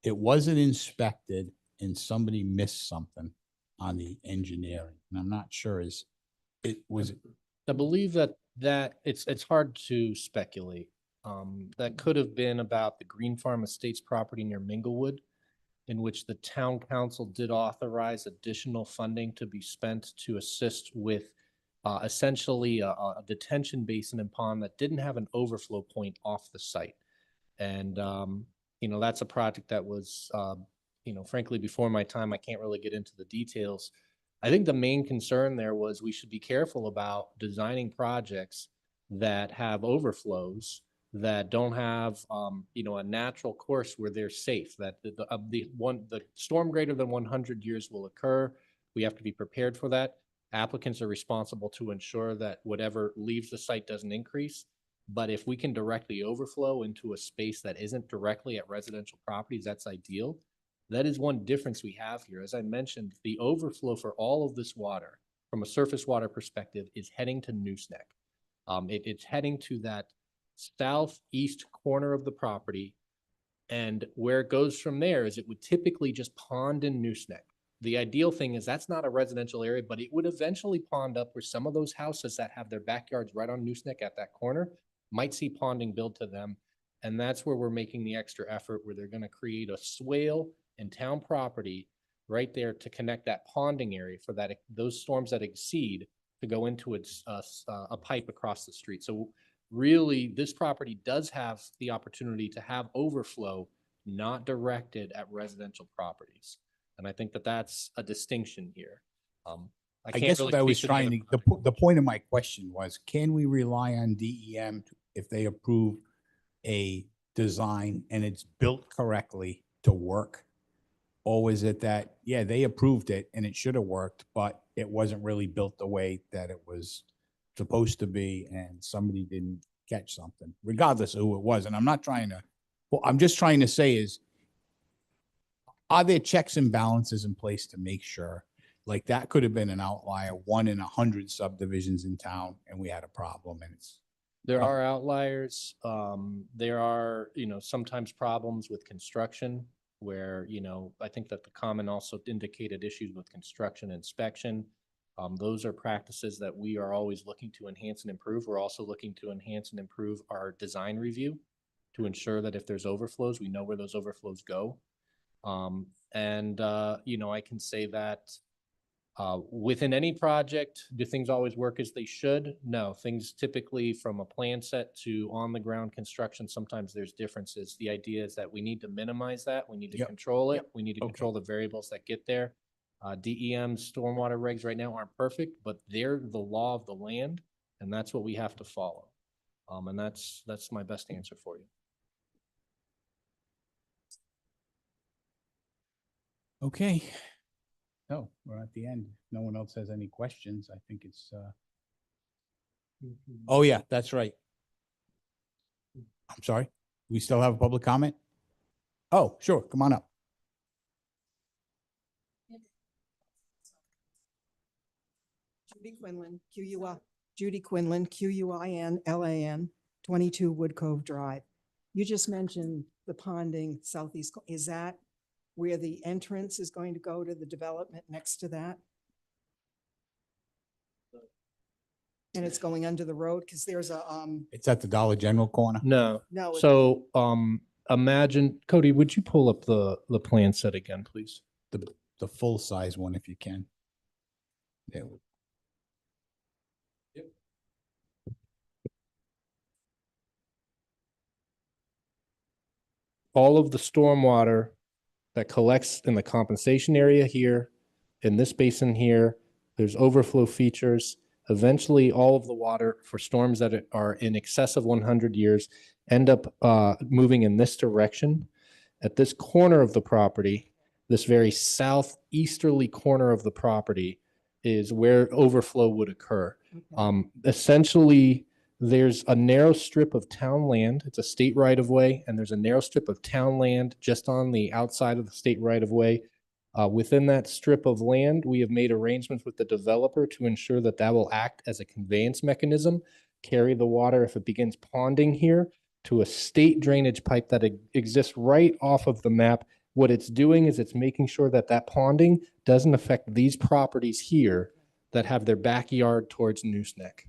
it wasn't inspected and somebody missed something on the engineering. And I'm not sure I believe that it's hard to speculate. That could have been about the Green Farm Estates property near Minglewood, in which the town council did authorize additional funding to be spent to assist with essentially a detention basin and pond that didn't have an overflow point off the site. And, that's a project that was, frankly, before my time. I can't really get into the details. I think the main concern there was we should be careful about designing projects that have overflows that don't have, a natural course where they're safe, that the storm greater than 100 years will occur. We have to be prepared for that. Applicants are responsible to ensure that whatever leaves the site doesn't increase. But if we can direct the overflow into a space that isn't directly at residential properties, that's ideal. That is one difference we have here. As I mentioned, the overflow for all of this water, from a surface water perspective, is heading to Nooseneck. It's heading to that southeast corner of the property. And where it goes from there is it would typically just pond in Nooseneck. The ideal thing is that's not a residential area, but it would eventually pond up where some of those houses that have their backyards right on Nooseneck at that corner might see ponding built to them. And that's where we're making the extra effort, where they're going to create a swale and town property right there to connect that ponding area for those storms that exceed to go into a pipe across the street. So really, this property does have the opportunity to have overflow not directed at residential properties. And I think that that's a distinction here. I guess what I was trying to, the point of my question was, can we rely on DEM if they approve a design and it's built correctly to work Or was it that, yeah, they approved it and it should have worked, but it wasn't really built the way that it was supposed to be and somebody didn't catch something, regardless of who it was. And I'm not trying to, well, I'm just trying to say is, are there checks and balances in place to make sure? Like that could have been an outlier, 1 in 100 subdivisions in town, and we had a problem and it's. There are outliers. There are, sometimes problems with construction where, I think that the comment also indicated issues with construction inspection. Those are practices that we are always looking to enhance and improve. We're also looking to enhance and improve our design review to ensure that if there's overflows, we know where those overflows go. I can say that within any project, do things always work as they should? No, things typically from a plan set to on the ground construction, sometimes there's differences. The idea is that we need to minimize that. We need to control it. We need to control the variables that get there. DEM's stormwater regs right now aren't perfect, but they're the law of the land, and that's what we have to follow. And that's my best answer for you. Okay. No, we're at the end. No one else has any questions. I think it's, oh yeah, that's right. I'm sorry. We still have a public comment? Oh, sure. Come on up. Judy Quinlan, Quinlan, 22 Wood Cove Drive. You just mentioned the ponding southeast. Is that where the entrance is going to go to the development next to that? And it's going under the road because there's a, It's at the Dollar General corner. No. No, it's- So, imagine, Cody, would you pull up the plan set again, please? The full size one if you can. There we- All of the stormwater that collects in the compensation area here, in this basin here, there's overflow features. Eventually, all of the water for storms that are in excess of 100 years end up moving in this direction. At this corner of the property, this very southeasterly corner of the property is where overflow would occur. Essentially, there's a narrow strip of town land. It's a state right of way, and there's a narrow strip of town land just on the outside of the state right of way. Within that strip of land, we have made arrangements with the developer to ensure that that will act as a conveyance mechanism, carry the water if it begins ponding here to a state drainage pipe that exists right off of the map. What it's doing is it's making sure that that ponding doesn't affect these properties here that have their backyard towards Nooseneck.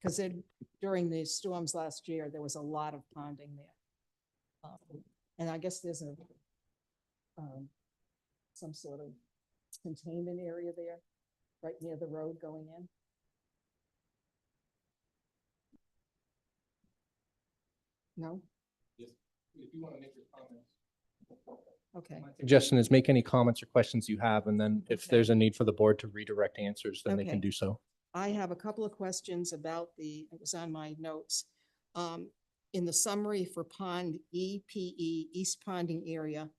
because during the storms last year, there was a lot of ponding there. And I guess there's some sort of containment area there, right near the road going in. No? Yes, if you want to make your comments. Okay. Suggestion is make any comments or questions you have, and then if Okay. there's a need for the board to redirect answers, then they can Okay. do so. I have a couple of questions about it was on my notes. In the summary for pond EPE, East Ponding Area,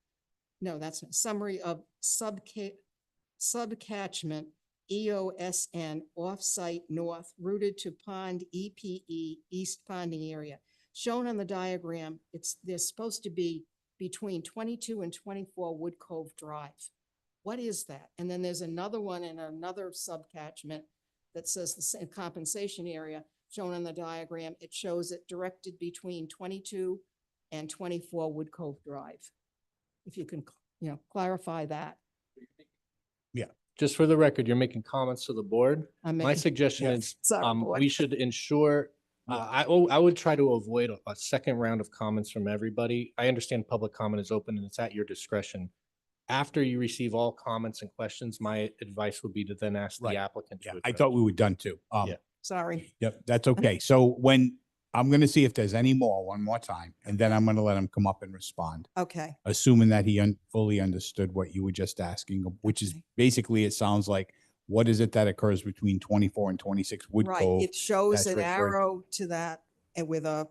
no, that's not, summary of subcatchment EOSN offsite north routed to pond EPE, East Ponding Area. Shown on the diagram, they're supposed to be between 22 and 24 Wood Cove Drive. What is that? And then there's another one in another subcatchment that says the same compensation area shown on the diagram. It shows it directed between 22 and 24 Wood Cove Drive. If you can, clarify that. Just for the record, you're making comments to the board. I'm My making- suggestion is, Sorry, board. we should ensure, I would try to avoid a second round of comments from everybody. I understand public comment is open and it's at your discretion. After you receive all comments and questions, my advice would be to then ask the Right. applicant to I address. thought we were done too. Sorry. Yep, that's okay. So I'm going to see if there's any more, one more time, and then I'm going to let him come up and respond, Okay. assuming that he fully understood what you were just asking, which is basically, it sounds like, what is it that occurs between 24 and 26 Wood Right, Cove? it shows that's an referred- arrow to that and with the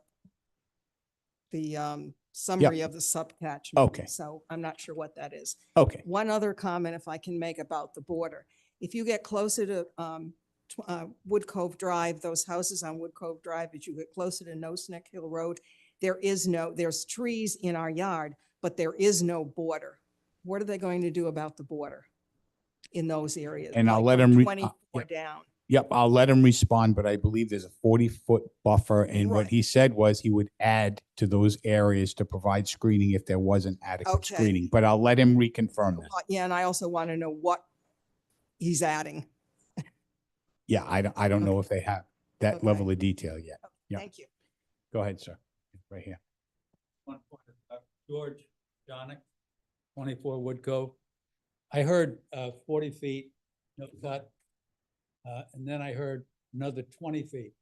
summary of the subcatchment. Okay. So I'm not sure what that is. Okay. One other comment, if I can make about the border. If you get closer to Wood Cove Drive, those houses on Wood Cove Drive, as you get closer to No Snick Hill Road, there's trees in our yard, but there is no border. What are they going to do about the border in those areas? And I'll like let from him 24 down. Yep, I'll let him respond, but I believe there's a 40-foot buffer. And what Right. he said was he would add to those areas to provide screening if there wasn't adequate Okay. screening. But I'll let him reconfirm that. Yeah, and I also want to know what he's adding. Yeah, I don't know if they have that Okay. level of detail yet. Yeah. Thank you. Go ahead, sir. Right here. One point, George Jonick, 24 Wood Cove. I heard 40 feet, no cut, and then I heard another 20 feet.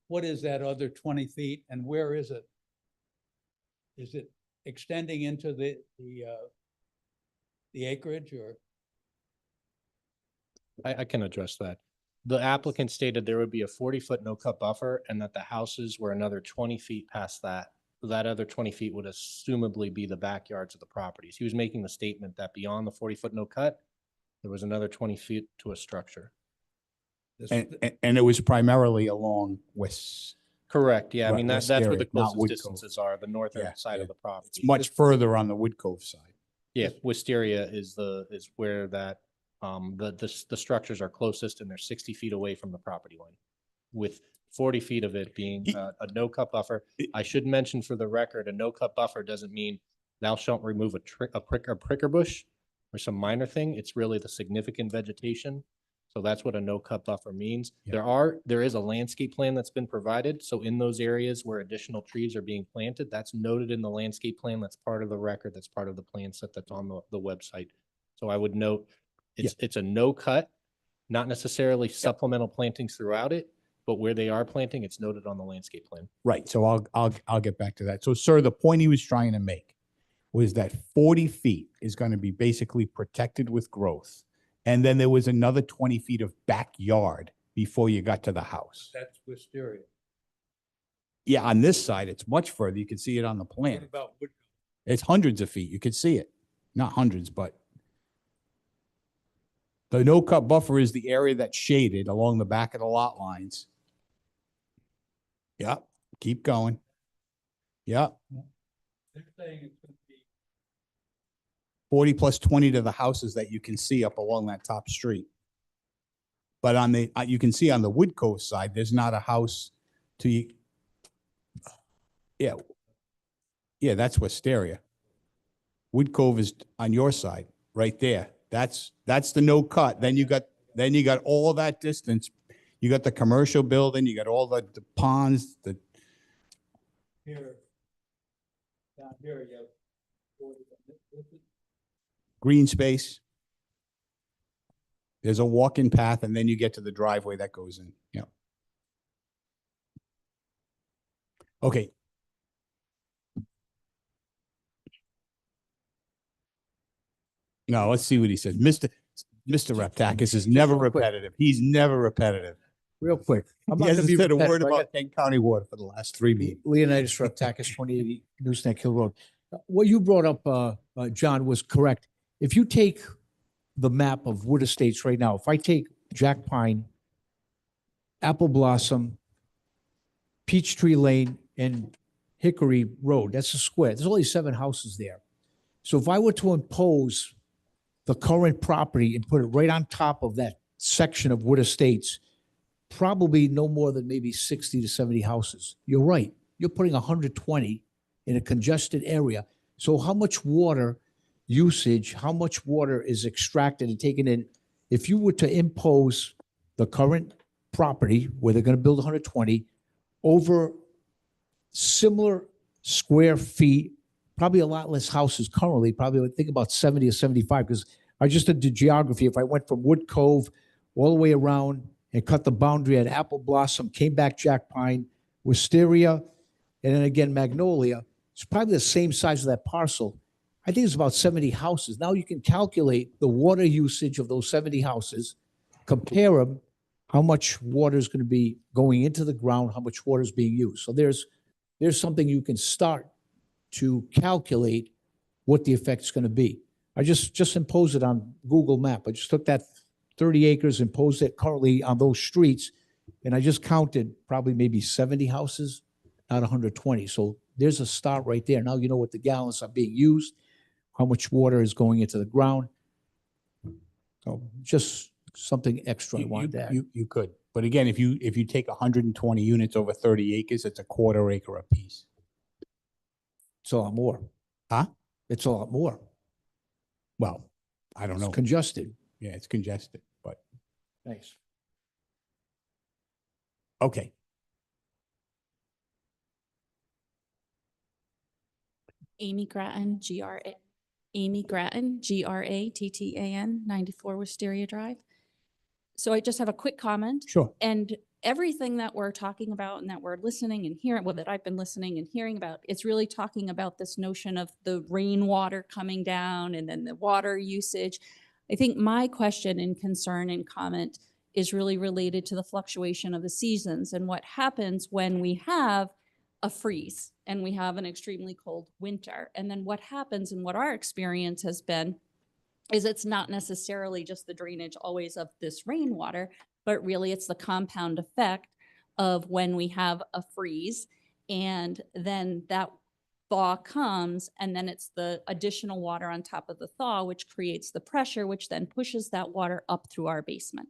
What is that other 20 feet and where is it? Is it extending into the acreage or? I can address that. The applicant stated there would be a 40-foot no-cut buffer and that the houses were another 20 feet past that. That other 20 feet would assumably be the backyards of the properties. He was making the statement that beyond the 40-foot no-cut, there was another 20 feet to a structure. And it was primarily along West. Correct, yeah. I Right, mean, West that's where area, the not closest Wood Cove. distances are, the northern Yeah, side yeah. of the property. It's much further on the Wood Cove side. Yeah, Wisteria is where that, the structures are closest and they're 60 feet away from the property line, with 40 feet of it being a no-cut buffer. I should mention for the record, a no-cut buffer doesn't mean thou shalt remove a pricker bush or some minor thing. It's really the significant vegetation. So that's what a no-cut buffer means. There is a landscape plan that's been provided. So in those areas where additional trees are being planted, that's noted in the landscape plan. That's part of the record. That's part of the plan set that's on the website. So I would note it's a no-cut, not necessarily supplemental plantings throughout it, but where they are planting, it's noted on the landscape plan. Right, so I'll get back to that. So, sir, the point he was trying to make was that 40 feet is going to be basically protected with growth. And then there was another 20 feet of backyard before you got to the house. That's Wisteria. Yeah, on this side, it's much further. You can see it on the What plan. about Wood? It's hundreds of feet. You could see it. Not hundreds, but the no-cut buffer is the area that's shaded along the back of the lot lines. Yep, keep going. Yep, They're saying it's going to be 40 plus 20 to the houses that you can see up along that top street. But on the, you can see on the Wood Cove side, there's not a house to you. Yeah. Yeah, that's Wisteria. Wood Cove is on your side, right there. That's the no cut. Then you got all that distance. You got the commercial building, you got all the ponds, the here. Down here, you have 40. This is green space. There's a walk-in path, and then you get to the driveway that goes in. Yeah. Okay. No, let's see what he says. Mr. Reptakis is never repetitive. He's never repetitive. Real quick. I'm He not gonna hasn't be said a repetitive. word I about got- Kent County Water for the last 3 meetings. Leonidas Reptakis, 2080 Gooseneck Hill Road. What you brought up, John, was correct. If you take the map of Wood Estates right now, if I take Jack Pine, Apple Blossom, Peachtree Lane, and Hickory Road, that's a square. There's only 7 houses there. So if I were to impose the current property and put it right on top of that section of Wood Estates, probably no more than maybe 60 to 70 houses. You're right. You're putting 120 in a congested area. So how much water usage, how much water is extracted and taken in? If you were to impose the current property where they're going to build 120 over similar square feet, probably a lot less houses currently, probably I would think about 70 or 75, because I just did the geography. If I went from Wood Cove all the way around and cut the boundary at Apple Blossom, came back Jack Pine, Wisteria, and then again Magnolia, it's probably the same size of that parcel. I think it's about 70 houses. Now you can calculate the water usage of those 70 houses, compare them, how much water is going to be going into the ground, how much water is being used. So there's there's something you can start to calculate what the effect's going to be. I just imposed it on Google Map. I just took that 30 acres, imposed it currently on those streets, and I just counted probably maybe 70 houses, not 120. So there's a start right there. Now you know what the gallons are being used, how much water is going into the ground. So just something extra I wanted to add. You could, but again, if you take 120 units over 30 acres, it's a quarter acre apiece. It's a lot more. Huh? It's a lot more. Well, I don't know. It's congested. Yeah, it's congested, but Thanks. okay. Amy Grattan, Amy Grattan, Grattan, 94 Wisteria Drive. So I just have a quick comment. Sure. And everything that we're talking about and that we're listening and hearing, well, that I've been listening and hearing about, it's really talking about this notion of the rainwater coming down and then the water usage. I think my question and concern and comment is really related to the fluctuation of the seasons and what happens when we have a freeze and we have an extremely cold winter. And then what happens and what our experience has been is it's not necessarily just the drainage always of this rainwater, but really it's the compound effect of when we have a freeze and then that thaw comes and then it's the additional water on top of the thaw, which creates the pressure, which then pushes that water up through our basement.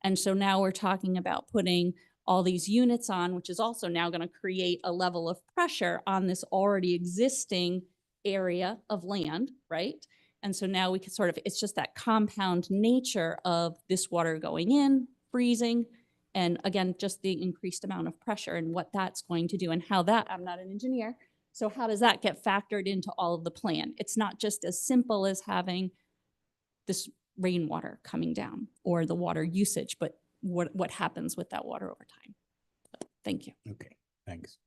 And so now we're talking about putting all these units on, which is also now going to create a level of pressure on this already existing area of land, right? And so now we can sort of, it's just that compound nature of this water going in, freezing, and again, just the increased amount of pressure and what that's going to do and how that, I'm not an engineer, so how does that get factored into all of the plan? It's not just as simple as having this rainwater coming down or the water usage, but what happens with that water over time. So, thank you. Okay, thanks.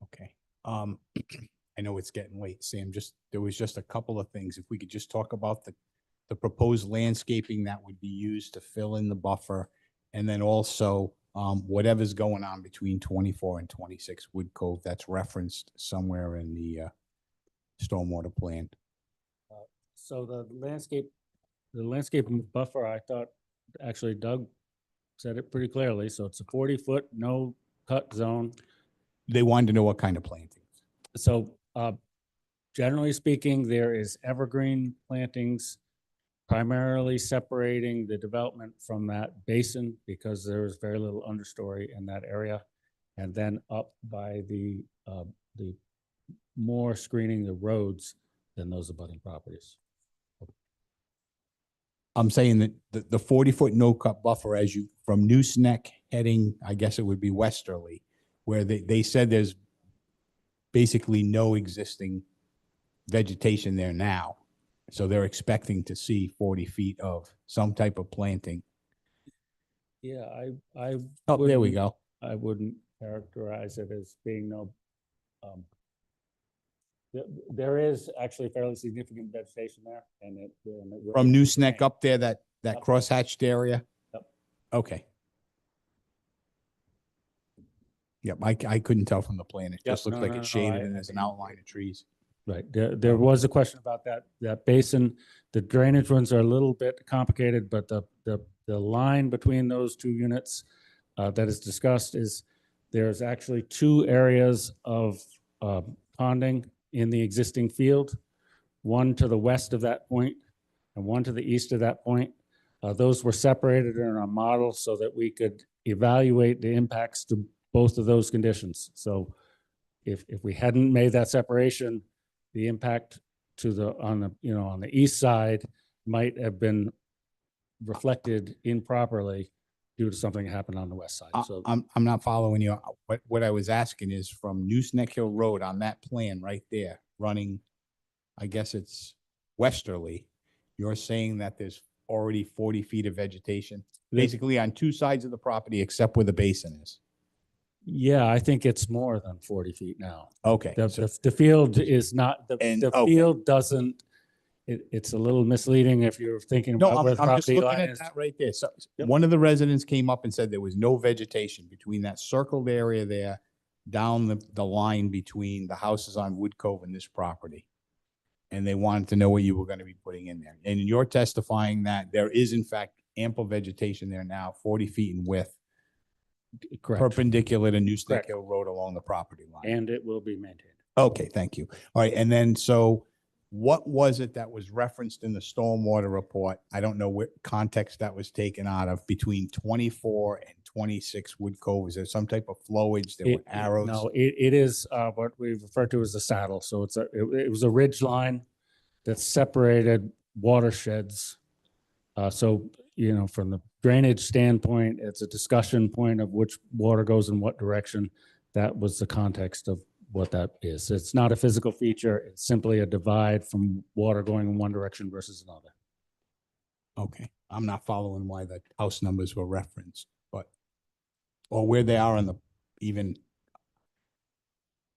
Okay. I know it's getting late, Sam. There was just a couple of things. If we could just talk about the proposed landscaping that would be used to fill in the buffer, and then also whatever's going on between 24 and 26 Wood Cove that's referenced somewhere in the stormwater plan. So the landscape buffer, I thought, actually Doug said it pretty clearly. So it's a 40-foot no cut zone. They wanted to know what kind of plantings. So generally speaking, there is evergreen plantings primarily separating the development from that basin because there is very little understory in that area. And then up by the more screening the roads than those abutting properties. I'm saying that the 40-foot no-cut buffer as you, from Noose Neck heading, I guess it would be westerly, where they said there's basically no existing vegetation there now. So they're expecting to see 40 feet of some type of planting. Yeah, I Oh, there we wouldn't- go. I wouldn't characterize it as being no, there is actually fairly significant vegetation there and it will From Noose Neck remain. up there, that Yep. crosshatched area? Yep. Okay. Yep, I couldn't tell from the plan. It Yep, just looks no, like no, it's no, shaded I and there's an outline of trees. Right, there was a question about that basin. The drainage ones are a little bit complicated, but the line between those two units that is discussed is there's actually two areas of ponding in the existing field, one to the west of that point and one to the east of that point. Those were separated in our model so that we could evaluate the impacts to both of those conditions. So if we hadn't made that separation, the impact to on the east side might have been reflected improperly due to something that happened on the west side. So I'm not following you. What I was asking is from Noose Neck Hill Road on that plan right there, running, I guess it's westerly. You're saying that there's already 40 feet of vegetation, basically on two sides of the property except where the basin is. yeah, I think it's more than 40 feet now. Okay. The field is not, the okay. field doesn't, it's a little misleading if you're thinking No, about where the I'm just property looking line at is. that right there. So Yep. one of the residents came up and said there was no vegetation between that circled area there, down the line between the houses on Wood Cove and this property. And they wanted to know what you were going to be putting in there. And you're testifying that there is in fact ample vegetation there now, 40 feet in width, Correct. perpendicular to New Snake Correct. Hill Road along the property line. And it will be maintained. Okay, thank you. All right, and then so what was it that was referenced in the stormwater report? I don't know what context that was taken out of between 24 and 26 Wood Cove. Is there some type of flowage? There were arrows? No, it is what we refer to as the saddle. So it was a ridge line that separated watersheds. So, you know, from the drainage standpoint, it's a discussion point of which water goes in what direction. That was the context of what that is. It's not a physical feature. It's simply a divide from water going in one direction versus another. Okay, I'm not following why the house numbers were referenced, but, or where they are on the, even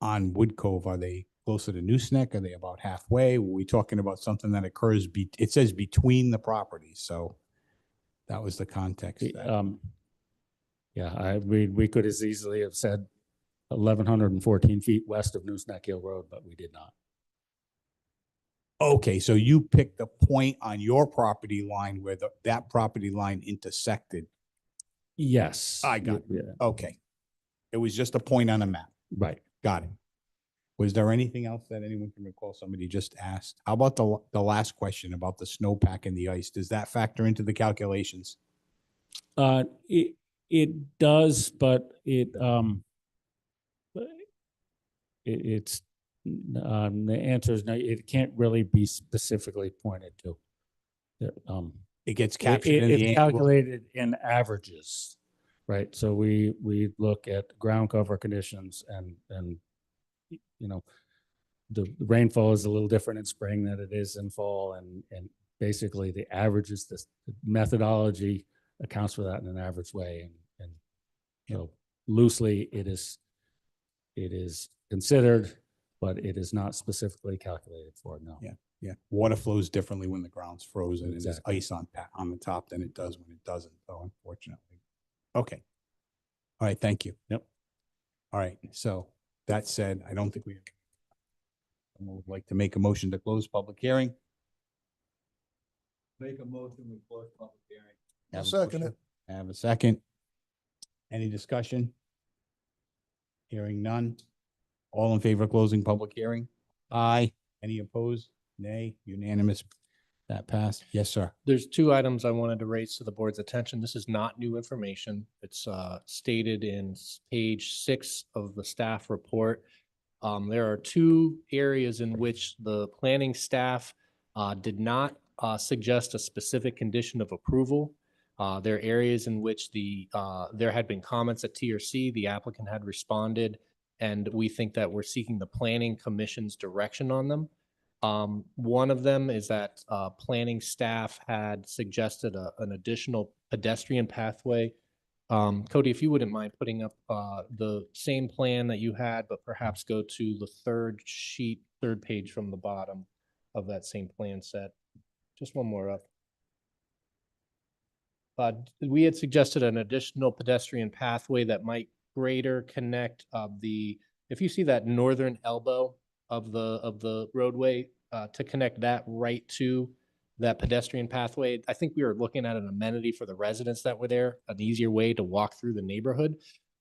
on Wood Cove, are they closer to Nooseneck? Are they about halfway? Were we talking about something that occurs, it says between the properties, so that was the context. Yeah, we could as easily have said 1,114 feet west of Nooseneck Hill Road, but we did not. Okay, so you picked the point on your property line where that property line intersected. Yes. I got it. Yeah. Okay. It was just a point on a map. Right. Got it. Was there anything else that anyone can recall somebody just asked? How about the last question about the snowpack and the ice? Does that factor into the calculations? It does, but it's the answer is no. It can't really be specifically pointed to. It gets captured in the it's calculated in averages, right? So we look at ground cover conditions and you know, the rainfall is a little different in spring than it is in fall, and basically the averages, the methodology accounts for that in an average way, and so loosely it is considered, but it is not specifically calculated for. No. Yeah. Yeah. Water flows differently when the ground's frozen and there's Exactly. ice on the top than it does when it doesn't, though, unfortunately. Okay. All right. Thank you. Yep. All right. So that said, I don't think someone would like to make a motion to close public hearing. Make a motion to close public hearing. I'll Have a second motion. it. Have a second. Any discussion? Hearing none. All in favor of closing public hearing? Aye. Any opposed? Nay. Unanimous. That passed. Yes, sir. There's two items I wanted to raise to the board's attention. This is not new information. It's stated in page 6 of the staff report. There are two areas in which the planning staff did not suggest a specific condition of approval. There are areas in which there had been comments at TRC, the applicant had responded, and we think that we're seeking the planning commission's direction on them. One of them is that planning staff had suggested an additional pedestrian pathway. Cody, if you wouldn't mind putting up the same plan that you had, but perhaps go to the third page from the bottom of that same plan set. Just one more up. We had suggested an additional pedestrian pathway that might greater connect if you see that northern elbow of the roadway, to connect that right to that pedestrian pathway. I think we were looking at an amenity for the residents that were there, an easier way to walk through the neighborhood.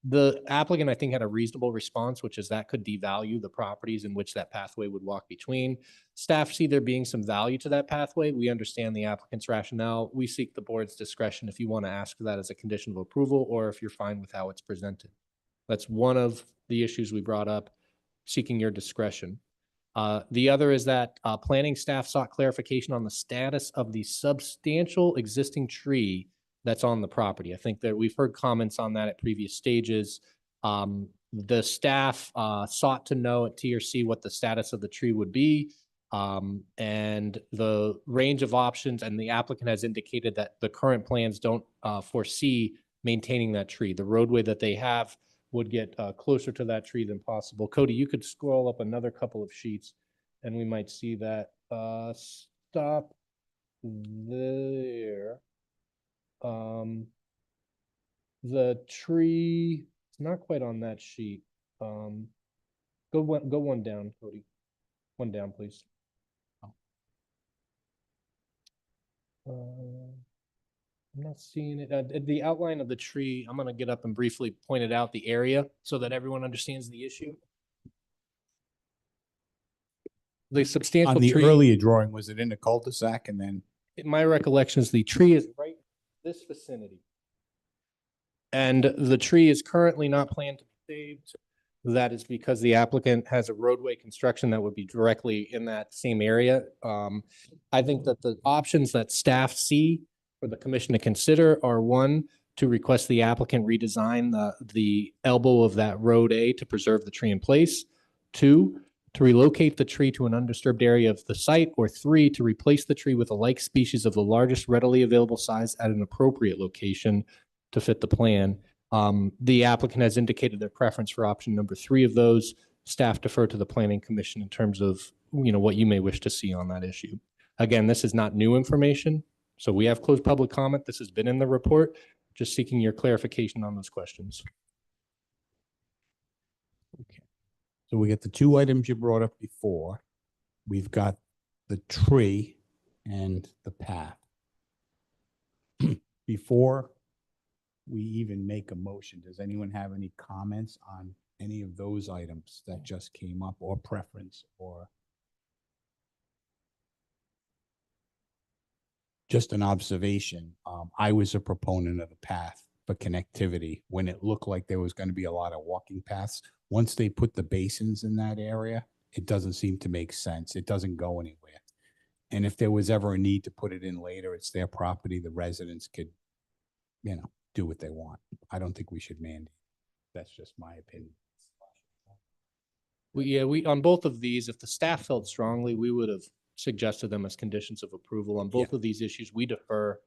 The applicant, I think, had a reasonable response, which is that could devalue the properties in which that pathway would walk between. Staff see there being some value to that pathway. We understand the applicant's rationale. We seek the board's discretion if you want to ask for that as a condition of approval, or if you're fine with how it's presented. That's one of the issues we brought up, seeking your discretion. The other is that planning staff sought clarification on the status of the substantial existing tree that's on the property. I think that we've heard comments on that at previous stages. The staff sought to know at TRC what the status of the tree would be, and the range of options, and the applicant has indicated that the current plans don't foresee maintaining that tree. The roadway that they have would get closer to that tree than possible. Cody, you could scroll up another couple of sheets and we might see that. Stop there. The tree, it's not quite on that sheet. Go one down, Cody. One down, please. I'm not seeing it. The outline of the tree, I'm gonna get up and briefly point it out, the area, so that everyone understands the issue. The substantial On the tree, earlier drawing, was it in the cul-de-sac and then? my recollection is the tree is right this vicinity. And the tree is currently not planned to be saved. That is because the applicant has a roadway construction that would be directly in that same area. I think that the options that staff see for the commission to consider are, one, to request the applicant redesign the elbow of that road A to preserve the tree in place. 2, to relocate the tree to an undisturbed area of the site, or 3, to replace the tree with a like species of the largest readily available size at an appropriate location to fit the plan. The applicant has indicated their preference for option number 3 of those. Staff defer to the planning commission in terms of, what you may wish to see on that issue. Again, this is not new information. So we have closed public comment. This has been in the report, just seeking your clarification on those questions. So we got the 2 items you brought up before. We've got the tree and the path. Before we even make a motion, does anyone have any comments on any of those items that just came up, or preference, or just an observation? I was a proponent of the path for connectivity when it looked like there was going to be a lot of walking paths. Once they put the basins in that area, it doesn't seem to make sense. It doesn't go anywhere. And if there was ever a need to put it in later, it's their property. The residents could, do what they want. I don't think we should mandate. That's just my opinion. We on both of these, if the staff felt strongly, we would have suggested them as conditions of approval. On both of these issues, we defer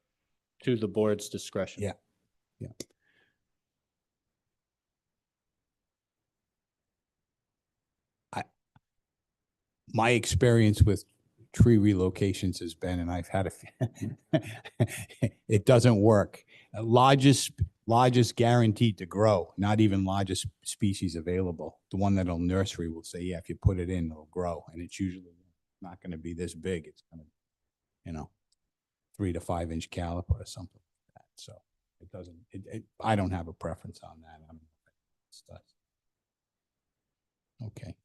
to the board's discretion. Yeah. My experience with tree relocations has been, and I've had it doesn't work. Largest guaranteed to grow, not even largest species available. The one that'll nursery will say, yeah, if you put it in, it'll grow. And it's usually not going to be this big. It's going to, 3 to 5 inch caliper or something like that. So it doesn't, I don't have a preference on that. Okay.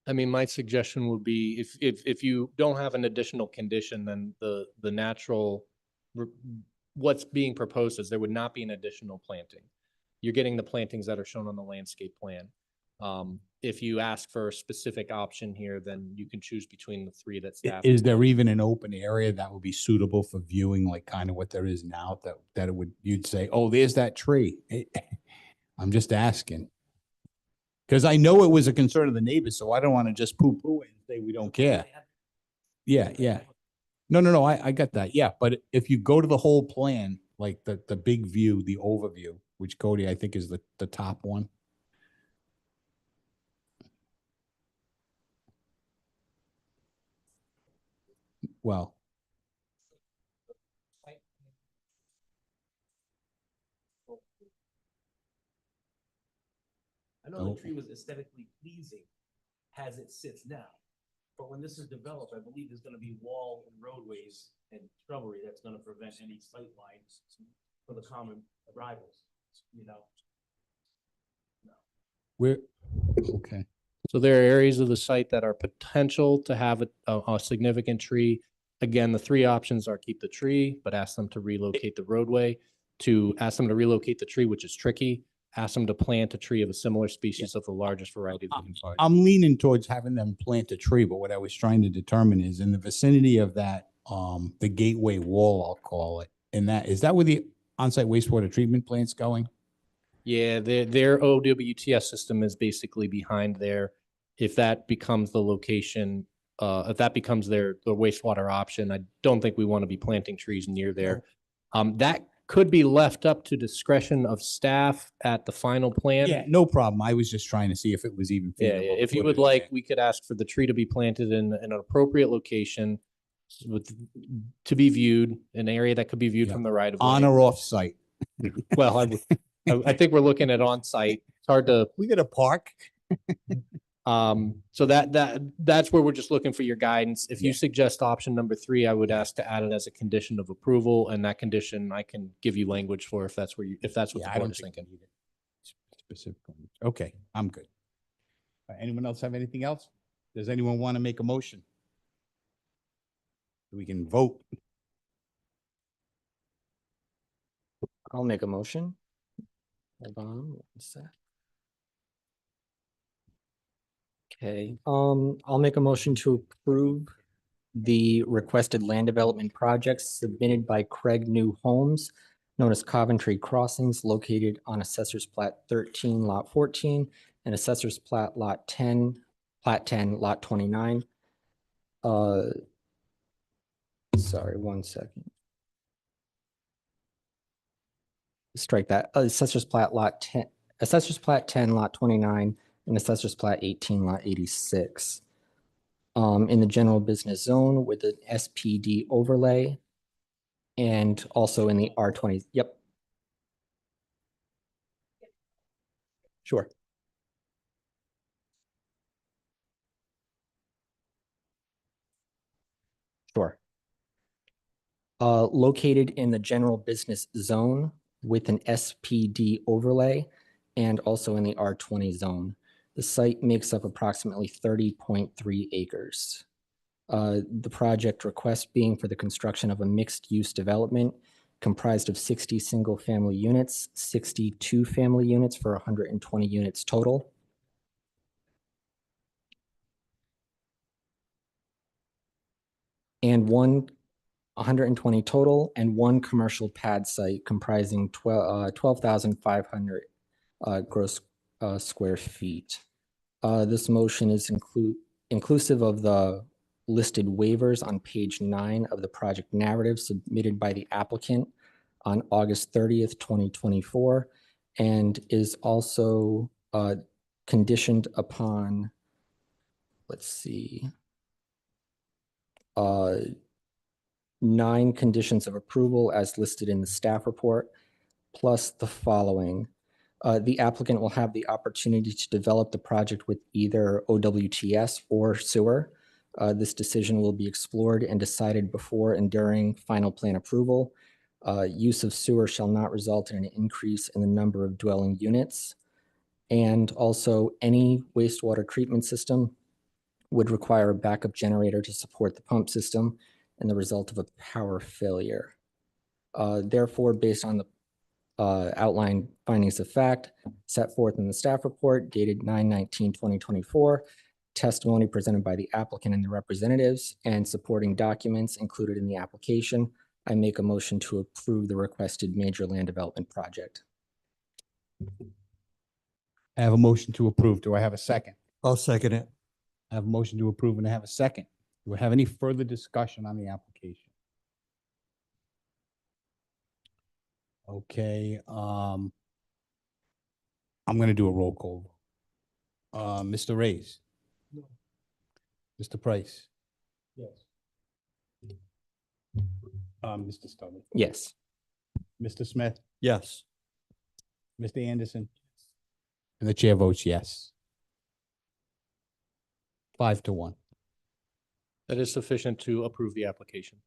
My suggestion would be if you don't have an additional condition, then the natural, what's being proposed is there would not be an additional planting. You're getting the plantings that are shown on the landscape plan. If you ask for a specific option here, then you can choose between the 3 that staff. Is there even an open area that would be suitable for viewing, like kind of what there is now, that it would, you'd say, oh, there's that tree? I'm just asking. Because I know it was a concern of the neighbors, so I don't want to just poo-poo it and say we don't care. Yeah. No, I got that. Yeah, but if you go to the whole plan, like the big view, the overview, which Cody, I think is the top one. Well, I know the tree was aesthetically pleasing as it sits now, but when this is developed, I believe there's gonna be wall and roadways and shrubbery that's gonna prevent any sight lines for the common arrivals, we're, okay. So there are areas of the site that are potential to have a significant tree. Again, the 3 options are keep the tree, but ask them to relocate the roadway, to ask them to relocate the tree, which is tricky. Ask them to plant a tree of a similar species of the largest variety. I'm leaning towards having them plant a tree, but what I was trying to determine is in the vicinity of that, the gateway wall, I'll call it, and is that where the on-site wastewater treatment plant's going? Yeah, their OWTS system is basically behind there. If that becomes the location, if that becomes the wastewater option, I don't think we want to be planting trees near there. That could be left up to discretion of staff at the final plan. Yeah, no problem. I was just trying to see if it was even Yeah, feasible. if you would like, we could ask for the tree to be planted in an appropriate location to be viewed, an area that could be viewed from the right of way. On or off site. Well, I think we're looking at on-site. It's hard to, We got a park. so that's where we're just looking for your guidance. If you suggest option number 3, I would ask to add it as a condition of approval, and that condition I can give you language for if that's what Yeah, the I board don't is think thinking. we need it specifically. Okay, I'm good. Anyone else have anything else? Does anyone want to make a motion? We can vote. I'll make a motion. Hold on one sec. Okay, I'll make a motion to approve the requested land development projects submitted by Craig New Homes, known as Coventry Crossings, located on Assessor's Plat 13, Lot 14, and Assessor's Plat Lot 10, Plat 10, Lot 29. Sorry, one second. Strike that. Assessor's Plat Lot 10, Assessor's Plat 10, Lot 29, and Assessor's Plat 18, Lot 86. In the general business zone with an SPD overlay, and also in the R20. Yep. Sure. Sure. Located in the general business zone with an SPD overlay and also in the R20 zone. The site makes up approximately 30.3 acres. The project request being for the construction of a mixed-use development comprised of 60 single-family units, 62 family units for 120 units total. And 120 total, and one commercial pad site comprising 12,500 gross square feet. This motion is inclusive of the listed waivers on page 9 of the project narrative submitted by the applicant on August 30th, 2024, and is also conditioned upon, let's see, 9 conditions of approval as listed in the staff report, plus the following. The applicant will have the opportunity to develop the project with either OWTS or sewer. This decision will be explored and decided before and during final plan approval. Use of sewer shall not result in an increase in the number of dwelling units. And also, any wastewater treatment system would require a backup generator to support the pump system and the result of a power failure. Therefore, based on the outlined findings of fact set forth in the staff report dated 9/19/2024, testimony presented by the applicant and the representatives, and supporting documents included in the application, I make a motion to approve the requested major land development project. I have a motion to approve. Do I have a second? I'll second it. I have a motion to approve and I have a second. Do we have any further discussion on the application? Okay, I'm gonna do a roll call. Mr. Reyes? No. Mr. Price? Yes. Mr. Studley? Yes. Mr. Smith? Yes. Mr. Anderson? And the chair votes yes. 5-1. That is sufficient to approve the application.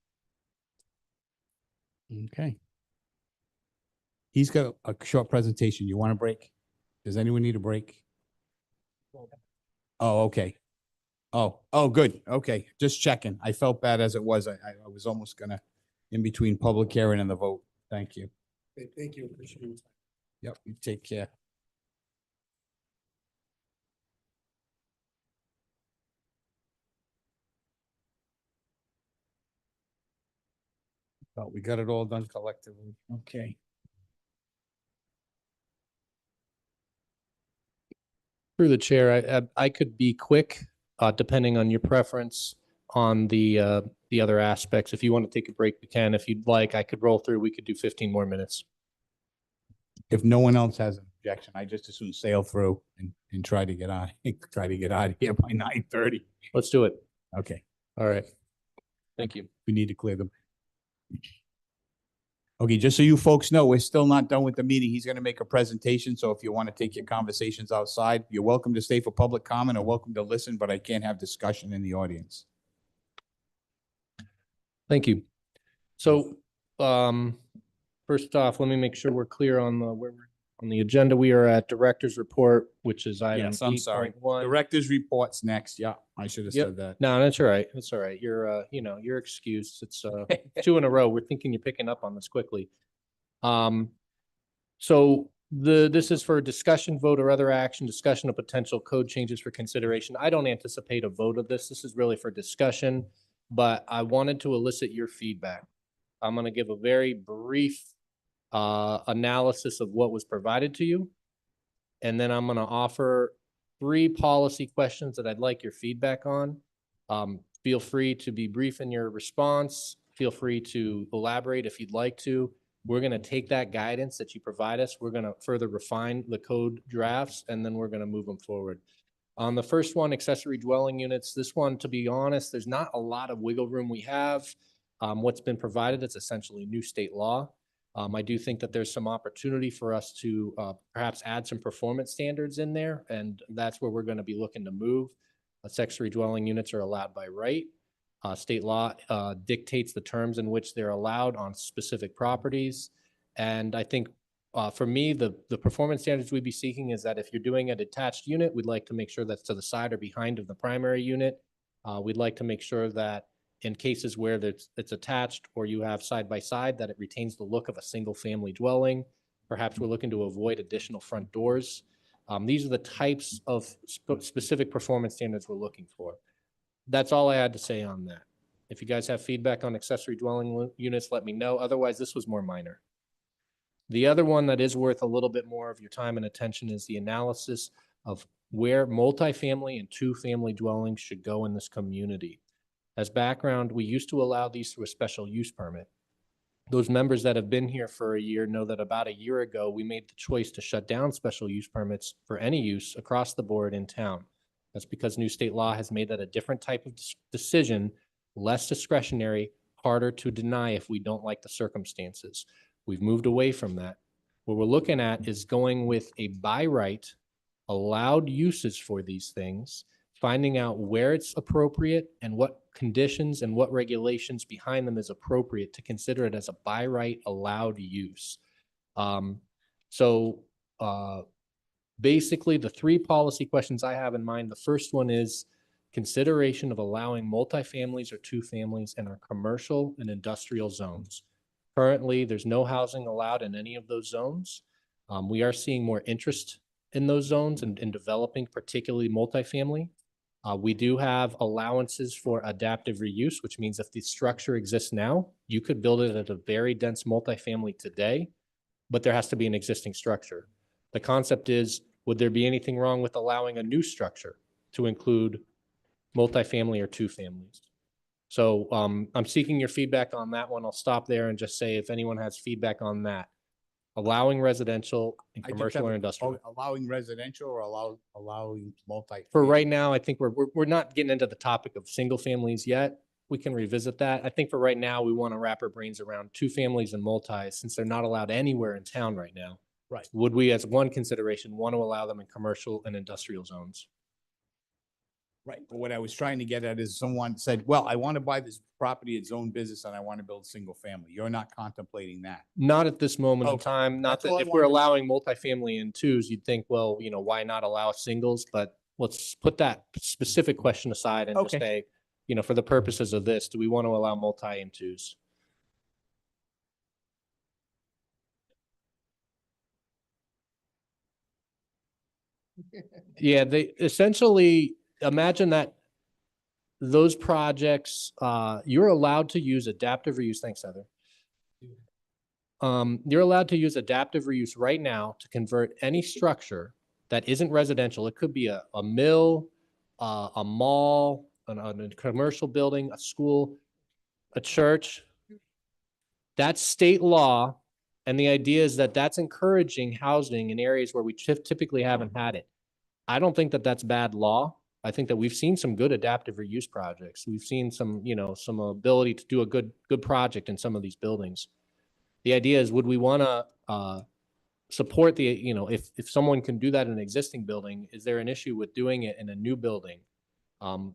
Okay. He's got a short presentation. You want a break? Does anyone need a break? Oh, okay. Oh, good. Okay, just checking. I felt bad as it was. I was almost gonna, in between public hearing and the vote. Thank you. Okay, thank you. Appreciate it. Yep, you take care. Thought we got it all done collectively. Okay. Through the chair, I could be quick, depending on your preference on the other aspects. If you want to take a break, we can. If you'd like, I could roll through. We could do 15 more minutes. If no one else has an objection, I just as soon sail through and try to get out of here by 9:30. Let's do it. Okay, All right. Thank you. we need to clear them. Okay, just so you folks know, we're still not done with the meeting. He's going to make a presentation. So if you want to take your conversations outside, you're welcome to stay for public comment or welcome to listen, but I can't have discussion in the audience. Thank you. So, first off, let me make sure we're clear on where we're on the agenda. We are at Director's Report, which is item Yes, I'm sorry. 8.1. Director's reports next. Yeah, I should have Yep. said that. No, that's all right. That's all right. You're excused. It's 2 in a row. We're thinking you're picking up on this quickly. So this is for discussion, vote, or other action, discussion of potential code changes for consideration. I don't anticipate a vote of this. This is really for discussion, but I wanted to elicit your feedback. I'm going to give a very brief analysis of what was provided to you. And then I'm going to offer 3 policy questions that I'd like your feedback on. Feel free to be brief in your response. Feel free to elaborate if you'd like to. We're going to take that guidance that you provide us. We're going to further refine the code drafts, and then we're going to move them forward. On the first one, accessory dwelling units, this one, to be honest, there's not a lot of wiggle room we have. What's been provided, it's essentially new state law. I do think that there's some opportunity for us to perhaps add some performance standards in there, and that's where we're going to be looking to move. Accessory dwelling units are allowed by right. State law dictates the terms in which they're allowed on specific properties. And I think for me, the performance standards we'd be seeking is that if you're doing a detached unit, we'd like to make sure that's to the side or behind of the primary unit. We'd like to make sure that in cases where it's attached or you have side by side, that it retains the look of a single family dwelling. Perhaps we're looking to avoid additional front doors. These are the types of specific performance standards we're looking for. That's all I had to say on that. If you guys have feedback on accessory dwelling units, let me know. Otherwise, this was more minor. The other one that is worth a little bit more of your time and attention is the analysis of where multifamily and 2-family dwellings should go in this community. As background, we used to allow these through a special use permit. Those members that have been here for a year know that about a year ago, we made the choice to shut down special use permits for any use across the board in town. That's because new state law has made that a different type of decision, less discretionary, harder to deny if we don't like the circumstances. We've moved away from that. What we're looking at is going with a by right, allowed uses for these things, finding out where it's appropriate and what conditions and what regulations behind them is appropriate to consider it as a by right allowed use. Basically, the 3 policy questions I have in mind, the first one is consideration of allowing multifamilies or 2 families in our commercial and industrial zones. Currently, there's no housing allowed in any of those zones. We are seeing more interest in those zones and in developing particularly multifamily. We do have allowances for adaptive reuse, which means if the structure exists now, you could build it at a very dense multifamily today, but there has to be an existing structure. The concept is, would there be anything wrong with allowing a new structure to include multifamily or 2 families? So I'm seeking your feedback on that one. I'll stop there and just say if anyone has feedback on that. Allowing residential and commercial or industrial. Allowing residential or allowing multi? For right now, I think we're not getting into the topic of single families yet. We can revisit that. I think for right now, we want to wrap our brains around 2 families and multis since they're not allowed anywhere in town right now. Right. Would we, as one consideration, want to allow them in commercial and industrial zones? Right, but what I was trying to get at is someone said, well, I want to buy this property, its own business, and I want to build single family. You're not contemplating that. Not at this moment in Okay. time. Not That's all that I if we're wanted to- allowing multifamily in 2s, you'd think, well, why not allow singles? But let's put that specific question aside and just Okay. say, for the purposes of this, do we want to allow multi in 2s? Yeah, they essentially imagine that those projects, you're allowed to use adaptive reuse. Thanks, Heather. You're allowed to use adaptive reuse right now to convert any structure that isn't residential. It could be a mill, a mall, a commercial building, a school, a church. That's state law. And the idea is that that's encouraging housing in areas where we typically haven't had it. I don't think that that's bad law. I think that we've seen some good adaptive reuse projects. We've seen some, some ability to do a good project in some of these buildings. The idea is, would we want to support the, you know, if someone can do that in an existing building, is there an issue with doing it in a new building?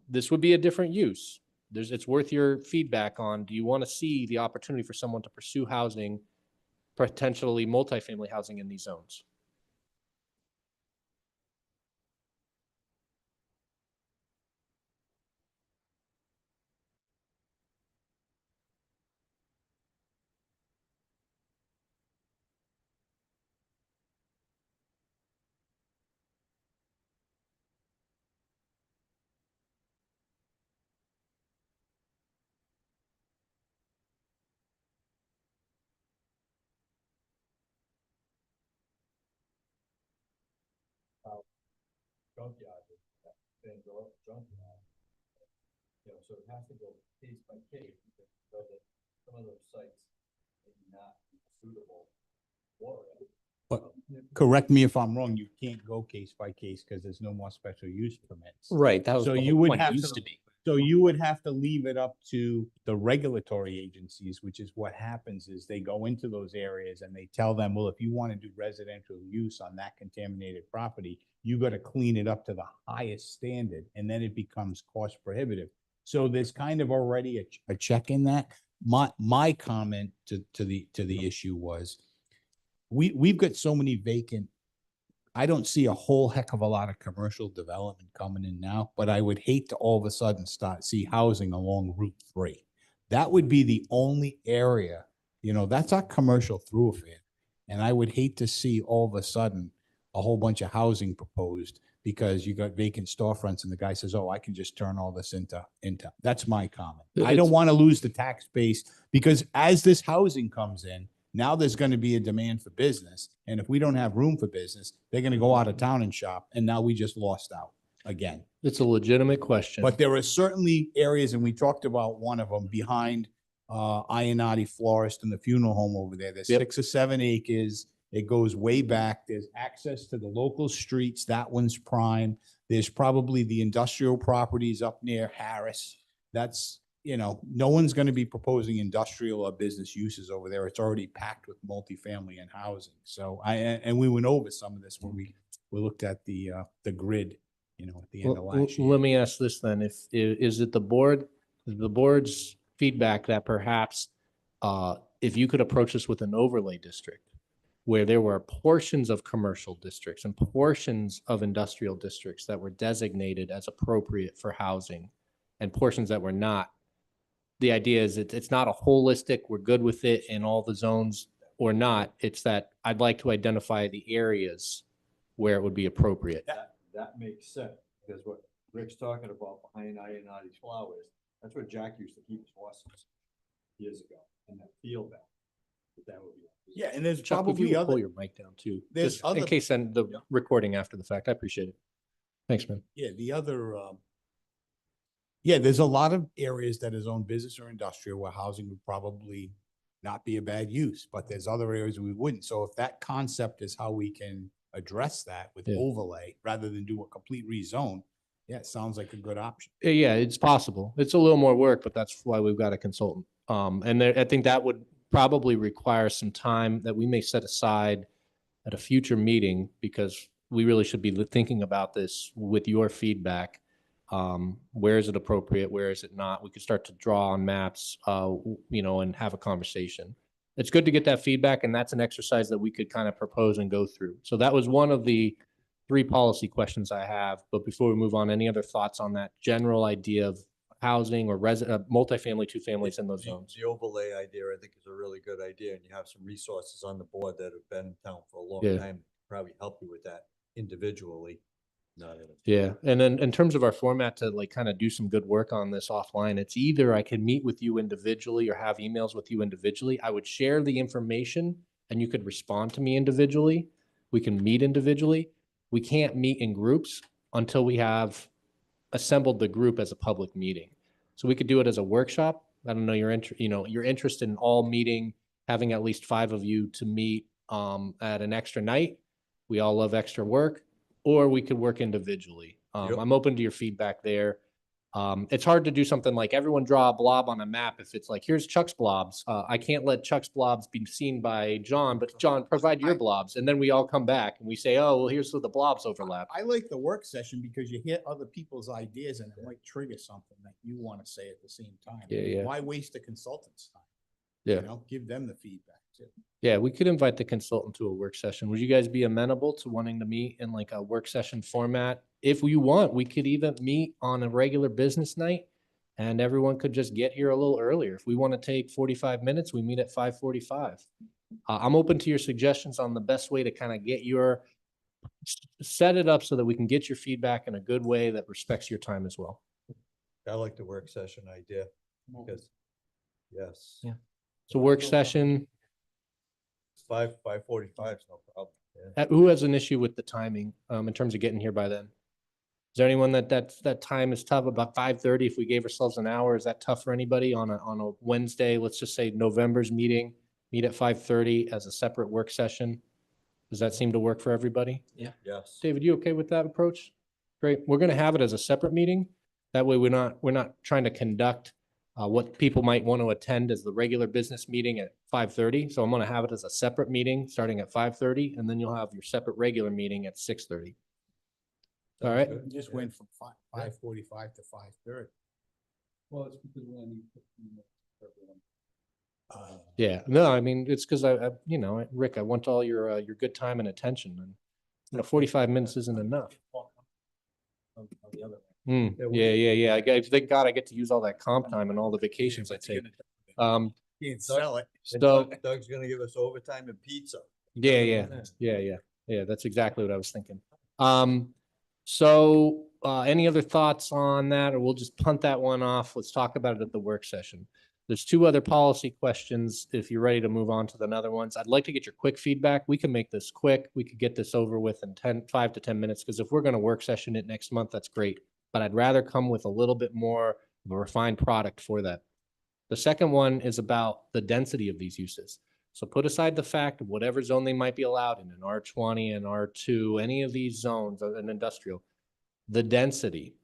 This would be a different use. It's worth your feedback on, do you want to see the opportunity for someone to pursue housing, potentially multifamily housing in these zones? Junkyard, junkyard. You know, so it has to go case by case, because some of those sites may not be suitable for it. But correct me if I'm wrong, you can't go case by case because there's no more special use permits. Right, that was So the you whole would point, have used to, to be. so you would have to leave it up to the regulatory agencies, which is what happens is they go into those areas and they tell them, well, if you want to do residential use on that contaminated property, you got to clean it up to the highest standard, and then it becomes cost prohibitive. So there's kind of already a check in that. My comment to the issue was, we've got so many vacant. I don't see a whole heck of a lot of commercial development coming in now, but I would hate to all of a sudden see housing along Route 3. That would be the only area, you know, that's our commercial thoroughfare. And I would hate to see all of a sudden a whole bunch of housing proposed because you got vacant storefronts and the guy says, oh, I can just turn all this into, that's my comment. I don't want to lose the tax base because as this housing comes in, now there's going to be a demand for business. And if we don't have room for business, they're going to go out of town and shop. And now we just lost out again. It's a legitimate question. But there are certainly areas, and we talked about one of them behind Ionati Florist and the funeral home over there. There's 6 or 7 acres. It goes way back. There's access to the local streets. That one's prime. There's probably the industrial properties up near Harris. That's, you know, no one's going to be proposing industrial or business uses over there. It's already packed with multifamily and housing. So and we went over some of this when we looked at the grid, you know, at the end of last year. Let me ask this then, is it the board's feedback that perhaps if you could approach us with an overlay district where there were portions of commercial districts and portions of industrial districts that were designated as appropriate for housing and portions that were not? The idea is it's not a holistic, we're good with it in all the zones or not. It's that I'd like to identify the areas where it would be appropriate. That makes sense, because what Rick's talking about behind Ionati's Flowers, that's where Jack used to keep his horses years ago, in that field back. That would be. Yeah, and there's Chuck, if probably you would other. pull your mic down too, There's just in other- case then the recording after the fact. I appreciate it. Thanks, man. Yeah, the other, yeah, there's a lot of areas that is owned business or industrial where housing would probably not be a bad use, but there's other areas we wouldn't. So if that concept is how we can address that with overlay rather than do a complete rezone, yeah, it sounds like a good option. Yeah, it's possible. It's a little more work, but that's why we've got a consultant. And I think that would probably require some time that we may set aside at a future meeting, because we really should be thinking about this with your feedback. Where is it appropriate? Where is it not? We could start to draw on maps, you know, and have a conversation. It's good to get that feedback, and that's an exercise that we could kind of propose and go through. So that was one of the 3 policy questions I have. But before we move on, any other thoughts on that general idea of housing or multifamily, 2 families in those zones? The overlay idea, I think, is a really good idea, and you have some resources on the board that have been in town for a long time, probably help you with that individually. Yeah, and then in terms of our format to like kind of do some good work on this offline, it's either I can meet with you individually or have emails with you individually. I would share the information and you could respond to me individually. We can meet individually. We can't meet in groups until we have assembled the group as a public meeting. So we could do it as a workshop. I don't know, you're interested in all meeting, having at least 5 of you to meet at an extra night. We all love extra work. Or we could work individually. I'm open to your feedback there. It's hard to do something like everyone draw a blob on a map. If it's like, here's Chuck's blobs, I can't let Chuck's blobs be seen by John, but John, provide your blobs. And then we all come back and we say, oh, well, here's where the blobs overlap. I like the work session because you hear other people's ideas and it might trigger something that you want to say at the same time. Yeah, yeah. Why waste the consultant's time? Yeah. You know, give them the feedback too. Yeah, we could invite the consultant to a work session. Would you guys be amenable to wanting to meet in like a work session format? If you want, we could even meet on a regular business night and everyone could just get here a little earlier. If we want to take 45 minutes, we meet at 5:45. I'm open to your suggestions on the best way to kind of get set it up so that we can get your feedback in a good way that respects your time as well. I like the work session idea because, yes. Yeah. So work session, 5:45 is no problem. Yeah. who has an issue with the timing in terms of getting here by then? Is there anyone that time is tough? About 5:30, if we gave ourselves an hour, is that tough for anybody on a Wednesday? Let's just say November's meet at 5:30 as a separate work session. Does that seem to work for everybody? Yeah. Yes. David, you okay with that approach? Great. We're going to have it as a separate meeting. That way we're not trying to conduct what people might want to attend as the regular business meeting at 5:30. So I'm going to have it as a separate meeting starting at 5:30, and then you'll have your separate regular meeting at 6:30. All right. You just went from 5:45 to 5:30. Well, it's because we only. Yeah. No, I mean, it's because Rick, I want all your good time and attention, and 45 minutes isn't enough. Yeah. Thank God I get to use all that comp time and all the vacations I take. Can't sell it. So Doug's gonna give us overtime and pizza. yeah. That's exactly what I was thinking. So any other thoughts on that, or we'll just punt that one off? Let's talk about it at the work session. There's two other policy questions if you're ready to move on to the other ones. I'd like to get your quick feedback. We can make this quick. We could get this over with in 5 to 10 minutes, because if we're going to work session it next month, that's great. But I'd rather come with a little bit more of a refined product for that. The second one is about the density of these uses. So put aside the fact of whatever zone they might be allowed in, an R20 and R2, any of these zones, an industrial, the density.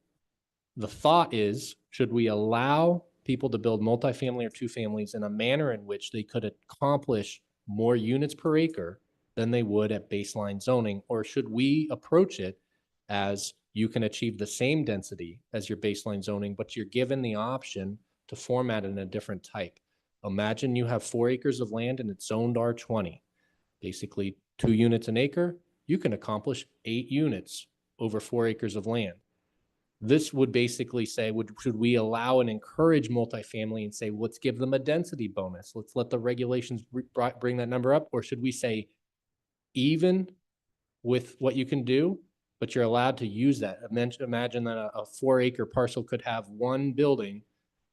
The thought is, should we allow people to build multifamily or two families in a manner in which they could accomplish more units per acre than they would at baseline zoning? Or should we approach it as you can achieve the same density as your baseline zoning, but you're given the option to format it in a different type? Imagine you have 4 acres of land and it's zoned R20, basically 2 units an acre. You can accomplish 8 units over 4 acres of land. This would basically say, should we allow and encourage multifamily and say, let's give them a density bonus? Let's let the regulations bring that number up. Or should we say, even with what you can do, but you're allowed to use that? Imagine that a 4-acre parcel could have one building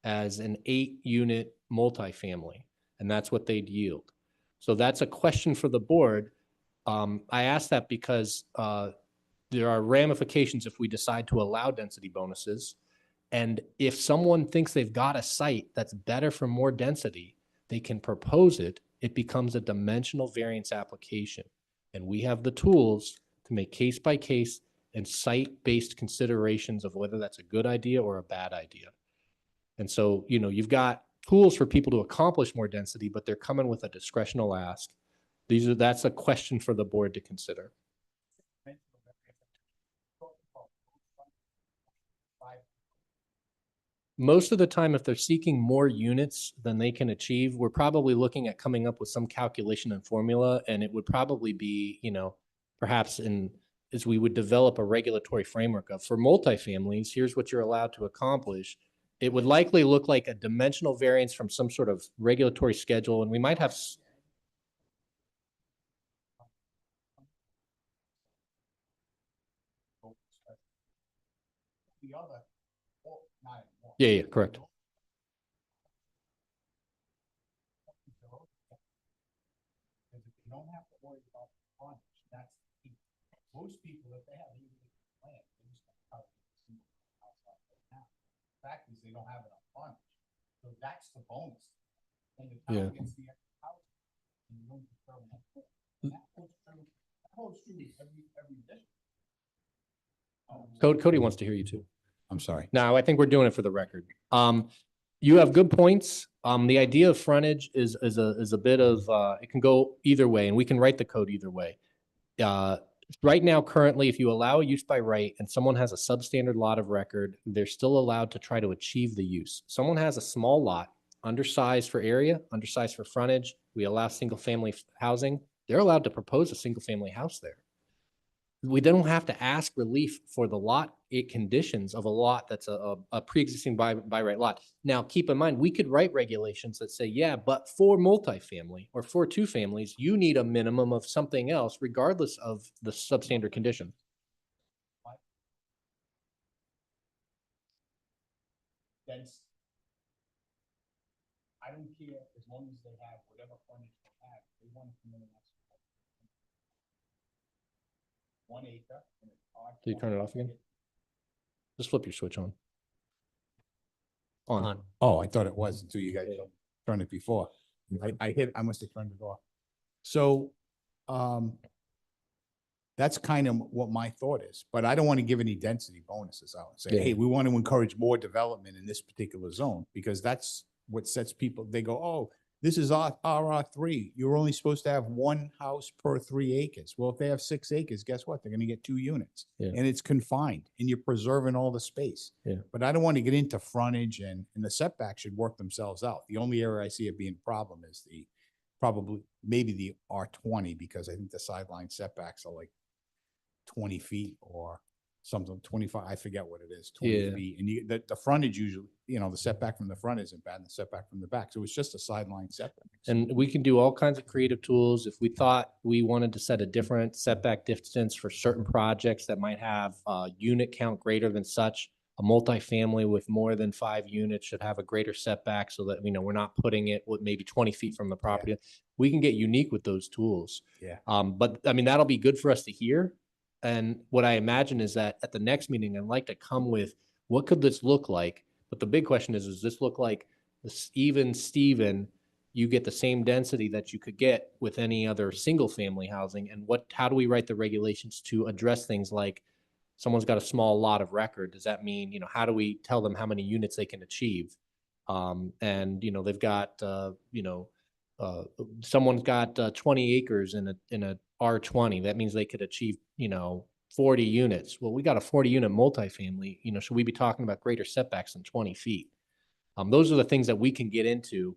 as an 8-unit multifamily, and that's what they'd yield. So that's a question for the board. I ask that because there are ramifications if we decide to allow density bonuses. And if someone thinks they've got a site that's better for more density, they can propose it. It becomes a dimensional variance application. And we have the tools to make case by case and site-based considerations of whether that's a good idea or a bad idea. And so, you've got tools for people to accomplish more density, but they're coming with a discretional ask. That's a question for the board to consider. Most of the time, if they're seeking more units than they can achieve, we're probably looking at coming up with some calculation and formula, and it would probably be, perhaps as we would develop a regulatory framework of, for multifamilies, here's what you're allowed to accomplish. It would likely look like a dimensional variance from some sort of regulatory schedule, and we might have Yeah, correct. You don't have to worry about the frontage. That's the key. Most people, if they have land, they just have a single house out there now. The fact is, they don't have enough frontage. So that's the bonus. And the town gets the extra house, and you don't determine that. That holds true every district. Cody wants to hear you too. I'm sorry. No, I think we're doing it for the record. You have good points. The idea of frontage is a bit of, it can go either way, and we can write the code either way. Right now, currently, if you allow a use by right and someone has a substandard lot of record, they're still allowed to try to achieve the use. Someone has a small lot, undersized for area, undersized for frontage. We allow single family housing. They're allowed to propose a single family house there. We don't have to ask relief for the lot conditions of a lot that's a pre-existing by right lot. Now, keep in mind, we could write regulations that say, yeah, but for multifamily or for two families, you need a minimum of something else regardless of the substandard condition. That's, I don't care as long as they have whatever frontage they have, they want to come in and ask. 1 acre. And it's odd Do you turn it off again? Just flip your switch on. On. Oh, I thought it was until you guys turned it before. I must have turned it off. So, that's kind of what my thought is, but I don't want to give any density bonuses out and say, Yeah. hey, we want to encourage more development in this particular zone, because that's what sets people, they go, oh, this is RR3. You're only supposed to have one house per 3 acres. Well, if they have 6 acres, guess what? They're going to get 2 units. Yeah. And it's confined and you're preserving all the space. Yeah. But I don't want to get into frontage, and the setback should work themselves out. The only area I see it being a problem is maybe the R20, because I think the sideline setbacks are like 20 feet or something, 25, I forget what it is, 20 Yeah. feet. And the frontage usually, the setback from the front isn't bad, and the setback from the back. So it's just a sideline setback. And we can do all kinds of creative tools. If we thought we wanted to set a different setback distance for certain projects that might have a unit count greater than such, a multifamily with more than 5 units should have a greater setback so that, we're not putting it with maybe 20 feet from the property. We can get unique with those tools. Yeah. But that'll be good for us to hear. And what I imagine is that at the next meeting, I'd like to come with, what could this look like? But the big question is, does this look like even Steven, you get the same density that you could get with any other single family housing? And how do we write the regulations to address things like someone's got a small lot of record? Does that mean, how do we tell them how many units they can achieve? And, they've got, someone's got 20 acres in a R20. That means they could achieve, 40 units. Well, we got a 40 unit multifamily, should we be talking about greater setbacks than 20 feet? Those are the things that we can get into.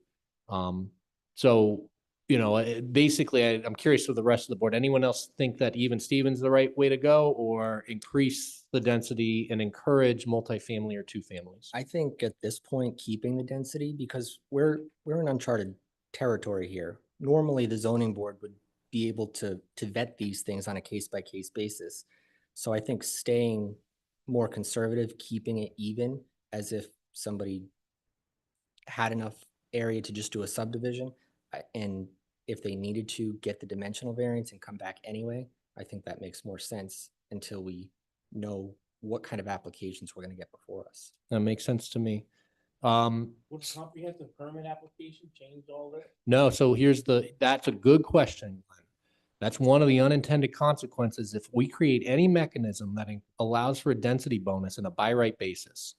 Basically, I'm curious with the rest of the board. Anyone else think that even Steven's the right way to go, or increase the density and encourage multifamily or two families? I think at this point, keeping the density, because we're in uncharted territory here. Normally, the zoning board would be able to vet these things on a case-by-case basis. So I think staying more conservative, keeping it even, as if somebody had enough area to just do a subdivision, and if they needed to get the dimensional variance and come back anyway, I think that makes more sense until we know what kind of applications we're going to get before us. That makes sense to me. Would a comprehensive permit application change all that? No, so that's a good question, Glenn. That's one of the unintended consequences. If we create any mechanism that allows for a density bonus in a by right basis,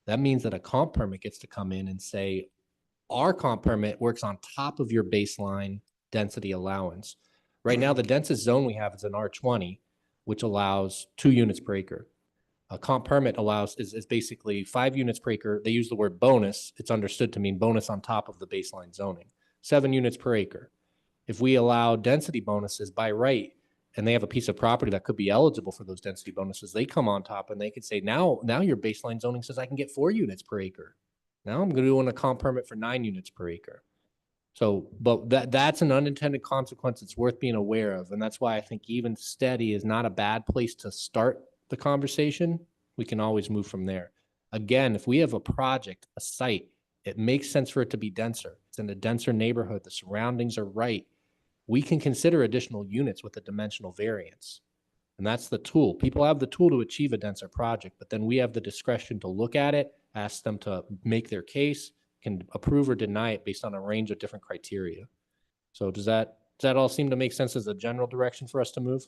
that means that a comp permit gets to come in and say, our comp permit works on top of your baseline density allowance. Right now, the densest zone we have is an R20, which allows 2 units per acre. A comp permit is basically 5 units per acre. They use the word bonus. It's understood to mean bonus on top of the baseline zoning. 7 units per acre. If we allow density bonuses by right, and they have a piece of property that could be eligible for those density bonuses, they come on top and they could say, now your baseline zoning says I can get 4 units per acre. Now I'm going to do a comp permit for 9 units per acre. So, but that's an unintended consequence it's worth being aware of. And that's why I think even steady is not a bad place to start the conversation. We can always move from there. Again, if we have a project, a site, it makes sense for it to be denser. It's in a denser neighborhood. The surroundings are right. We can consider additional units with a dimensional variance. And that's the tool. People have the tool to achieve a denser project, but then we have the discretion to look at it, ask them to make their case, can approve or deny it based on a range of different criteria. So does that all seem to make sense as a general direction for us to move?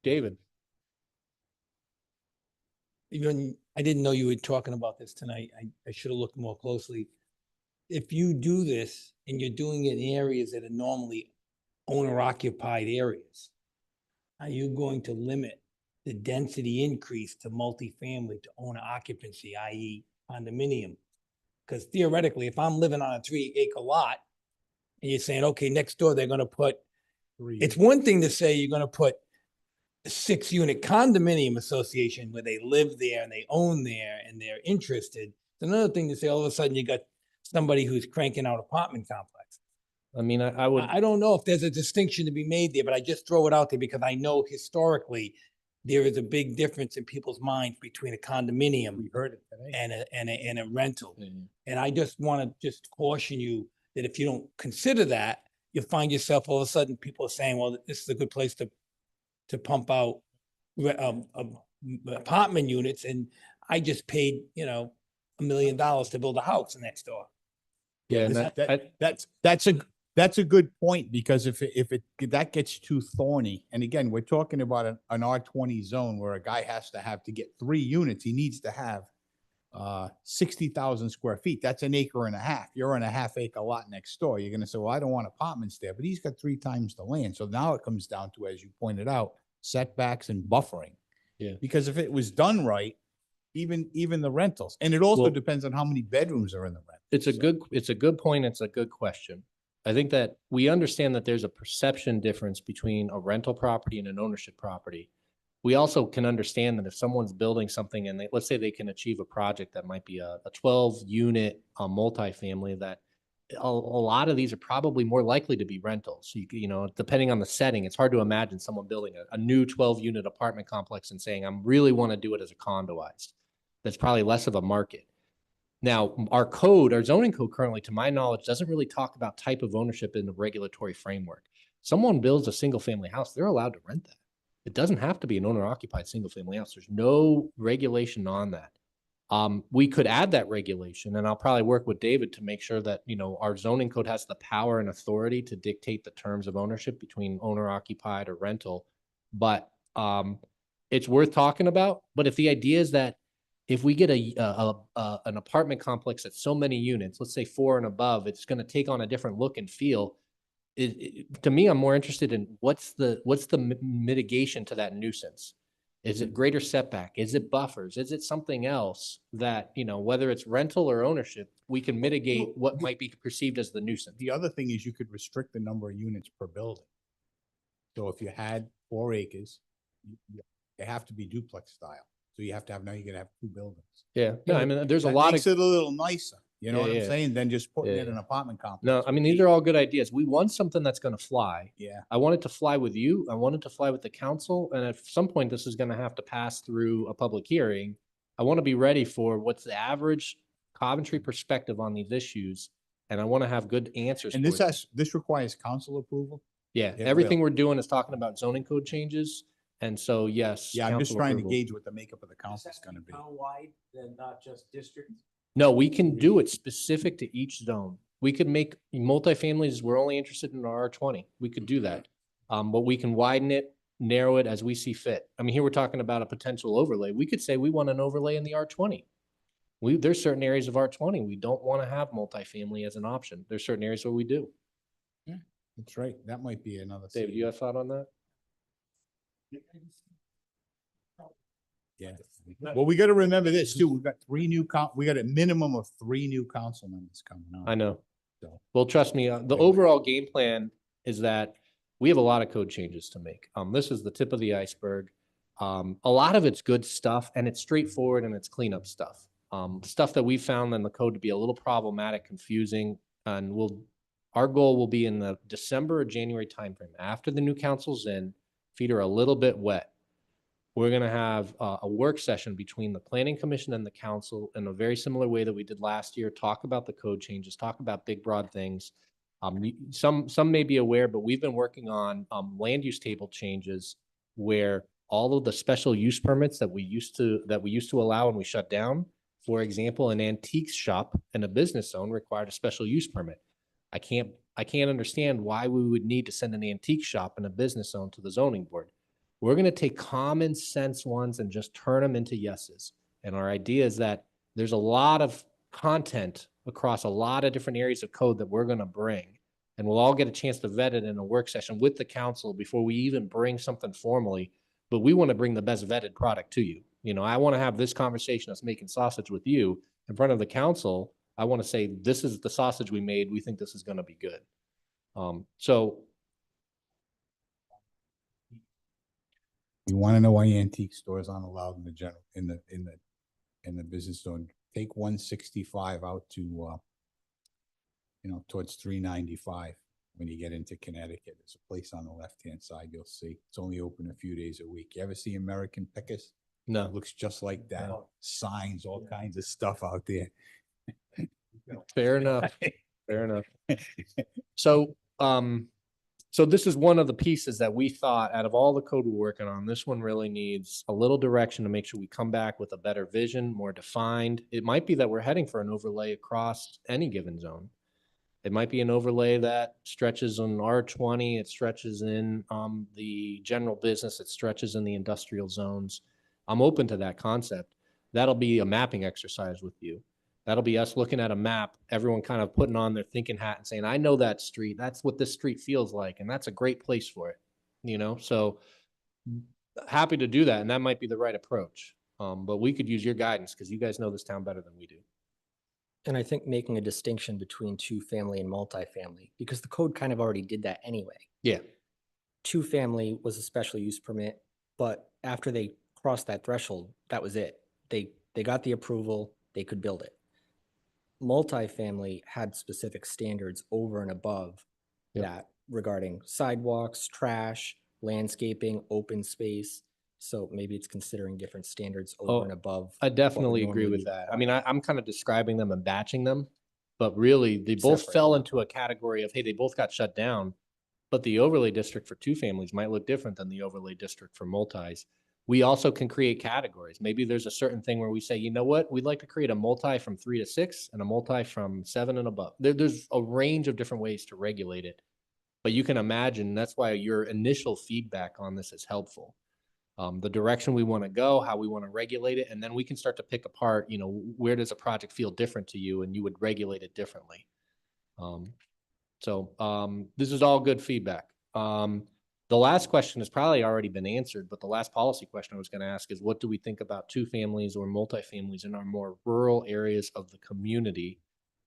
David. even, I didn't know you were talking about this tonight. I should have looked more closely. If you do this and you're doing it in areas that are normally owner occupied areas, are you going to limit the density increase to multifamily to owner occupancy, i.e. condominium? Because theoretically, if I'm living on a 3-acre lot and you're saying, okay, next door, they're gonna put, it's one thing to say you're gonna put a 6-unit condominium association where they live there and they own there and they're interested. It's another thing to say all of a sudden you got somebody who's cranking out apartment complex. I mean, I would, I don't know if there's a distinction to be made there, but I just throw it out there because I know historically there is a big difference in people's minds between a condominium and a rental. And I just want to just caution you that if you don't consider that, you'll find yourself all of a sudden people are saying, well, this is a good place to pump out apartment units. And I just paid, $1 million to build a house next door. yeah, and That's a good point, because if that gets too thorny, and again, we're talking about an R20 zone where a guy has to get 3 units, he needs to have 60,000 square feet. That's an acre and a half. You're on a half-acre lot next door. You're gonna say, well, I don't want apartments there, but he's got 3 times the land. So now it comes down to, as you pointed out, setbacks and buffering. Yeah. Because if it was done right, even the rentals, and it also Well, depends on how many bedrooms are in the rent. it's a good point. It's a good question. I think that we understand that there's a perception difference between a rental property and an ownership property. We also can understand that if someone's building something and let's say they can achieve a project that might be a 12-unit multifamily, that a lot of these are probably more likely to be rentals. Depending on the setting, it's hard to imagine someone building a new 12-unit apartment complex and saying, I really want to do it as a condoized. That's probably less of a market. Now, our zoning code currently, to my knowledge, doesn't really talk about type of ownership in the regulatory framework. Someone builds a single-family house, they're allowed to rent that. It doesn't have to be an owner-occupied single-family house. There's no regulation on that. We could add that regulation, and I'll probably work with David to make sure that, our zoning code has the power and authority to dictate the terms of ownership between owner-occupied or rental. But it's worth talking about. But if the idea is that if we get an apartment complex that's so many units, let's say 4 and above, it's going to take on a different look and feel. To me, I'm more interested in what's the mitigation to that nuisance. Is it greater setback? Is it buffers? Is it something else that, whether it's rental or ownership, we can mitigate what might be perceived as the nuisance? The other thing is you could restrict the number of units per building. So if you had 4 acres, they have to be duplex style. So you have to have, now you're gonna have 2 buildings. Yeah, no, I mean, there's a That lot makes of. it a little nicer, you know Yeah, what I'm yeah. saying, than just putting Yeah, in an yeah. apartment complex. No, I mean, these are all good ideas. We want something that's going to fly. Yeah. I want it to fly with you. I want it to fly with the council. And at some point, this is going to have to pass through a public hearing. I want to be ready for what's the average Coventry perspective on these issues. And I want to have good answers. And for it. this requires council approval? Yeah, It everything will. we're doing is talking about zoning code changes. And so, yes. Yeah, I'm just council trying approval. to gauge what the makeup of the council is gonna be. Town-wide, then not just districts? No, we can do it specific to each zone. We could make multifamilies, we're only interested in our R20. We could do that. But we can widen it, narrow it as we see fit. I mean, here we're talking about a potential overlay. We could say we want an overlay in the R20. There's certain areas of R20 we don't want to have multifamily as an option. There's certain areas where we do. Yeah, that's right. That might be another. David, you have a thought on that? Yeah. Well, we got to remember this too. We've got we got a minimum of 3 new council members coming on. I know. So- Well, trust me, the overall game plan is that we have a lot of code changes to make. This is the tip of the iceberg. A lot of it's good stuff and it's straightforward and it's cleanup stuff. Stuff that we found in the code to be a little problematic, confusing, and our goal will be in the December or January timeframe. After the new council's in, feet are a little bit wet. We're going to have a work session between the planning commission and the council in a very similar way that we did last year. Talk about the code changes, talk about big, broad things. Some may be aware, but we've been working on land use table changes where all of the special use permits that we used to allow when we shut down, for example, an antiques shop in a business zone required a special use permit. I can't understand why we would need to send an antique shop in a business zone to the zoning board. We're going to take common sense ones and just turn them into yeses. And our idea is that there's a lot of content across a lot of different areas of code that we're going to bring. And we'll all get a chance to vet it in a work session with the council before we even bring something formally. But we want to bring the best vetted product to you. You know, I want to have this conversation, us making sausage with you in front of the council. I want to say, this is the sausage we made. We think this is going to be good. So You want to know why antique stores aren't allowed in the general, in the business zone? Take 165 out to, you know, towards 395. When you get into Connecticut, there's a place on the left-hand side, you'll see. It's only open a few days a week. You ever see American Pickers? No. It looks just like that. Signs, all kinds of stuff out there. fair enough. Fair enough. So, so this is one of the pieces that we thought, out of all the code we're working on, this one really needs a little direction to make sure we come back with a better vision, more defined. It might be that we're heading for an overlay across any given zone. It might be an overlay that stretches on R20, it stretches in the general business, it stretches in the industrial zones. I'm open to that concept. That'll be a mapping exercise with you. That'll be us looking at a map, everyone kind of putting on their thinking hat and saying, I know that street, that's what this street feels like, and that's a great place for it, you know? So happy to do that, and that might be the right approach. But we could use your guidance because you guys know this town better than we do. And I think making a distinction between two-family and multifamily, because the code kind of already did that anyway. Yeah. Two-family was a special use permit, but after they crossed that threshold, that was it. They got the approval, they could build it. Multifamily had specific standards over and above that regarding sidewalks, trash, landscaping, open space. So maybe it's considering different standards over and above. I definitely agree with that. I mean, I'm kind of describing them and batching them, but really they both fell into a category of, hey, they both got shut down, but the overlay district for two families might look different than the overlay district for multis. We also can create categories. Maybe there's a certain thing where we say, you know what, we'd like to create a multi from 3 to 6 and a multi from 7 and above. There's a range of different ways to regulate it, but you can imagine that's why your initial feedback on this is helpful. The direction we want to go, how we want to regulate it, and then we can start to pick apart, you know, where does a project feel different to you and you would regulate it differently. This is all good feedback. The last question has probably already been answered, but the last policy question I was going to ask is, what do we think about two families or multifamilies in our more rural areas of the community?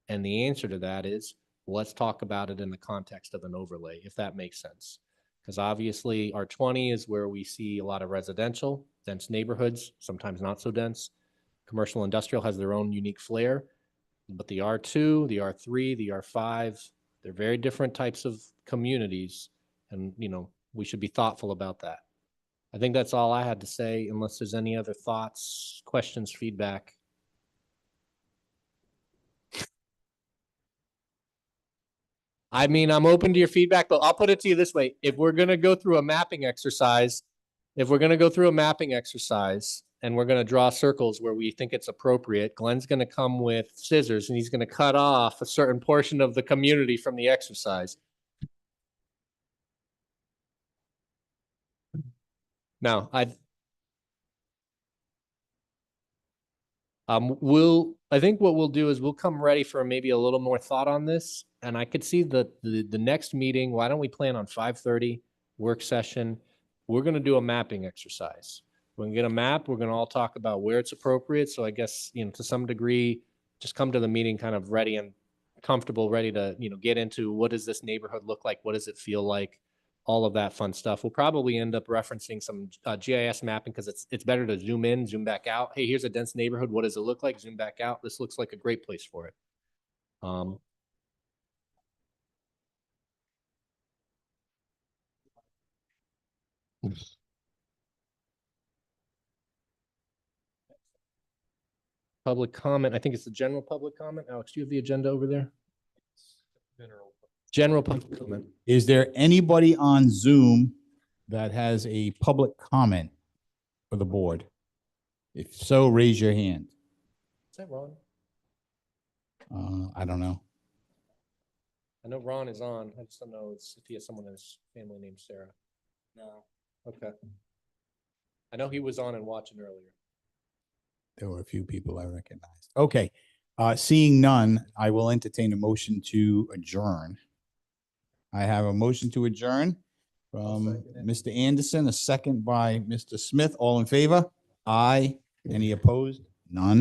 And the answer to that is, let's talk about it in the context of an overlay, if that makes sense. Because obviously R20 is where we see a lot of residential, dense neighborhoods, sometimes not so dense. Commercial industrial has their own unique flair, but the R2, the R3, the R5, they're very different types of communities. And, you know, we should be thoughtful about that. I think that's all I had to say, unless there's any other thoughts, questions, feedback. I mean, I'm open to your feedback, but I'll put it to you this way. If we're going to go through a mapping exercise, and we're going to draw circles where we think it's appropriate, Glenn's going to come with scissors and he's going to cut off a certain portion of the community from the exercise. Now, I think what we'll do is we'll come ready for maybe a little more thought on this. And I could see the next meeting. Why don't we plan on 5:30 work session? We're going to do a mapping exercise. We're going to get a map. We're going to all talk about where it's appropriate. So I guess, you know, to some degree, just come to the meeting kind of ready and comfortable, ready to, you know, get into what does this neighborhood look like? What does it feel like? All of that fun stuff. We'll probably end up referencing some GIS mapping because it's better to zoom in, zoom back out. Hey, here's a dense neighborhood. What does it look like? Zoom back out. This looks like a great place for it. Public comment. I think it's the general public comment. Alex, do you have the agenda over there? General public comment. Is there anybody on Zoom that has a public comment for the board? If so, raise your hand. Is that Ron? I don't know. I know Ron is on. I just don't know if he has someone in his family named Sarah. No. Okay. I know he was on and watching earlier. There were a few people I recognized. Okay, seeing none, I will entertain a motion to adjourn. I have a motion to adjourn from Mr. Anderson, a second by Mr. Smith. All in favor? Aye. Any opposed? None.